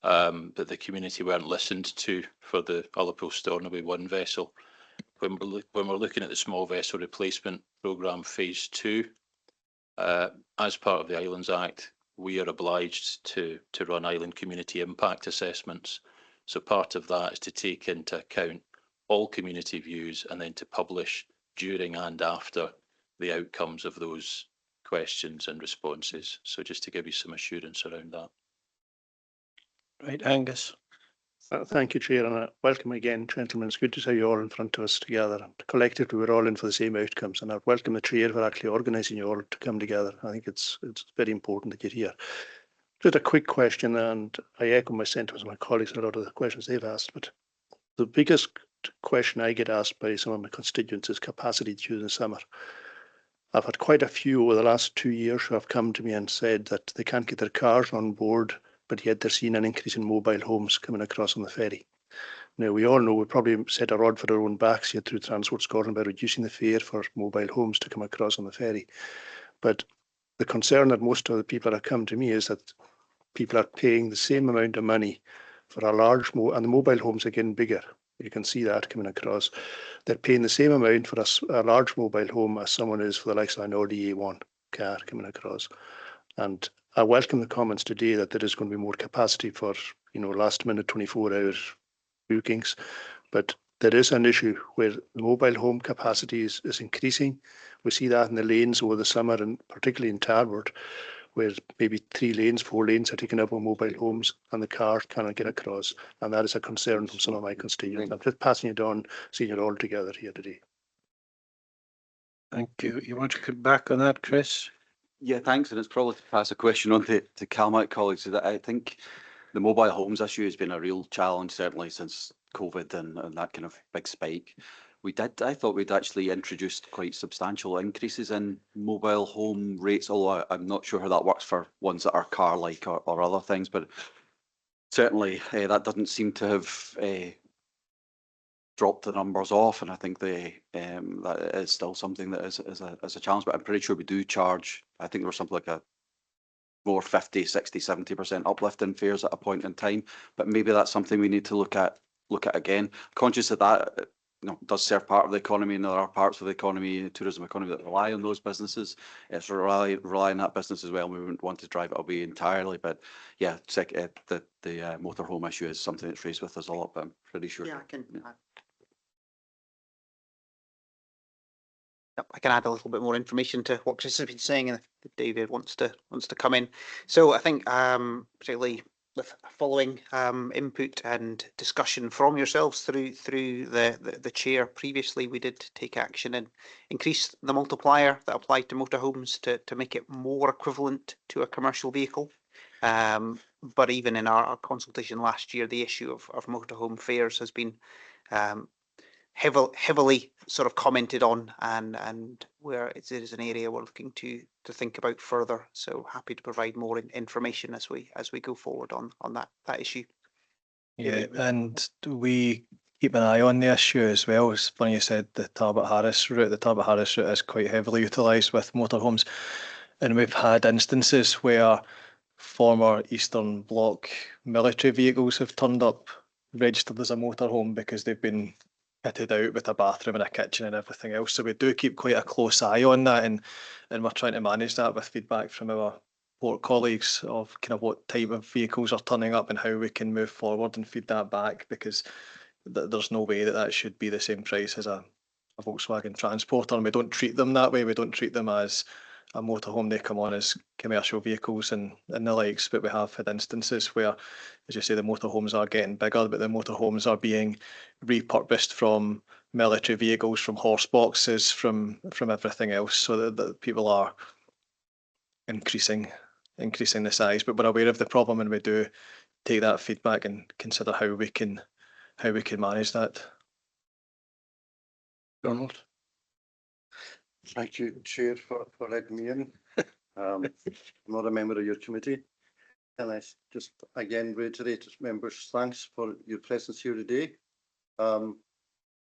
that the community weren't listened to for the Ullapool Stornoway 1 vessel. When we're looking at the small vessel replacement programme phase 2, as part of the Islands Act, we are obliged to run island community impact assessments. So part of that is to take into account all community views and then to publish during and after the outcomes of those questions and responses. So just to give you some assurance around that. Right, Angus. Thank you, Chair, and welcome again, gentlemen. It's good to see you all in front of us together. Collectively, we're all in for the same outcomes, and I welcome the Chair for actually organising you all to come together. I think it's very important that you're here. Just a quick question, and I echo my sentiments of my colleagues and a lot of the questions they've asked, but the biggest question I get asked by some of my constituents is capacity during the summer. I've had quite a few over the last 2 years who have come to me and said that they can't get their cars on board, but yet they're seeing an increase in mobile homes coming across on the ferry. Now, we all know we probably set a rod for our own backs here through Transport Scotland by reducing the fare for mobile homes to come across on the ferry. But the concern that most of the people that have come to me is that people are paying the same amount of money for a large, and the mobile homes are getting bigger. You can see that coming across. They're paying the same amount for a large mobile home as someone is for the likes of an Audi A1 car coming across. And I welcome the comments today that there is going to be more capacity for, last minute 24-hour bookings. But there is an issue where the mobile home capacity is increasing. We see that in the lanes over the summer, and particularly in Tarbert, where maybe 3 lanes, 4 lanes are taken up on mobile homes and the cars cannot get across. And that is a concern from some of my constituents. I'm just passing it on, seeing it all together here today. Thank you. You want to come back on that, Chris? Yeah, thanks. And it's probably to pass a question on to Calmac colleagues. That I think the mobile homes issue has been a real challenge, certainly since COVID and that kind of big spike. I thought we'd actually introduced quite substantial increases in mobile home rates, although I'm not sure how that works for ones that are car-like or other things, but certainly that doesn't seem to have dropped the numbers off, and I think that is still something that is a challenge, but I'm pretty sure we do charge, I think there was something like a more 50, 60, 70% uplift in fares at a point in time, but maybe that's something we need to look at again. Conscious that does serve part of the economy, and there are parts of the economy, the tourism economy, that rely on those businesses. It's rely on that business as well. We wouldn't want to drive it away entirely, but yeah, the motorhome issue is something that's raised with us a lot, but I'm pretty sure. Yeah, I can add a little bit more information to what Chris has been saying, and if David wants to come in. So I think particularly with following input and discussion from yourselves through the chair previously, we did take action and increase the multiplier that applied to motorhomes to make it more equivalent to a commercial vehicle. But even in our consultation last year, the issue of motorhome fares has been heavily sort of commented on, and where it is an area we're looking to think about further. So happy to provide more information as we go forward on that issue. Yeah, and we keep an eye on the issue as well. It's funny you said the Tarbert-Harris route. The Tarbert-Harris route is quite heavily utilised with motorhomes, and we've had instances where former Eastern Bloc military vehicles have turned up registered as a motorhome because they've been kitted out with a bathroom and a kitchen and everything else. So we do keep quite a close eye on that, and we're trying to manage that with feedback from our port colleagues of kind of what type of vehicles are turning up and how we can move forward and feed that back, because there's no way that should be the same price as a Volkswagen Transporter, and we don't treat them that way. We don't treat them as a motorhome. They come on as commercial vehicles and the likes, but we have had instances where, as you say, the motorhomes are getting bigger, but the motorhomes are being repurposed from military vehicles, from horse boxes, from everything else, so that people are increasing the size. But we're aware of the problem, and we do take that feedback and consider how we can manage that. Donald. Thank you, Chair, for letting me in. I'm not a member of your committee, and I just again reiterate members' thanks for your presence here today.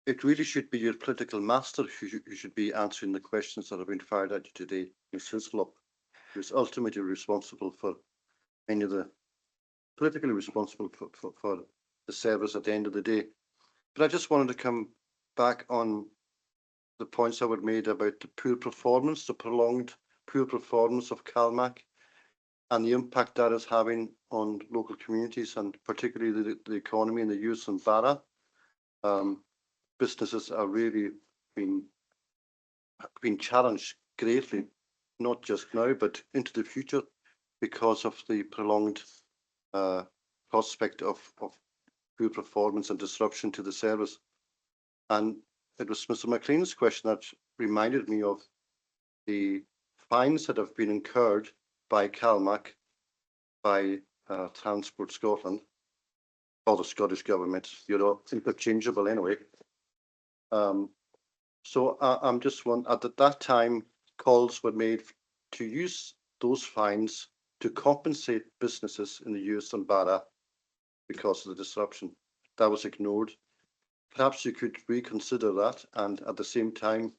It really should be your political master who should be answering the questions that have been fired at you today. Ms. Hislop, who is ultimately responsible for many of the politically responsible for the service at the end of the day. But I just wanted to come back on the points that were made about the poor performance, the prolonged poor performance of Calmac, and the impact that is having on local communities, and particularly the economy and the youth in Barra. Businesses are really being challenged greatly, not just now, but into the future, because of the prolonged prospect of poor performance and disruption to the service. And it was Mr. McLean's question that reminded me of the fines that have been incurred by Calmac, by Transport Scotland, or the Scottish Government. You're all interchangeable anyway. So I'm just wondering, at that time, calls were made to use those fines to compensate businesses in the US and Barra because of the disruption. That was ignored. Perhaps you could reconsider that and at the same time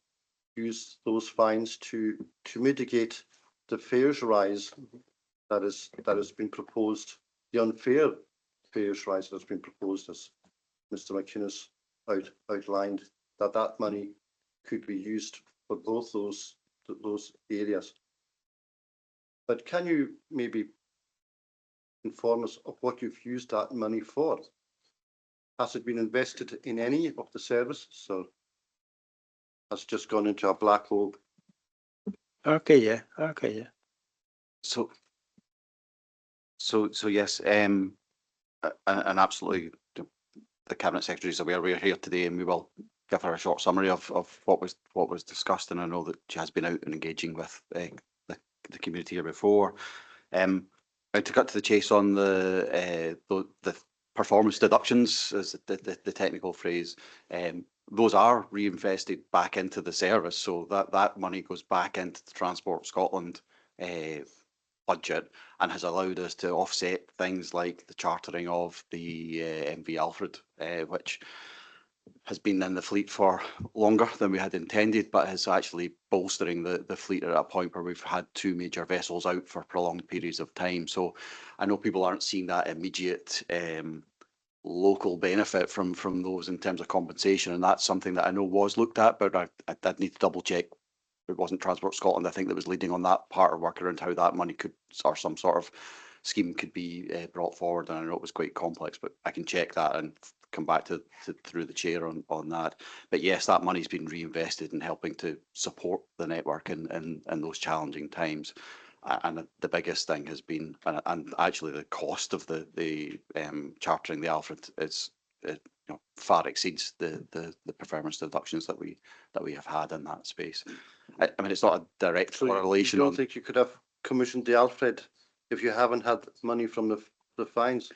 use those fines to mitigate the fares rise that has been proposed, the unfair fares rise that has been proposed, as Mr. McInnes outlined, that money could be used for both those areas. But can you maybe inform us of what you've used that money for? Has it been invested in any of the services, or has it just gone into a black hole? Okay, yeah. So yes, and absolutely, the Cabinet Secretary is aware we're here today, and we will give her a short summary of what was discussed. And I know that she has been out and engaging with the community here before. And to cut to the chase on the performance deductions, is the technical phrase, those are reinvested back into the service, so that money goes back into the Transport Scotland budget and has allowed us to offset things like the chartering of the MV Alfred, which has been in the fleet for longer than we had intended, but is actually bolstering the fleet at a point where we've had two major vessels out for prolonged periods of time. So I know people aren't seeing that immediate local benefit from those in terms of compensation, and that's something that I know was looked at, but I'd need to double check. It wasn't Transport Scotland, I think, that was leading on that part of work around how that money could, or some sort of scheme could be brought forward, and I know it was quite complex, but I can check that and come back to through the chair on that. But yes, that money's been reinvested in helping to support the network in those challenging times. And the biggest thing has been, and actually the cost of the chartering the Alfred is far exceeds the performance deductions that we have had in that space. I mean, it's not a direct correlation. You don't think you could have commissioned the Alfred if you haven't had money from the fines?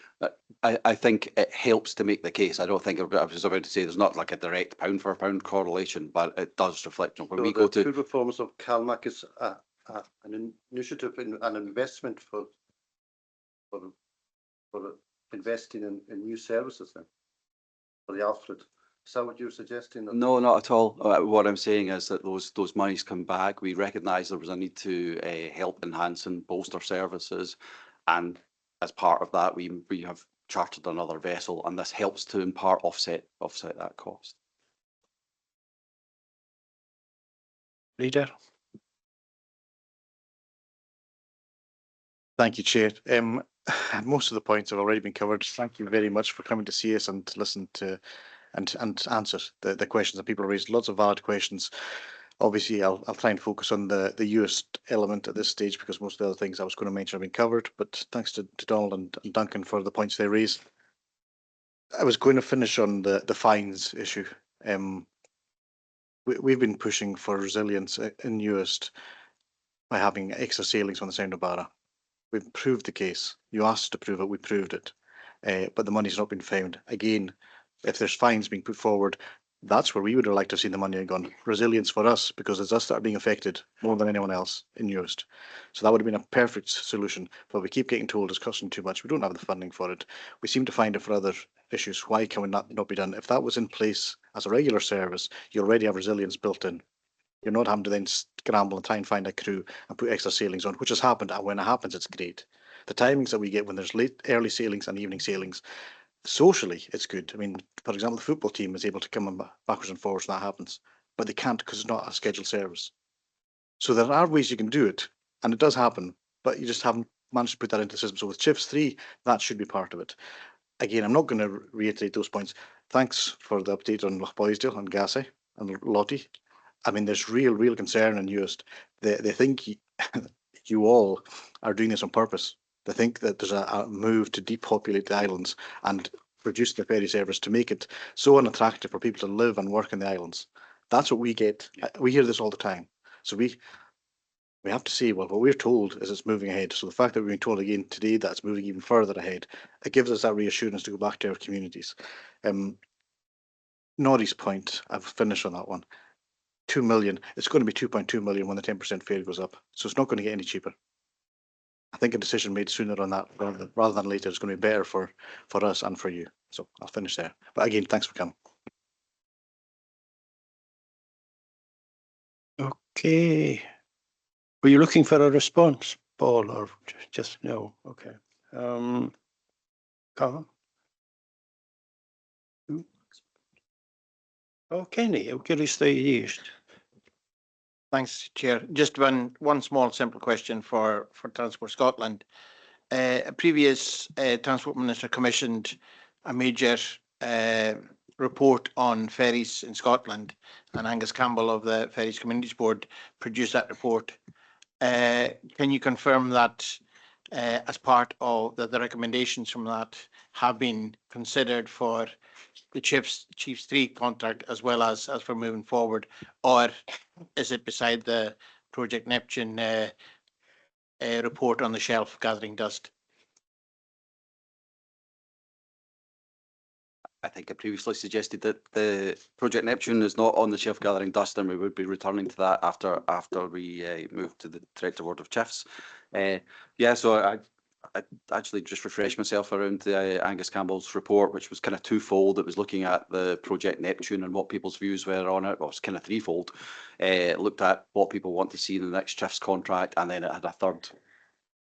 I think it helps to make the case. I don't think I was about to say there's not like a direct pound for pound correlation, but it does reflect on when So we go to food performance of CalMac is an initiative and an investment for investing in new services then for the Alfred. Is that what you're suggesting? No, not at all. What I'm saying is that those monies come back. We recognise there was a need to help enhance and bolster services, and as part of that, we have chartered another vessel, and this helps to in part offset that cost. Reader. Thank you, Chair. Most of the points have already been covered. Thank you very much for coming to see us and listen to and answer the questions that people raised. Lots of valid questions. Obviously, I'll try and focus on the US element at this stage because most of the other things I was going to mention have been covered. But thanks to Donald and Duncan for the points they raised. I was going to finish on the fines issue. We've been pushing for resilience in US by having extra sailings on the Sound of Barra. We've proved the case. You asked us to prove it, we proved it. But the money's not been found. Again, if there's fines being put forward, that's where we would have liked to have seen the money gone. Resilience for us, because it's us that are being affected more than anyone else in Eust. So that would have been a perfect solution, but we keep getting told it's costing too much. We don't have the funding for it. We seem to find it for other issues. Why can it not be done? If that was in place as a regular service, you already have resilience built in. You're not having to then scramble and try and find a crew and put extra sailings on, which has happened. And when it happens, it's great. The timings that we get when there's early sailings and evening sailings, socially, it's good. I mean, for example, the football team is able to come backwards and forwards when that happens, but they can't because it's not a scheduled service. So there are ways you can do it, and it does happen, but you just haven't managed to put that into the system. So with Chips 3, that should be part of it. Again, I'm not going to reiterate those points. Thanks for the update on Lochboysdale and Gassay and Lottie. I mean, there's real concern in Eust. They think you all are doing this on purpose. They think that there's a move to depopulate the islands and reduce the ferry service to make it so unattractive for people to live and work in the islands. That's what we get. We hear this all the time. So we have to say, well, what we're told is it's moving ahead. So the fact that we've been told again today that it's moving even further ahead, it gives us that reassurance to go back to our communities. Norris Point, I've finished on that one. 2 million, it's going to be 2.2 million when the 10% fare goes up. So it's not going to get any cheaper. I think a decision made sooner on that rather than later is going to be better for us and for you. So I'll finish there. But again, thanks for coming. Okay. Were you looking for a response, Paul, or just no? Okay. Colin? Oh, Kenny, I'll give you 3 years. Thanks, Chair. Just one small simple question for Transport Scotland. A previous Transport Minister commissioned a major report on ferries in Scotland, and Angus Campbell of the Ferries Communities Board produced that report. Can you confirm that as part of the recommendations from that have been considered for the Chiefs 3 contract as well as for moving forward, or is it beside the Project Neptune report on the shelf gathering dust? I think I previously suggested that the Project Neptune is not on the shelf gathering dust, and we would be returning to that after we move to the Director Board of Chiefs. Yeah, so I actually just refreshed myself around the Angus Campbell's report, which was kind of twofold. It was looking at the Project Neptune and what people's views were on it. Well, it was kind of threefold. It looked at what people want to see in the next Chiefs contract, and then it had a third,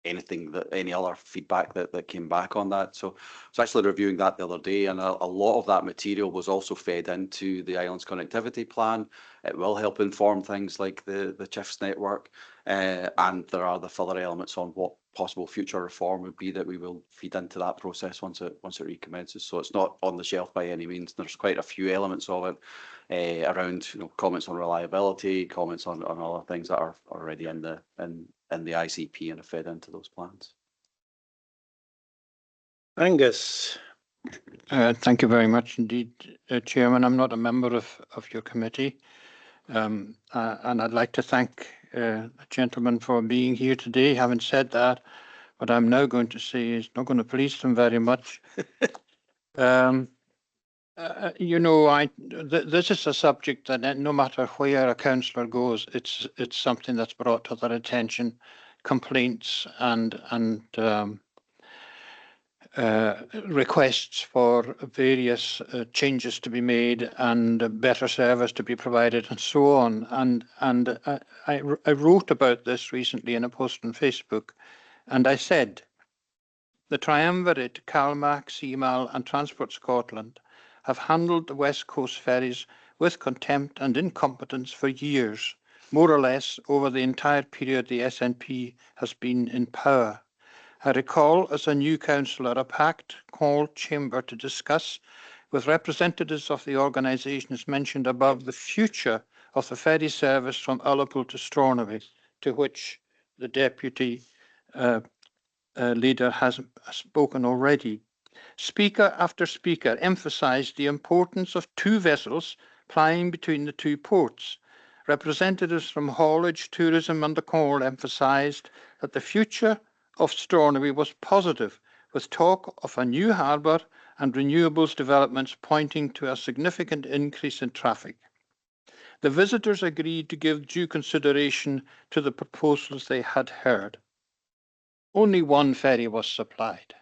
any other feedback that came back on that. So I was actually reviewing that the other day, and a lot of that material was also fed into the Islands Connectivity Plan. It will help inform things like the Chiefs network, and there are the further elements on what possible future reform would be that we will feed into that process once it recommences. So it's not on the shelf by any means. There's quite a few elements of it around, comments on reliability, comments on other things that are already in the ICP and are fed into those plans. Angus. Thank you very much indeed, Chairman. I'm not a member of your committee, and I'd like to thank the gentleman for being here today. Having said that, what I'm now going to say is not going to please them very much. This is a subject that no matter where a councillor goes, it's something that's brought to their attention, complaints and requests for various changes to be made and better service to be provided and so on. And I wrote about this recently in a post on Facebook, and I said, the triumvirate, CalMac, CMAL and Transport Scotland have handled the West Coast ferries with contempt and incompetence for years, more or less over the entire period the SNP has been in power. I recall as a new councillor a pact called chamber to discuss with representatives of the organisations mentioned above the future of the ferry service from Ullapool to Stornoway, to which the deputy leader has spoken already. Speaker after speaker emphasised the importance of two vessels plying between the two ports. Representatives from haulage, tourism and the coal emphasised that the future of Stornoway was positive, with talk of a new harbour and renewables developments pointing to a significant increase in traffic. The visitors agreed to give due consideration to the proposals they had heard. Only one ferry was supplied,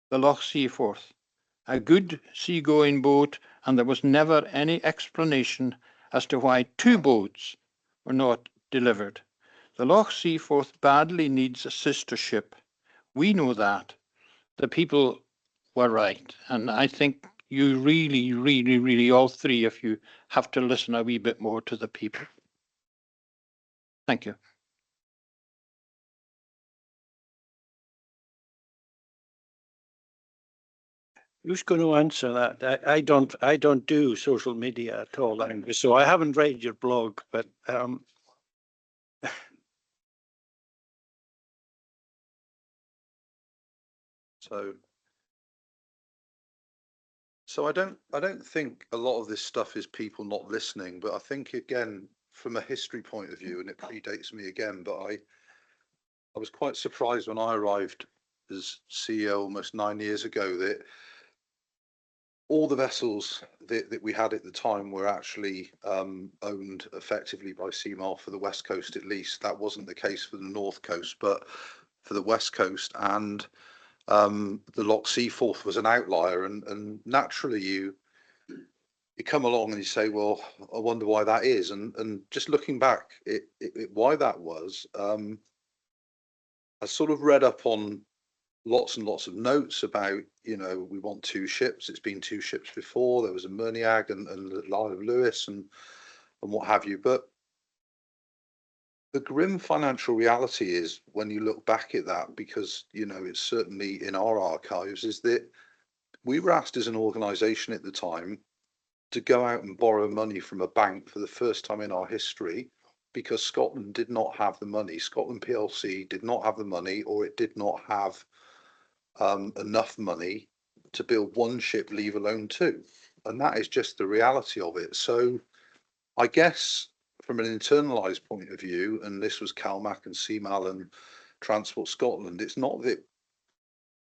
the Loch Seaforth, a good seagoing boat, and there was never any explanation as to why two boats were not delivered. The Loch Seaforth badly needs a sister ship. We know that. The people were right. And I think you really, all three of you have to listen a wee bit more to the people. Thank you. Who's going to answer that? I don't do social media at all, Angus, so I haven't read your blog, but So I don't think a lot of this stuff is people not listening, but I think again, from a history point of view, and it predates me again, but I was quite surprised when I arrived as CEO almost 9 years ago that all the vessels that we had at the time were actually owned effectively by Siar for the West Coast at least. That wasn't the case for the North Coast, but for the West Coast, and the Loch Seaforth was an outlier, and naturally you come along and you say, well, I wonder why that is, and just looking back, why that was, I sort of read up on lots and lots of notes about, you know, we want 2 ships. It's been 2 ships before. There was a Murniag and the Isle of Lewis and what have you. But the grim financial reality is, when you look back at that, because, you know, it's certainly in our archives, is that we were asked as an organisation at the time to go out and borrow money from a bank for the first time in our history, because Scotland did not have the money. Scotland PLC did not have the money, or it did not have enough money to build 1 ship, leave alone 2. And that is just the reality of it. So I guess from an internalised point of view, and this was CalMac and CMAL and Transport Scotland, it's not that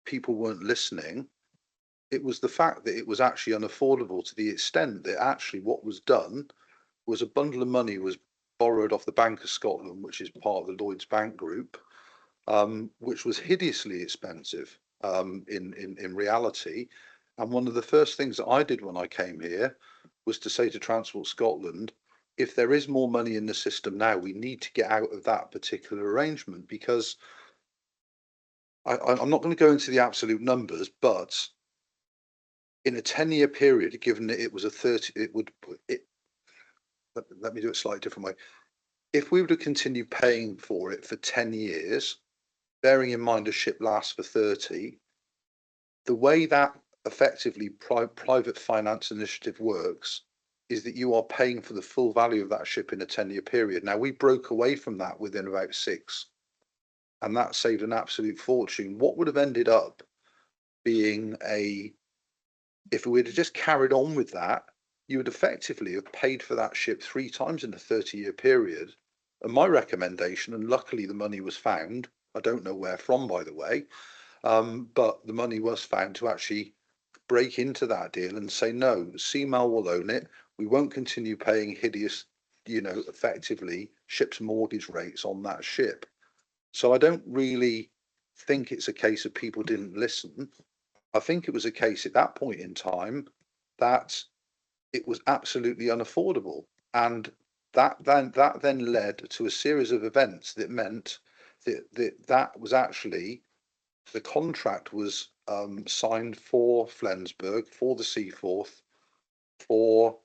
people weren't listening. It was the fact that it was actually unaffordable, to the extent that actually what was done was a bundle of money was borrowed off the Bank of Scotland, which is part of the Lloyds Bank Group, which was hideously expensive in reality. And one of the first things that I did when I came here was to say to Transport Scotland, if there is more money in the system now, we need to get out of that particular arrangement, because I'm not going to go into the absolute numbers, but in a 10-year period, given that it was a 30, let me do it slightly different way. If we were to continue paying for it for 10 years, bearing in mind a ship lasts for 30, the way that effectively private finance initiative works is that you are paying for the full value of that ship in a 10-year period. Now, we broke away from that within about 6, and that saved an absolute fortune. What would have ended up being if we had just carried on with that, you would effectively have paid for that ship 3 times in a 30-year period. And my recommendation, and luckily the money was found, I don't know where from, by the way, but the money was found to actually break into that deal and say, no, CMAL will own it. We won't continue paying hideous, you know, effectively ship's mortgage rates on that ship. So I don't really think it's a case of people didn't listen. I think it was a case at that point in time that it was absolutely unaffordable. And that then led to a series of events that meant that was actually, the contract was signed for Flensburg, for the Seaforth, for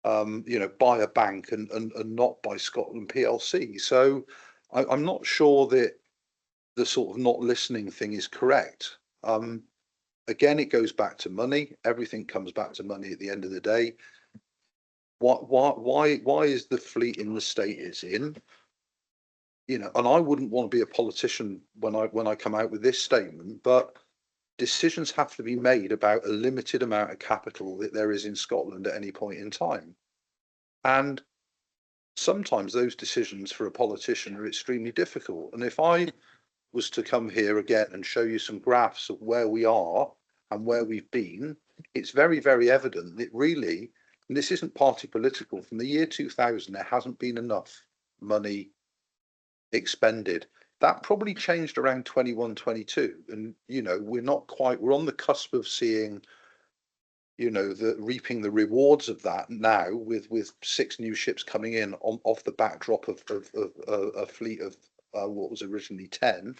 you know, by a bank and not by Scotland PLC. So I'm not sure that the sort of not listening thing is correct. Again, it goes back to money. Everything comes back to money at the end of the day. Why is the fleet in the state it's in? You know, and I wouldn't want to be a politician when I come out with this statement, but decisions have to be made about a limited amount of capital that there is in Scotland at any point in time. And sometimes those decisions for a politician are extremely difficult. And if I was to come here again and show you some graphs of where we are and where we've been, it's very, very evident that really, and this isn't party political, from the year 2000, there hasn't been enough money expended. That probably changed around 21, 22. And, you know, we're on the cusp of seeing, you know, reaping the rewards of that now with 6 new ships coming in off the backdrop of a fleet of what was originally 10.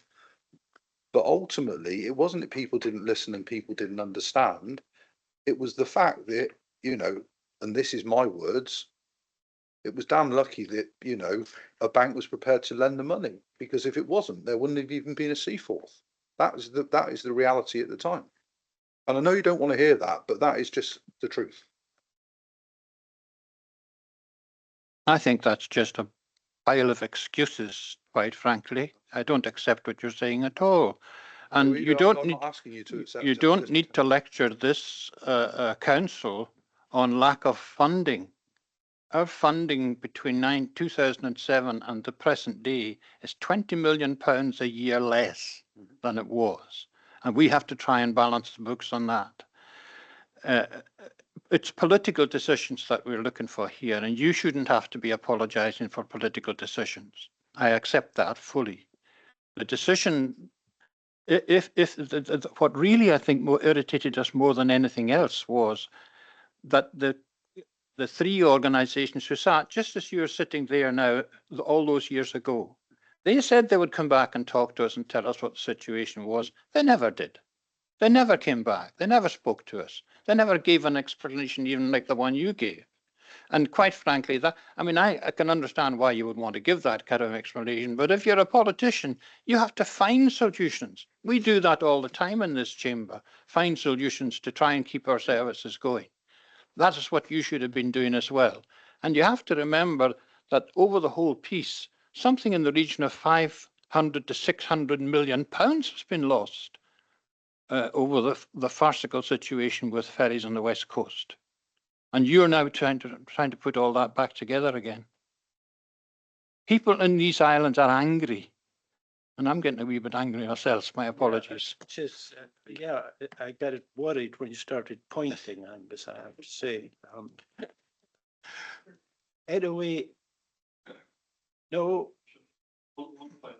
But ultimately, it wasn't that people didn't listen and people didn't understand. It was the fact that, you know, and this is my words, it was damn lucky that, you know, a bank was prepared to lend the money, because if it wasn't, there wouldn't have even been a Seaforth. That is the reality at the time. And I know you don't want to hear that, but that is just the truth. I think that's just a pile of excuses, quite frankly. I don't accept what you're saying at all. And I'm not asking you to accept you it. don't need to lecture this council on lack of funding. Our funding between 2007 and the present day is £20 million a year less than it was. And we have to try and balance the books on that. it's political decisions that we're looking for here, and you shouldn't have to be apologising for political decisions. I accept that fully. The decision, what really I think irritated us more than anything else was that the three organisations who sat just as you're sitting there now, all those years ago, they said they would come back and talk to us and tell us what the situation was. They never did. They never came back. They never spoke to us. They never gave an explanation even like the one you gave. And quite frankly, I can understand why you would want to give that kind of explanation, but if you're a politician, you have to find solutions. We do that all the time in this chamber, find solutions to try and keep our services going. That is what you should have been doing as well. And you have to remember that over the whole piece, something in the region of 500 to 600 million pounds has been lost over the farcical situation with ferries on the west coast. And you're now trying to put all that back together again. People in these islands are angry. And I'm getting a wee bit angry myself. My apologies. Yeah, I got it worried when you started pointing, Angus, I have to say. Anyway, no,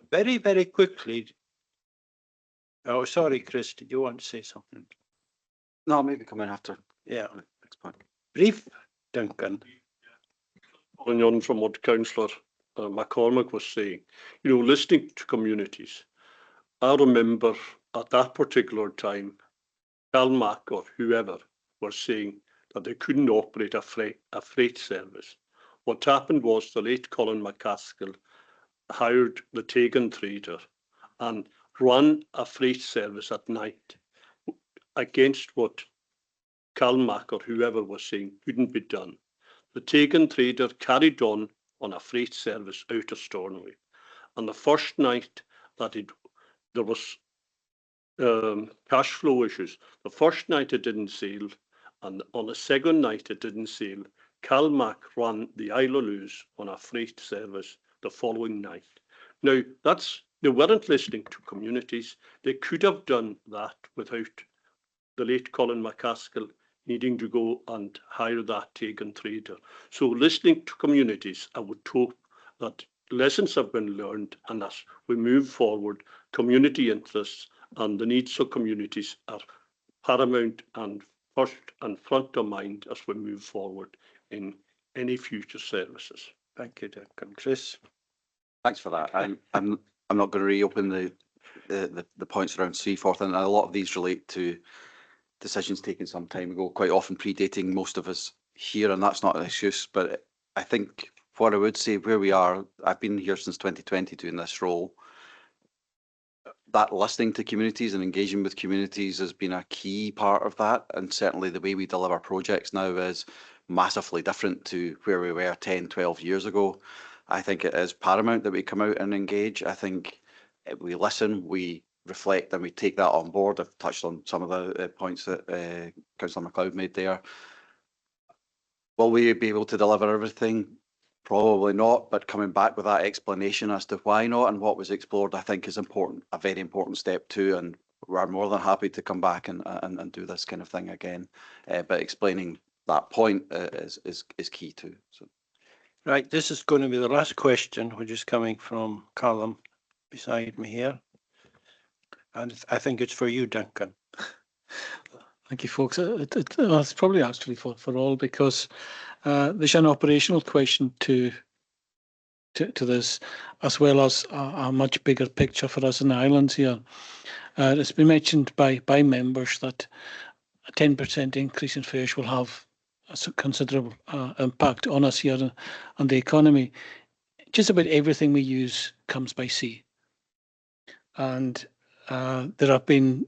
very, very quickly. Oh, sorry, Chris, did you want to say something? No, maybe come in after. Yeah. Next point. Brief, Duncan. Following on from what Councillor McCormick was saying, listening to communities. I remember at that particular time, Calmac or whoever were saying that they couldn't operate a freight service. What happened was the late Colin McCaskill hired the Tegan trader and ran a freight service at night against what Calmac or whoever was saying couldn't be done. The Tegan trader carried on a freight service out of Stornoway. And the first night that there was cash flow issues, the first night it didn't sail, and on the second night it didn't sail. Calmac ran the Isle of Lewis on a freight service the following night. Now, they weren't listening to communities. They could have done that without the late Colin McCaskill needing to go and hire that Tegan trader. So listening to communities, I would hope that lessons have been learned, and as we move forward, community interests and the needs of communities are paramount and first and front of mind as we move forward in any future services. Thank you, Duncan. Chris? Thanks for that. I'm not going to reopen the points around Seaforth, and a lot of these relate to decisions taken some time ago, quite often predating most of us here, and that's not an excuse. But I think what I would say, where we are, I've been here since 2020 doing this role. That listening to communities and engaging with communities has been a key part of that, and certainly the way we deliver projects now is massively different to where we were 10, 12 years ago. I think it is paramount that we come out and engage. I think we listen, we reflect, and we take that on board. I've touched on some of the points that Councillor MacLeod made there. Will we be able to deliver everything? Probably not, but coming back with that explanation as to why not and what was explored, I think is important, a very important step too, and we're more than happy to come back and do this kind of thing again. But explaining that point is key too. So. Right, this is going to be the last question, which is coming from Callum beside me here. And I think it's for you, Duncan. Thank you, folks. It's probably actually for all, because there's an operational question to this, as well as a much bigger picture for us in the islands here. It's been mentioned by members that a 10% increase in fares will have a considerable impact on us here and the economy. Just about everything we use comes by sea. And there have been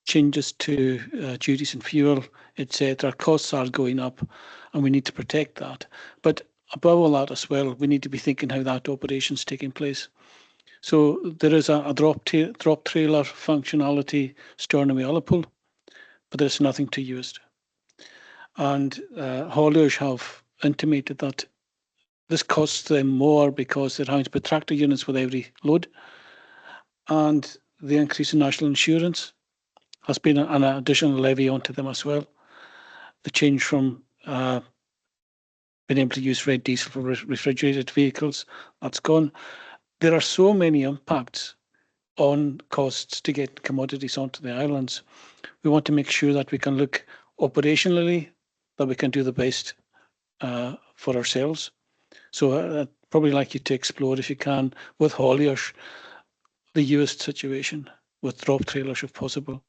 changes to duties and fuel, etc. Costs are going up, and we need to protect that. But above all that as well, we need to be thinking how that operation's taking place. So there is a drop trailer functionality, Stornoway Ullapool, but there's nothing to use. And hauliers have intimated that this costs them more because they're having to put tractor units with every load, and the increase in national insurance has been an additional levy onto them as well. the change from being able to use red diesel for refrigerated vehicles, that's gone. There are so many impacts on costs to get commodities onto the islands. We want to make sure that we can look operationally, that we can do the best for ourselves. So I'd probably like you to explore, if you can, with hauliers, the US situation with drop trailers if possible.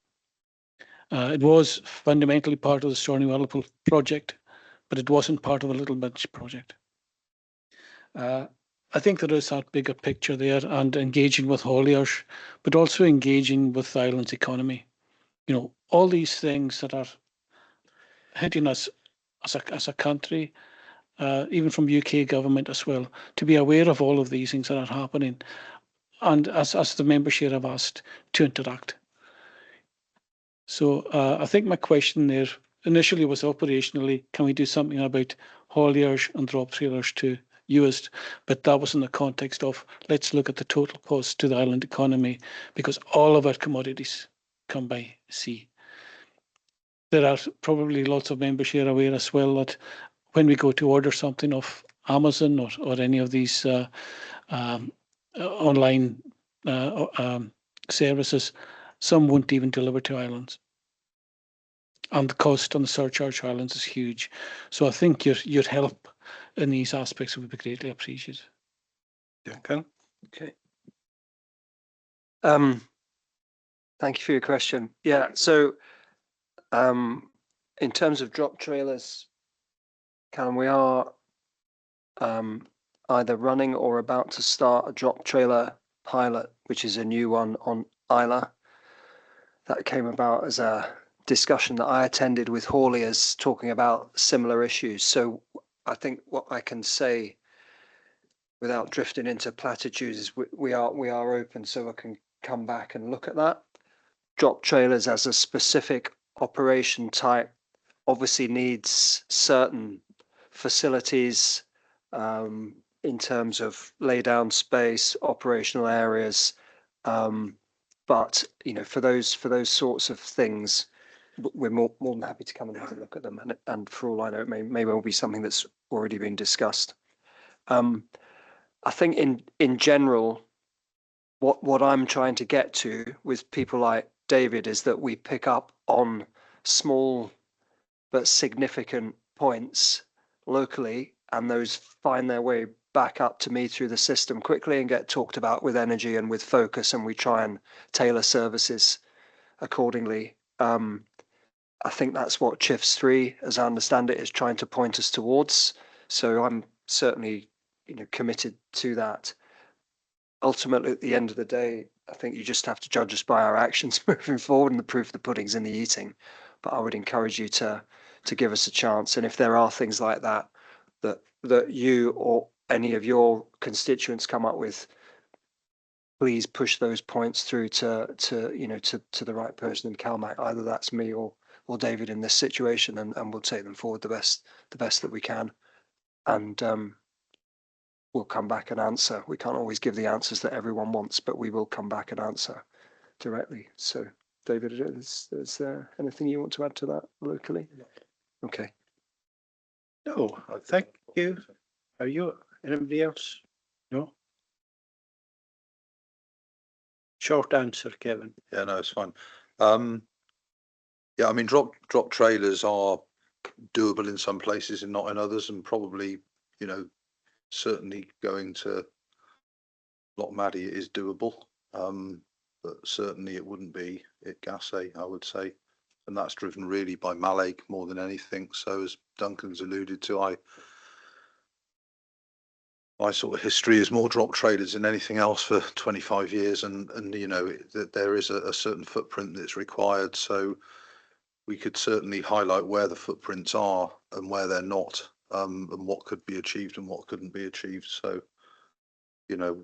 It was fundamentally part of the Stornoway project, but it wasn't part of the Little Minch project. I think there is that bigger picture there, and engaging with hauliers, but also engaging with the island's economy. You know, all these things that are hitting us as a country, even from UK government as well, to be aware of all of these things that are happening. And as the members here have asked, to interact. So I think my question there initially was operationally, can we do something about hauliers and drop trailers to used? But that was in the context of, let's look at the total cost to the island economy, because all of our commodities come by sea. There are probably lots of members here aware as well that when we go to order something off Amazon or any of these online services, some won't even deliver to islands. And the cost on the surcharge islands is huge. So I think your help in these aspects would be greatly appreciated. Duncan? Okay. Thank you for your question. Yeah, so in terms of drop trailers, Callum, we are either running or about to start a drop trailer pilot, which is a new one on Eilean. That came about as a discussion that I attended with hauliers talking about similar issues. So I think what I can say without drifting into platitudes is we are open, so I can come back and look at that. Drop trailers as a specific operation type obviously needs certain facilities in terms of lay down space, operational areas. But you know, for those sorts of things, we're more than happy to come and have a look at them. And for all I know, it may well be something that's already been discussed. I think in general, what I'm trying to get to with people like David is that we pick up on small but significant points locally, and those find their way back up to me through the system quickly and get talked about with energy and with focus, and we try and tailor services accordingly. I think that's what CHIFS 3, as I understand it, is trying to point us towards. So I'm certainly, committed to that. Ultimately, at the end of the day, I think you just have to judge us by our actions moving forward, and the proof of the pudding's in the eating. But I would encourage you to give us a chance. And if there are things like that you or any of your constituents come up with, please push those points through to the right person in CalMac. Either that's me or David in this situation, and we'll take them forward the best that we can. And we'll come back and answer. We can't always give the answers that everyone wants, but we will come back and answer directly. So, David, is there anything you want to add to that locally? Okay. No, thank you. Are you anybody else? No? Short answer, Kevin. Yeah, no, it's fine. Yeah, I mean, drop trailers are doable in some places and not in others, and probably, certainly going to Lochmaddy is doable, but certainly it wouldn't be at Gassay, I would say, and that's driven really by Mallaig more than anything. So as Duncan's alluded to, my sort of history is more drop trailers than anything else for 25 years, and that there is a certain footprint that's required. So we could certainly highlight where the footprints are and where they're not, and what could be achieved and what couldn't be achieved. So,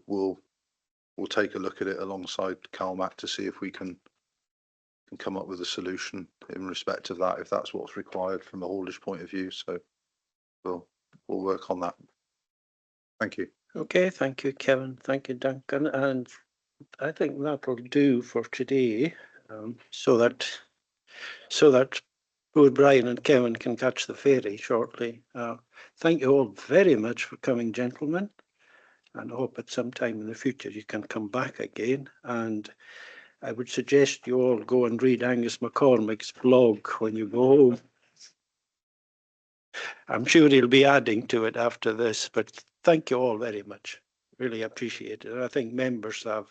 we'll take a look at it alongside CalMac to see if we can come up with a solution in respect of that, if that's what's required from a haulage point of view. So we'll work on that. Thank you. Okay, thank you, Kevin. Thank you, Duncan. And I think that'll do for today. So that both Brian and Kevin can catch the ferry shortly. Thank you all very much for coming, gentlemen, and I hope at some time in the future you can come back again. And I would suggest you all go and read Angus McCormick's blog when you go home. I'm sure he'll be adding to it after this, but thank you all very much. Really appreciate it. And I think members are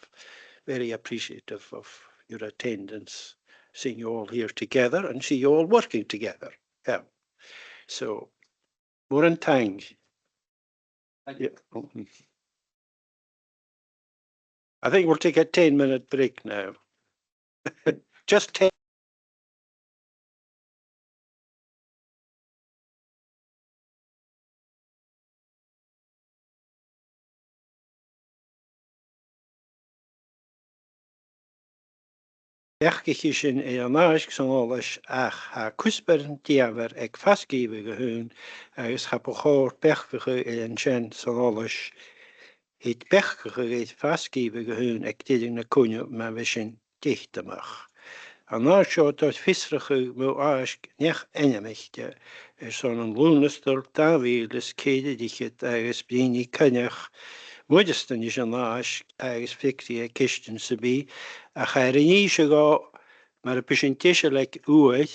very appreciative of your attendance, seeing you all here together and see you all working together. Yeah. So, more in time. Yeah. I think we'll take a 10-minute break now. Just 10. Echgich sin an náisc san álas ach ha cusper diaver ag fascíbe go hún agus ha pochór pechfacha an sin san álas hit pechfacha ag fascíbe go hún ag didig na cúne ma bheit sin dichtamach. An ná seo dat fisracha mó áisc nech enemichte son an lúnastor dávílis céide dichit agus bíní cynech Muidestan is an áisc agus fictí a kistin sa bí a chair ní se gá mar a pisin tiise le uaid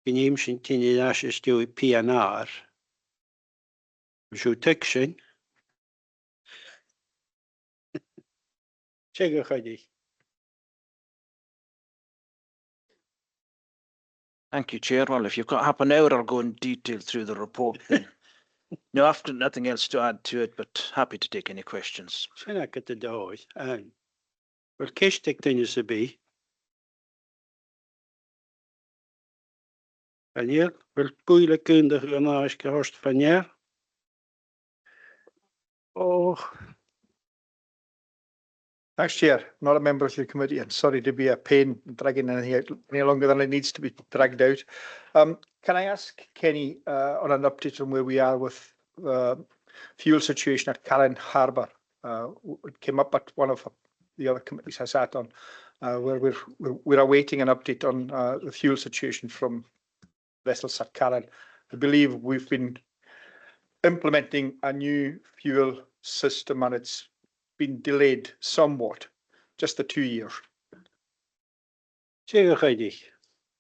gníim sin tinine as is dúi PNR. Siú tic sin. Sé go chaidí. Thank you, Chair. Well, if you've got half an hour, I'll go in detail through the report then. No, after nothing else to add to it, but happy to take any questions. Sinna get the dóid. Well, kistic tinine sa bí. Daniel, wel bwyle kundig an áisc horst fannear. Oh, thanks, Chair. Not a member of the committee, and sorry to be a pain dragging in here any longer than it needs to be dragged out. Can I ask Kenny on an update on where we are with the fuel situation at Callan Harbour? It came up at one of the other committees I sat on, where we're awaiting an update on the fuel situation from vessels at Callan. I believe we've been implementing a new fuel system and it's been delayed somewhat, just the 2 years.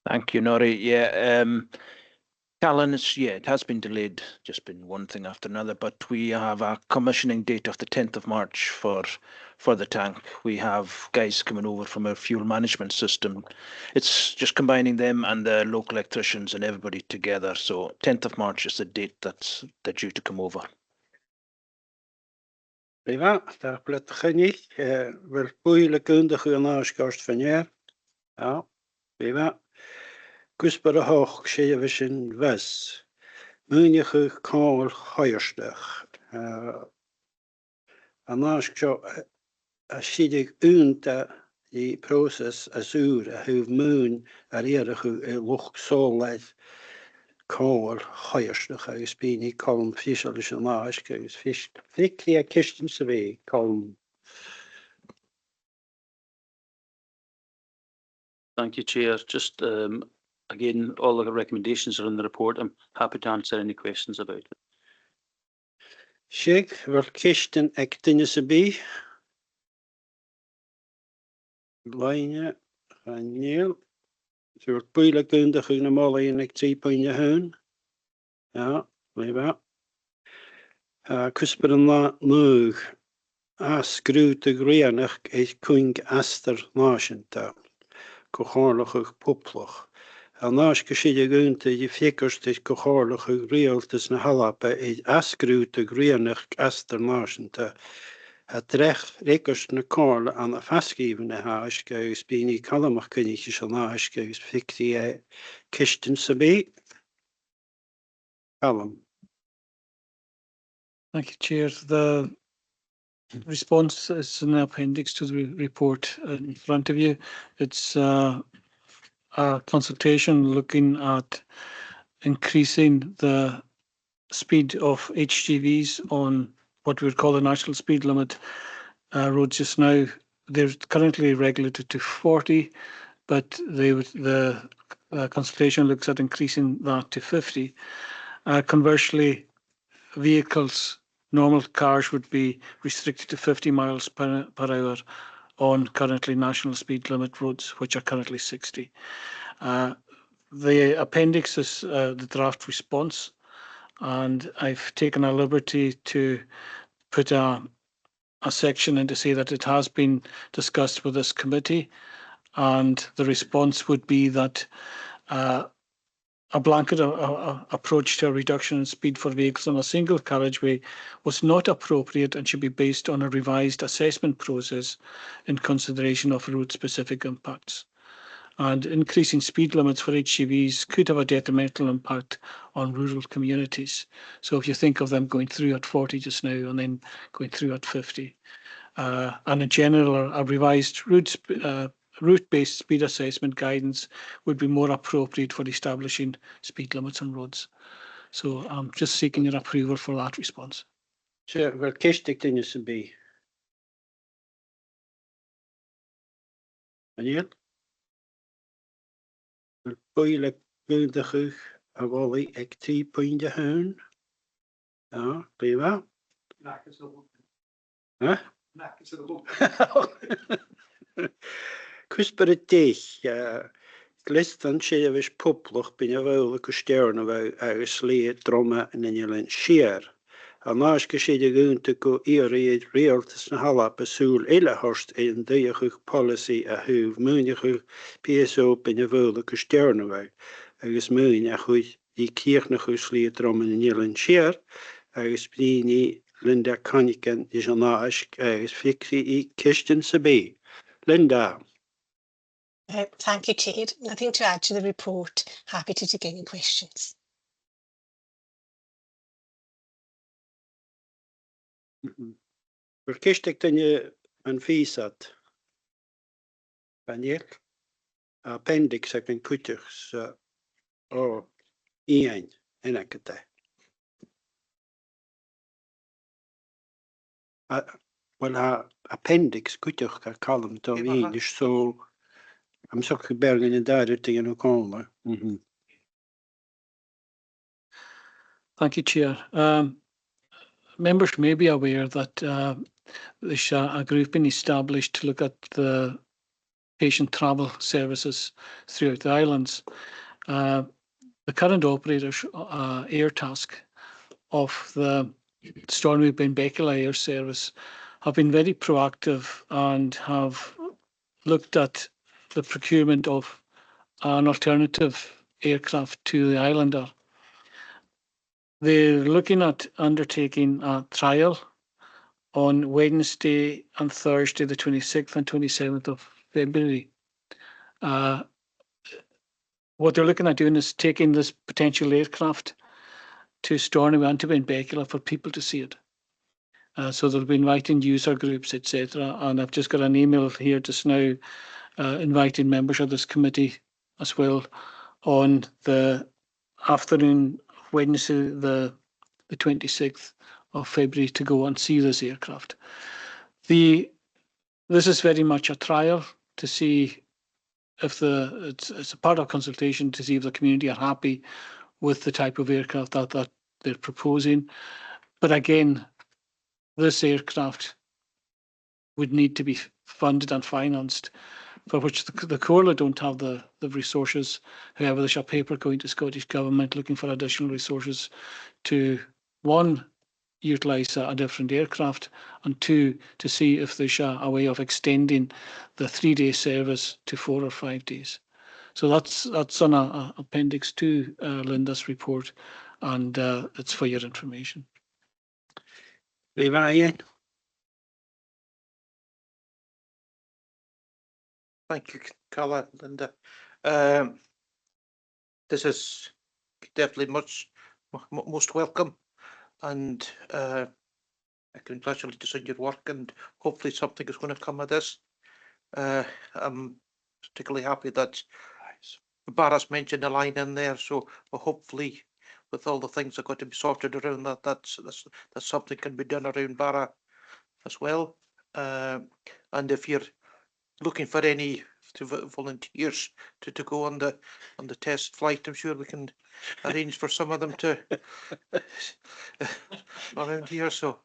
Thank you, Norrie. Yeah, Callan is, yeah, it has been delayed, just been one thing after another, but we have a commissioning date of the 10th of March for the tank. We have guys coming over from our fuel management system. It's just combining them and the local electricians and everybody together. So 10th of March is the date they're due to come over. Prima, daar plet geniet. Wel boeile kundig an áisc van jaar. Ja, prima. Cúspar a hoch sé a sin ves. Múneige cáil háirsteach. An áisc seo a sidig únta the process as úr a huv moon ar éirichu loch sóleid cáil háirsteach agus bíní colm físal is an áisc agus ficlí a kistin sa bhí colm. Thank you, Chair. Just again, all of the recommendations are in the report. I'm happy to answer any questions about it. Sig, wel kistin ag tinine sa bí. Blaine, Daniel. Zo wordt boeile kundig na molle in ag 3 puntje hun. Ja, lewa. Cúspar an núg a scrúta gréanach ag cúing astar náisinta. Comhairle poplach. An náis go siad gúnta i ficirst is Comhairle rialtas na halape ag ascrúta gréanach astar náisinta. A drech rékers na cála an a fascíomh na háisc agus bíní calamach cynnig is an háisc agus fictí kistin sa bí. Callum. Thank you, Chair. The response is an appendix to the report in front of you. It's a consultation looking at increasing the speed of HGVs on what we would call the national speed limit roads just now. They're currently regulated to 40, but the consultation looks at increasing that to 50. Conversely, vehicles, normal cars would be restricted to 50 miles per hour on currently national speed limit roads, which are currently 60. The appendix is the draft response, and I've taken a liberty to put a section in to say that it has been discussed with this committee, and the response would be that a blanket approach to a reduction in speed for vehicles on a single carriageway was not appropriate and should be based on a revised assessment process in consideration of route-specific impacts. And increasing speed limits for HGVs could have a detrimental impact on rural communities. So if you think of them going through at 40 just now and then going through at 50, and in general, a revised route-based speed assessment guidance would be more appropriate for establishing speed limits on roads. So I'm just seeking your approval for that response. Sure, well, Kishtik in your be. Aniel? Boile gundachug a wally ek 3 pointe hun. Ja, prima. Huh? Cwsbyr y dill, glistan sé a fys poblwch byn a fawr y cwstern a fawr agos le droma yn ynylyn Siar. A nas gysydd y gwynt y go i'r realtas na halap y sŵl eile horst ein ddiachwch policy a hwf mwynachwch PSO byn a fawr y cwstern a fawr. Agos mwynachwch i kirchnach wch le droma yn ynylyn Siar. Agos byn i Linda Conican is an ask agos fixi I Kirsten Sabi. Linda. Thank you, Chair. Nothing to add to the report. Happy to take any questions. Verkistig dan je een visat. Daniel? Appendix heb een kuters. Oh, één. En ik het. Wel, appendix kuters kan kalm dan één. Dus zo. I'm so bergen in daar tegen een komen. Thank you, Chair. Members may be aware that there's a group been established to look at the patient travel services throughout the islands. The current operators, Air Task, of the Stornoway Benbecula Air Service have been very proactive and have looked at the procurement of an alternative aircraft to the Islander. They're looking at undertaking a trial on Wednesday and Thursday, the 26th and 27th of February. What they're looking at doing is taking this potential aircraft to Stornoway and to Benbecula for people to see it. So they'll be inviting user groups, etc. And I've just got an email here just now inviting members of this committee as well on the afternoon of Wednesday, the 26th of February, to go and see this aircraft. This is very much a trial to see if it's a part of consultation to see if the community are happy with the type of aircraft that they're proposing. But again, this aircraft would need to be funded and financed, for which the Comhairle don't have the resources. However, there's a paper going to Scottish Government looking for additional resources to, one, utilise a different aircraft, and two, to see if there's a way of extending the 3-day service to 4 or 5 days. So that's on Appendix 2, Linda's report, and it's for your information. Eilean. Thank you, Carla, Linda. This is definitely most welcome, and I congratulate you on your work, and hopefully something is going to come of this. I'm particularly happy that Barra's mentioned the line in there, so hopefully with all the things that are going to be sorted around that's something can be done around Barra as well. And if you're looking for any volunteers to go on the test flight. I'm sure we can arrange for some of them to around here. So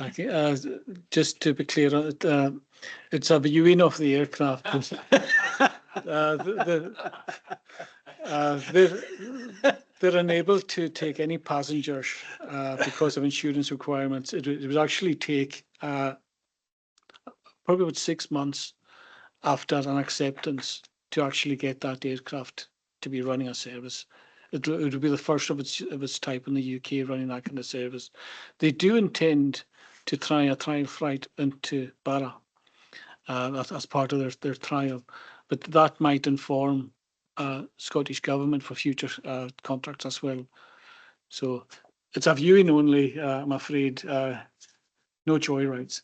Okay, just to be clear, it's a viewing of the aircraft. They're unable to take any passengers because of insurance requirements. It would actually take probably about 6 months after an acceptance to actually get that aircraft to be running a service. It would be the first of its type in the UK running that kind of service. They do intend to try a trial flight into Barra as part of their trial, but that might inform Scottish Government for future contracts as well. So it's a viewing only, I'm afraid, no joyrides.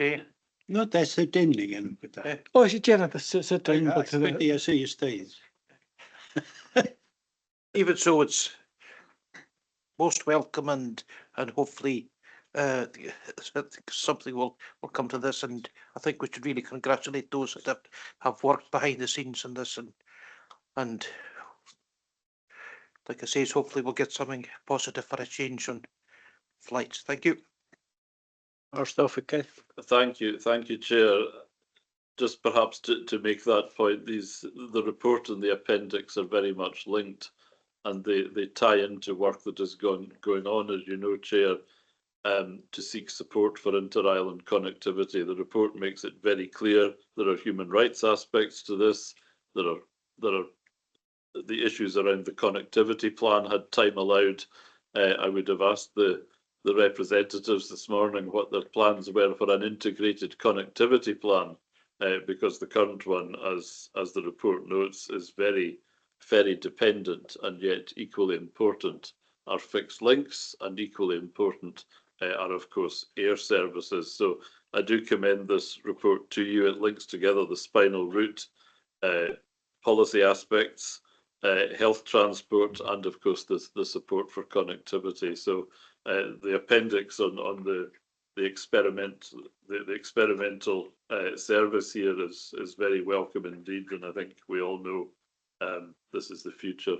okay. Not that's the dinning with that. Oh, Janet, sit down. But I see you stay. Even so, it's most welcome, and hopefully something will come to this. And I think we should really congratulate those that have worked behind the scenes on this, and like I say, hopefully we'll get something positive for a change on flights. Thank you. Our stuff, okay. Thank you, Chair. Just perhaps to make that point, the report and the appendix are very much linked, and they tie into work that is going on, as you know, Chair, to seek support for inter-island connectivity. The report makes it very clear there are human rights aspects to this. There are the issues around the connectivity plan. Had time allowed, I would have asked the representatives this morning what their plans were for an integrated connectivity plan, because the current one, as the report notes, is very ferry dependent, and yet equally important are fixed links, and equally important are of course air services. So I do commend this report to you. It links together the spinal route policy aspects, health transport, and of course the support for connectivity. So the appendix on the experimental service here is very welcome indeed, and I think we all know this is the future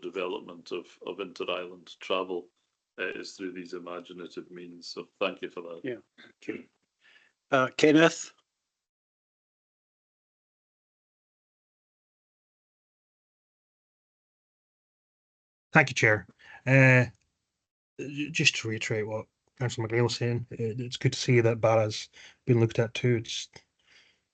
development of inter-island travel is through these imaginative means. So thank you for that. Yeah, thank you. Kenneth. Thank you, Chair. Just to reiterate what Councillor McGill was saying, it's good to see that Barra's been looked at too. It's,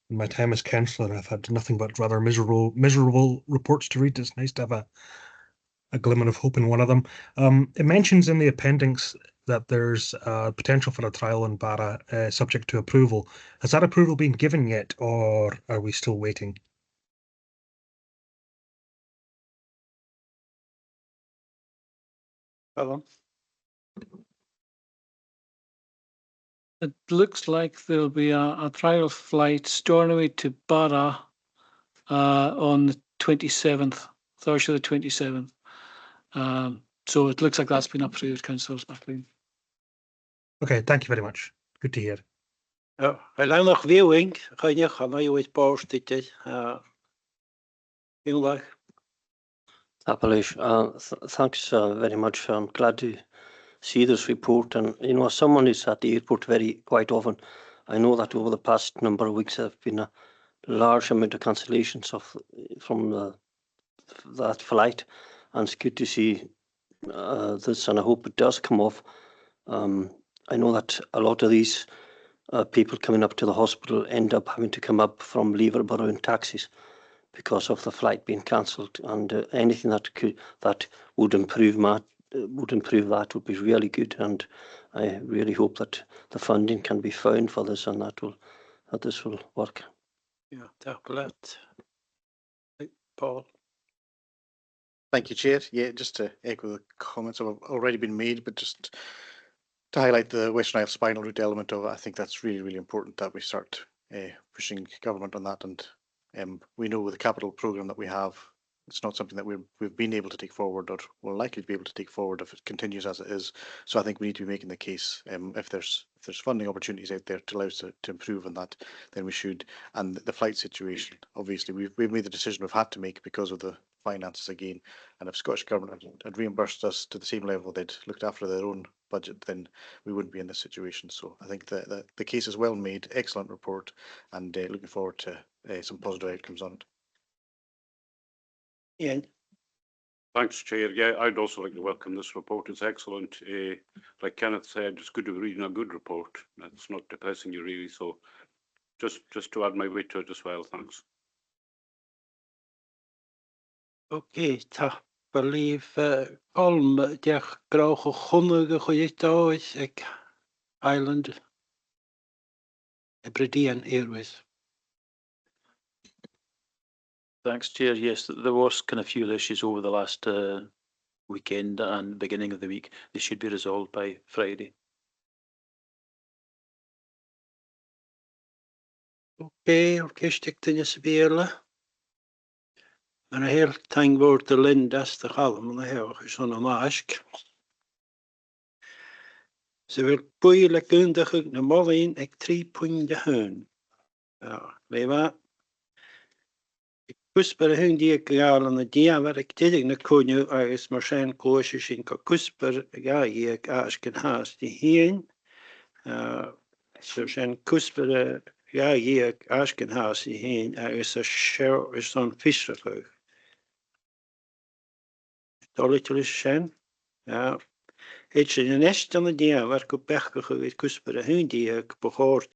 in my time as councillor, I've had nothing but rather miserable reports to read. It's nice to have a glimmer of hope in one of them. It mentions in the appendix that there's potential for a trial in Barra subject to approval. Has that approval been given yet, or are we still waiting? Hello. It looks like there'll be a trial flight Stornoway to Barra on the 27th, Thursday the 27th. So it looks like that's been approved, Councillor McLean. Okay, thank you very much. Good to hear. Eilean nach viewing, can you always post it? Thanks very much. I'm glad to see this report, and you know, as someone who's at the airport quite often, I know that over the past number of weeks there have been a large amount of cancellations from that flight, and it's good to see this, and I hope it does come off. I know that a lot of these people coming up to the hospital end up having to come up from Leverborough in taxis because of the flight being cancelled, and anything that would improve that would be really good, and I really hope that the funding can be found for this, and that this will work. Yeah, that. Paul. Thank you, Chair. Yeah, just to echo the comments that have already been made, but just to highlight the Western Isles spinal route element of it, I think that's really, really important that we start pushing government on that. And we know with the capital programme that we have, it's not something that we've been able to take forward, or will likely be able to take forward if it continues as it is. So I think we need to be making the case if there's there's funding opportunities out there to allow us to improve on that, then we should. And the flight situation, obviously, we've made the decision we've had to make because of the finances again. And if Scottish Government had reimbursed us to the same level they'd looked after their own budget, then we wouldn't be in this situation. So I think that the case is well made, excellent report, and looking forward to some positive outcomes on it. Yeah. Thanks, Chair. Yeah, I'd also like to welcome this report. It's excellent. Like Kenneth said, it's good to be reading a good report. It's not depressing you really. So just to add my weight to it as well. Thanks. Okay, ta believe Colm diach grauch o chunnig chuit ag Island Hebridean Airways. Thanks, Chair. Yes, there was kind of fuel issues over the last weekend and beginning of the week. They should be resolved by Friday. Okay, stick to this beerle. En heel tang wordt de lindas de galm en heel gezonde mask. Ze wil boeien kundig de mollen ek 3 punten hun. Ja, lewa. Ik kusper hun die ik al aan de dia waar ik dit na konju is maar zijn koosjes in kusper ja ik asken haast die heen. Zo zijn kusper ja ik asken haast die heen is een show is zo'n visserug. Dolletjes zijn. Ja. Het is een nest aan de dia waar ik op weg gegaan kusper hun die ik behoort.